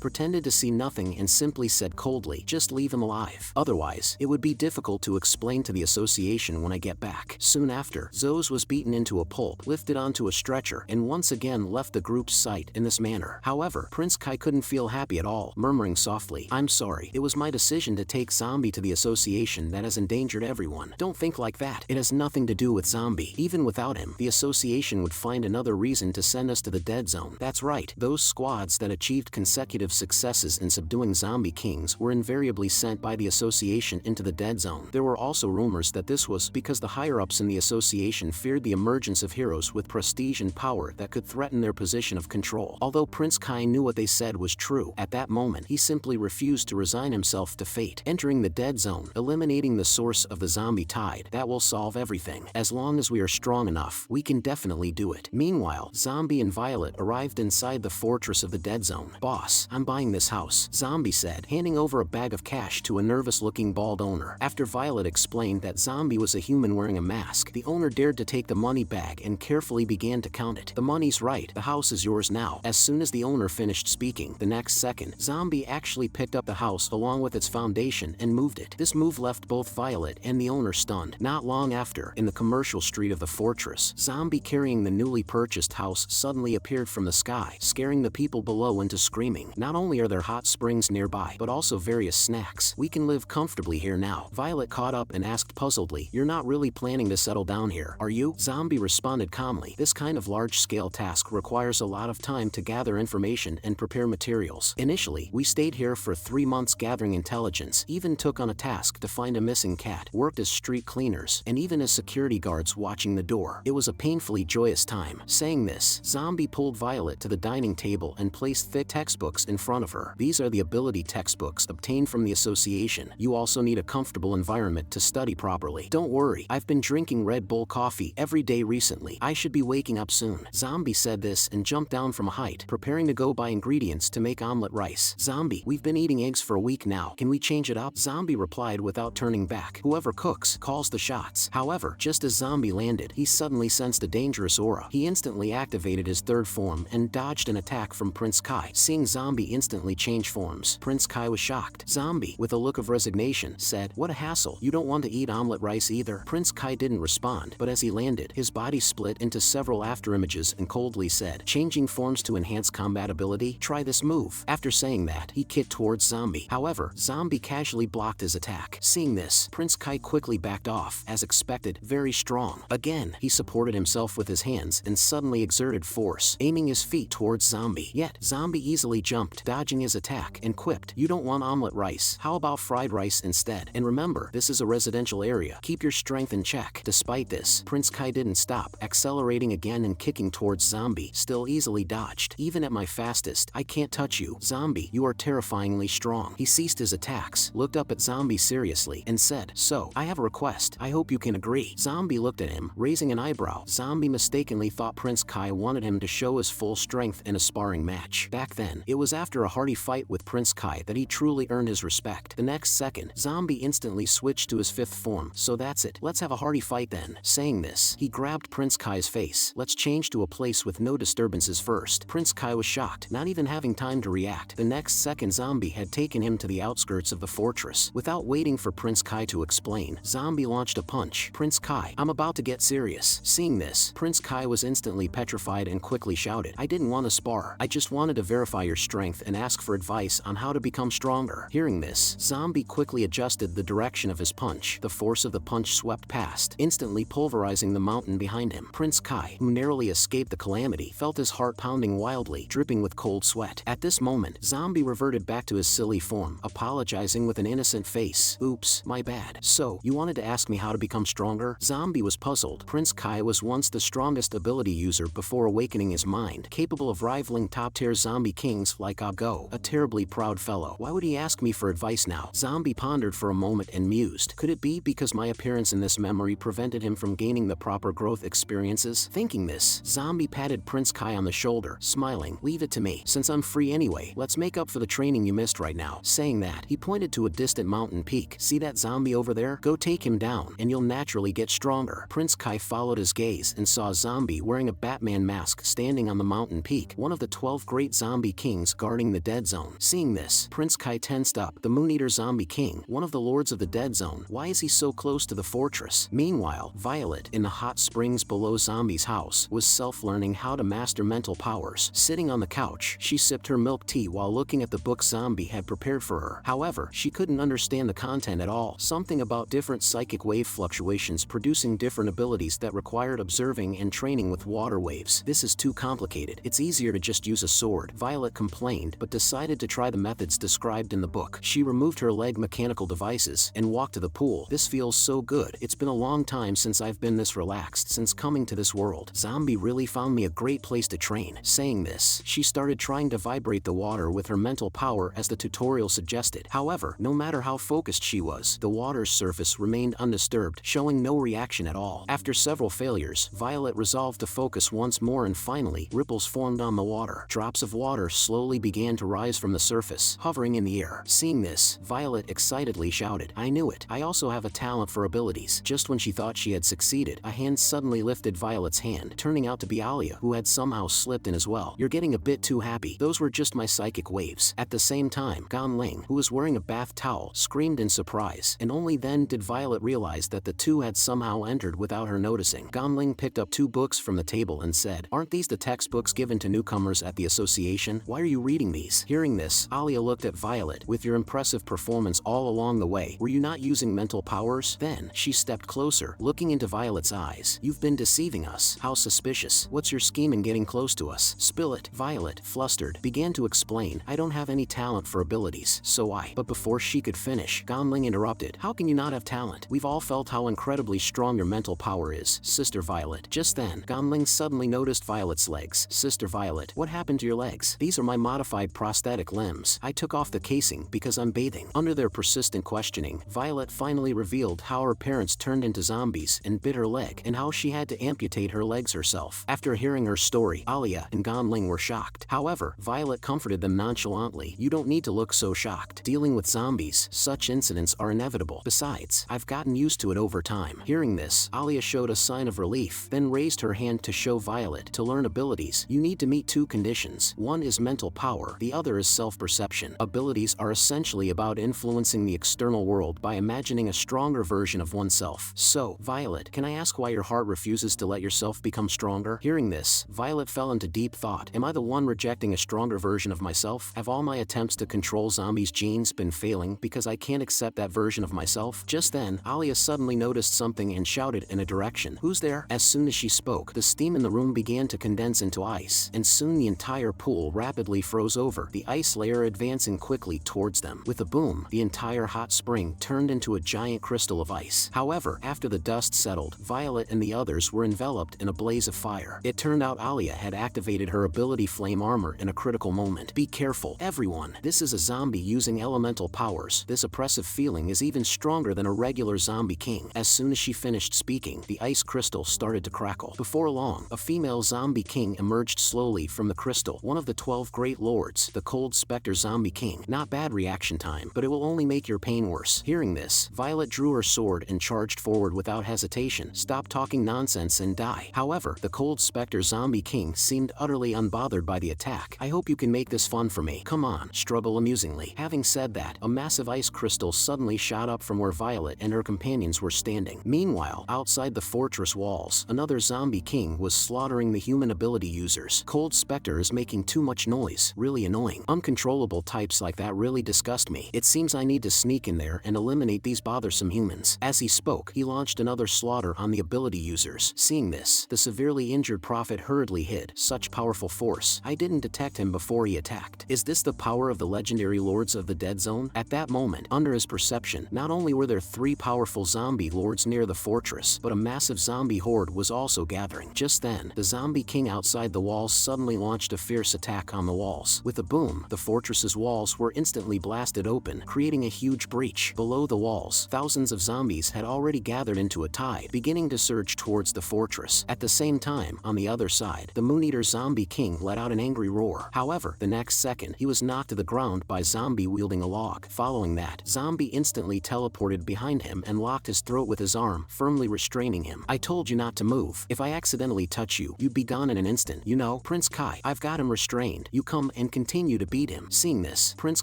S1: pretended to see nothing and simply said coldly, just leave him alive. Otherwise, it would be difficult to explain to the association when I get back. Soon after, Zoes was beaten into a pulp, lifted onto a stretcher, and once again left the group's sight in this manner. However, Prince Kai couldn't feel happy at all, murmuring softly, I'm sorry, it was my decision to take Zombie to the association that has endangered everyone. Don't think like that. It has nothing to do with Zombie. Even without him, the association would find another reason to send us to the dead zone. That's right, those squads that achieved consecutive successes in subduing zombie kings were invariably sent by the association into the dead zone. There were also rumors that this was because the higher-ups in the association feared the emergence of heroes with prestige and power that could threaten their position of control. Although Prince Kai knew what they said was true, at that moment he simply refused to resign himself to fate. Entering the dead zone, eliminating the source of the zombie tide, that will solve everything. As long as we are strong enough, we can definitely do it. Meanwhile, Zombie and Violet arrived inside the fortress of the dead zone. Boss, I'm buying this house, Zombie said, handing over a bag of cash to a nervous-looking bald owner. After Violet explained that Zombie was a human wearing a mask, the owner dared to take the money bag and carefully began to count it. The money's right, the house is yours now. As soon as the owner finished speaking, the next second, Zombie actually picked up the house along with its foundation and moved it. This move left both Violet and the owner stunned. Not long after, in the commercial street of the fortress, Zombie carrying the newly purchased house suddenly appeared from the sky, scaring the people below into screaming. Not only are there hot springs nearby, but also various snacks. We can live comfortably here now. Violet caught up and asked puzzledly, you're not really planning to settle down here, are you? Zombie responded calmly, this kind of large-scale task requires a lot of time to gather information and prepare materials. Initially, we stayed here for 3 months gathering intelligence, even took on a task to find a missing cat, worked as street cleaners, and even as security guards watching the door. It was a painfully joyous time. Saying this, Zombie pulled Violet to the dining table and placed thick textbooks in front of her. These are the ability textbooks obtained from the association. You also need a comfortable environment to study properly. Don't worry, I've been drinking Red Bull coffee every day recently. I should be waking up soon. Zombie said this and jumped down from a height, preparing to go buy ingredients to make omelet rice. Zombie, we've been eating eggs for a week now. Can we change it up? Zombie replied without turning back. Whoever cooks calls the shots. However, just as Zombie landed, he suddenly sensed a dangerous aura. He instantly activated his third form and dodged an attack from Prince Kai. Seeing Zombie instantly change forms, Prince Kai was shocked. Zombie, with a look of resignation, said, what a hassle, you don't want to eat omelet rice either? Prince Kai didn't respond, but as he landed, his body split into several afterimages and coldly said, changing forms to enhance combat ability? Try this move. After saying that, he kicked towards Zombie. However, Zombie casually blocked his attack. Seeing this, Prince Kai quickly backed off, as expected, very strong. Again, he supported himself with his hands and suddenly exerted force, aiming his feet towards Zombie. Yet, Zombie easily jumped, dodging his attack, and quipped, you don't want omelet rice, how about fried rice instead? And remember, this is a residential area. Keep your strength in check. Despite this, Prince Kai didn't stop, accelerating again and kicking towards Zombie, still easily dodged. Even at my fastest, I can't touch you. Zombie, you are terrifyingly strong. He ceased his attacks, looked up at Zombie seriously, and said, so, I have a request. I hope you can agree. Zombie looked at him, raising an eyebrow. Zombie mistakenly thought Prince Kai wanted him to show his full strength in a sparring match. Back then, it was after a hearty fight with Prince Kai that he truly earned his respect. The next second, Zombie instantly switched to his fifth form. So that's it. Let's have a hearty fight then. Saying this, he grabbed Prince Kai's face. Let's change to a place with no disturbances first. Prince Kai was shocked, not even having time to react. The next second, Zombie had taken him to the outskirts of the fortress. Without waiting for Prince Kai to explain, Zombie launched a punch. Prince Kai, I'm about to get serious. Seeing this, Prince Kai was instantly petrified and quickly shouted, I didn't want to spar. I just wanted to verify your strength and ask for advice on how to become stronger. Hearing this, Zombie quickly adjusted the direction of his punch. The force of the punch swept past, instantly pulverizing the mountain behind him. Prince Kai, who narrowly escaped the calamity, felt his heart pounding wildly, dripping with cold sweat. At this moment, Zombie reverted back to his silly form, apologizing with an innocent face. Oops, my bad. So, you wanted to ask me how to become stronger? Zombie was puzzled. Prince Kai was once the strongest ability user before awakening his mind, capable of rivaling top-tier zombie kings like Go, a terribly proud fellow. Why would he ask me for advice now? Zombie pondered for a moment and mused. Could it be because my appearance in this memory prevented him from gaining the proper growth experience experiences? Thinking this, Zombie patted Prince Kai on the shoulder, smiling. Leave it to me. Since I'm free anyway, let's make up for the training you missed right now. Saying that, he pointed to a distant mountain peak. See that zombie over there? Go take him down, and you'll naturally get stronger. Prince Kai followed his gaze and saw a zombie wearing a Batman mask standing on the mountain peak, one of the 12 great zombie kings guarding the dead zone. Seeing this, Prince Kai tensed up. The Moon-Eater Zombie King, one of the lords of the dead zone. Why is he so close to the fortress? Meanwhile, Violet, in the hot springs below Zombie's house, was self-learning how to master mental powers. Sitting on the couch, she sipped her milk tea while looking at the book Zombie had prepared for her. However, she couldn't understand the content at all. Something about different psychic wave fluctuations producing different abilities that required observing and training with water waves. This is too complicated. It's easier to just use a sword, Violet complained, but decided to try the methods described in the book. She removed her leg mechanical devices and walked to the pool. This feels so good. It's been a long time since I've been this relaxed since coming to this world. Zombie really found me a great place to train. Saying this, she started trying to vibrate the water with her mental power as the tutorial suggested. However, no matter how focused she was, the water's surface remained undisturbed, showing no reaction at all. After several failures, Violet resolved to focus once more and finally, ripples formed on the water. Drops of water slowly began to rise from the surface, hovering in the air. Seeing this, Violet excitedly shouted, I knew it. I also have a talent for abilities. Just when she thought she had succeeded, a hand suddenly lifted Violet's hand, turning out to be Alia, who had somehow slipped in as well. You're getting a bit too happy. Those were just my psychic waves. At the same time, Ganling, who was wearing a bath towel, screamed in surprise, and only then did Violet realize that the two had somehow entered without her noticing. Ganling picked up 2 books from the table and said, aren't these the textbooks given to newcomers at the association? Why are you reading these? Hearing this, Alia looked at Violet. With your impressive performance all along the way, were you not using mental powers? Then, she stepped closer, looking into Violet's eyes. You've been deceiving us. How suspicious. What's your scheme in getting close to us? Spill it. Violet, flustered, began to explain. I don't have any talent for abilities, so I. But before she could finish, Ganling interrupted. How can you not have talent? We've all felt how incredibly strong your mental power is, Sister Violet. Just then, Ganling suddenly noticed Violet's legs. Sister Violet, what happened to your legs? These are my modified prosthetic limbs. I took off the casing because I'm bathing. Under their persistent questioning, Violet finally revealed how her parents turned into zombies and bit her leg, and how she had to amputate her legs herself. After hearing her story, Alia and Ganling were shocked. However, Violet comforted them nonchalantly. You don't need to look so shocked. Dealing with zombies, such incidents are inevitable. Besides, I've gotten used to it over time. Hearing this, Alia showed a sign of relief, then raised her hand to show Violet. To learn abilities, you need to meet 2 conditions. One is mental power, the other is self-perception. Abilities are essentially about influencing the external world by imagining a stronger version of oneself. So, Violet, can I ask why your heart refuses to let yourself become stronger? Hearing this, Violet fell into deep thought. Am I the one rejecting a stronger version of myself? Have all my attempts to control zombies' genes been failing because I can't accept that version of myself? Just then, Alia suddenly noticed something and shouted in a direction. Who's there? As soon as she spoke, the steam in the room began to condense into ice, and soon the entire pool rapidly froze over, the ice layer advancing quickly towards them. With a boom, the entire hot spring turned into a giant crystal of ice. However, after the dust settled, Violet and the others were enveloped in a blaze of fire. It turned out Alia had activated her ability Flame Armor in a critical moment. Be careful, everyone. This is a zombie using elemental powers. This oppressive feeling is even stronger than a regular zombie king. As soon as she finished speaking, the ice crystal started to crackle. Before long, a female zombie king emerged slowly from the crystal, one of the 12 great lords, the Cold Spectre Zombie King. Not bad reaction time, but it will only make your pain worse. Hearing this, Violet drew her sword and charged forward without hesitation. Stop talking nonsense and die. However, the Cold Spectre Zombie King seemed utterly unbothered by the attack. I hope you can make this fun for me. Come on, struggle amusingly. Having said that, a massive ice crystal suddenly shot up from where Violet and her companions were standing. Meanwhile, outside the fortress walls, another zombie king was slaughtering the human ability users. Cold Spectre is making too much noise. Really annoying. Uncontrollable types like that really disgust me. It seems I need to sneak in there and eliminate these bothersome humans. As he spoke, he launched another slaughter on the ability users. Seeing this, the severely injured prophet hurriedly hid. Such powerful force. I didn't detect him before he attacked. Is this the power of the legendary lords of the dead zone? At that moment, under his perception, not only were there 3 powerful zombie lords near the fortress, but a massive zombie horde was also gathering. Just then, the zombie king outside the walls suddenly launched a fierce attack on the walls. With a boom, the fortress's walls were instantly blasted open, creating a huge breach. Below the walls, thousands of zombies had already gathered into a tide, beginning to surge towards the fortress. fortress. At the same time, on the other side, the Moon-Eater Zombie King let out an angry roar. However, the next second, he was knocked to the ground by Zombie wielding a log. Following that, Zombie instantly teleported behind him and locked his throat with his arm, firmly restraining him. I told you not to move. If I accidentally touch you, you'd be gone in an instant. You know, Prince Kai, I've got him restrained. You come and continue to beat him. Seeing this, Prince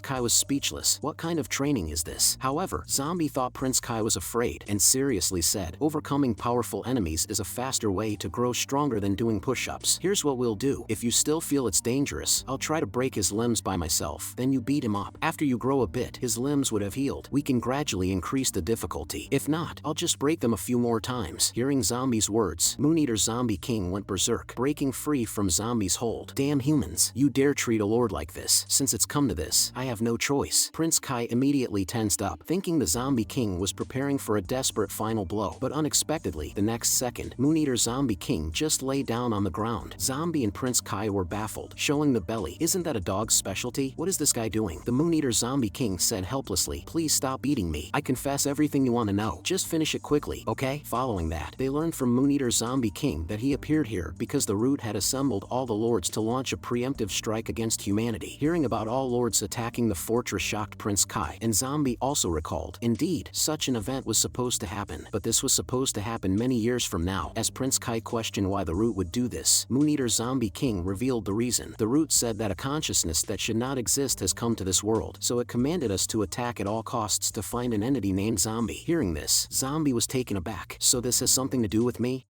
S1: Kai was speechless. What kind of training is this? However, Zombie thought Prince Kai was afraid and seriously said, overcoming powerful enemies is a faster way to grow stronger than doing push-ups. Here's what we'll do. If you still feel it's dangerous, I'll try to break his limbs by myself. Then you beat him up. After you grow a bit, his limbs would have healed. We can gradually increase the difficulty. If not, I'll just break them a few more times. Hearing Zombie's words, Moon-Eater Zombie King went berserk, breaking free from Zombie's hold. Damn humans, you dare treat a lord like this. Since it's come to this, I have no choice. Prince Kai immediately tensed up, thinking the Zombie King was preparing for a desperate final blow. But unexpectedly, the next second, Moon-Eater Zombie King just lay down on the ground. Zombie and Prince Kai were baffled, showing the belly. Isn't that a dog's specialty? What is this guy doing? The Moon-Eater Zombie King said helplessly, please stop beating me. I confess everything you want to know. Just finish it quickly, okay? Following that, they learned from Moon-Eater Zombie King that he appeared here because the Root had assembled all the lords to launch a preemptive strike against humanity. Hearing about all lords attacking the fortress shocked Prince Kai, and Zombie also recalled. Indeed, such an event was supposed to happen, but this was supposed to happen many years from now. As Prince Kai questioned why the Root would do this, Moon-Eater Zombie King revealed the reason. The Root said that a consciousness that should not exist has come to this world, so it commanded us to attack at all costs to find an entity named Zombie. Hearing this, Zombie was taken aback. So this has something to do with me?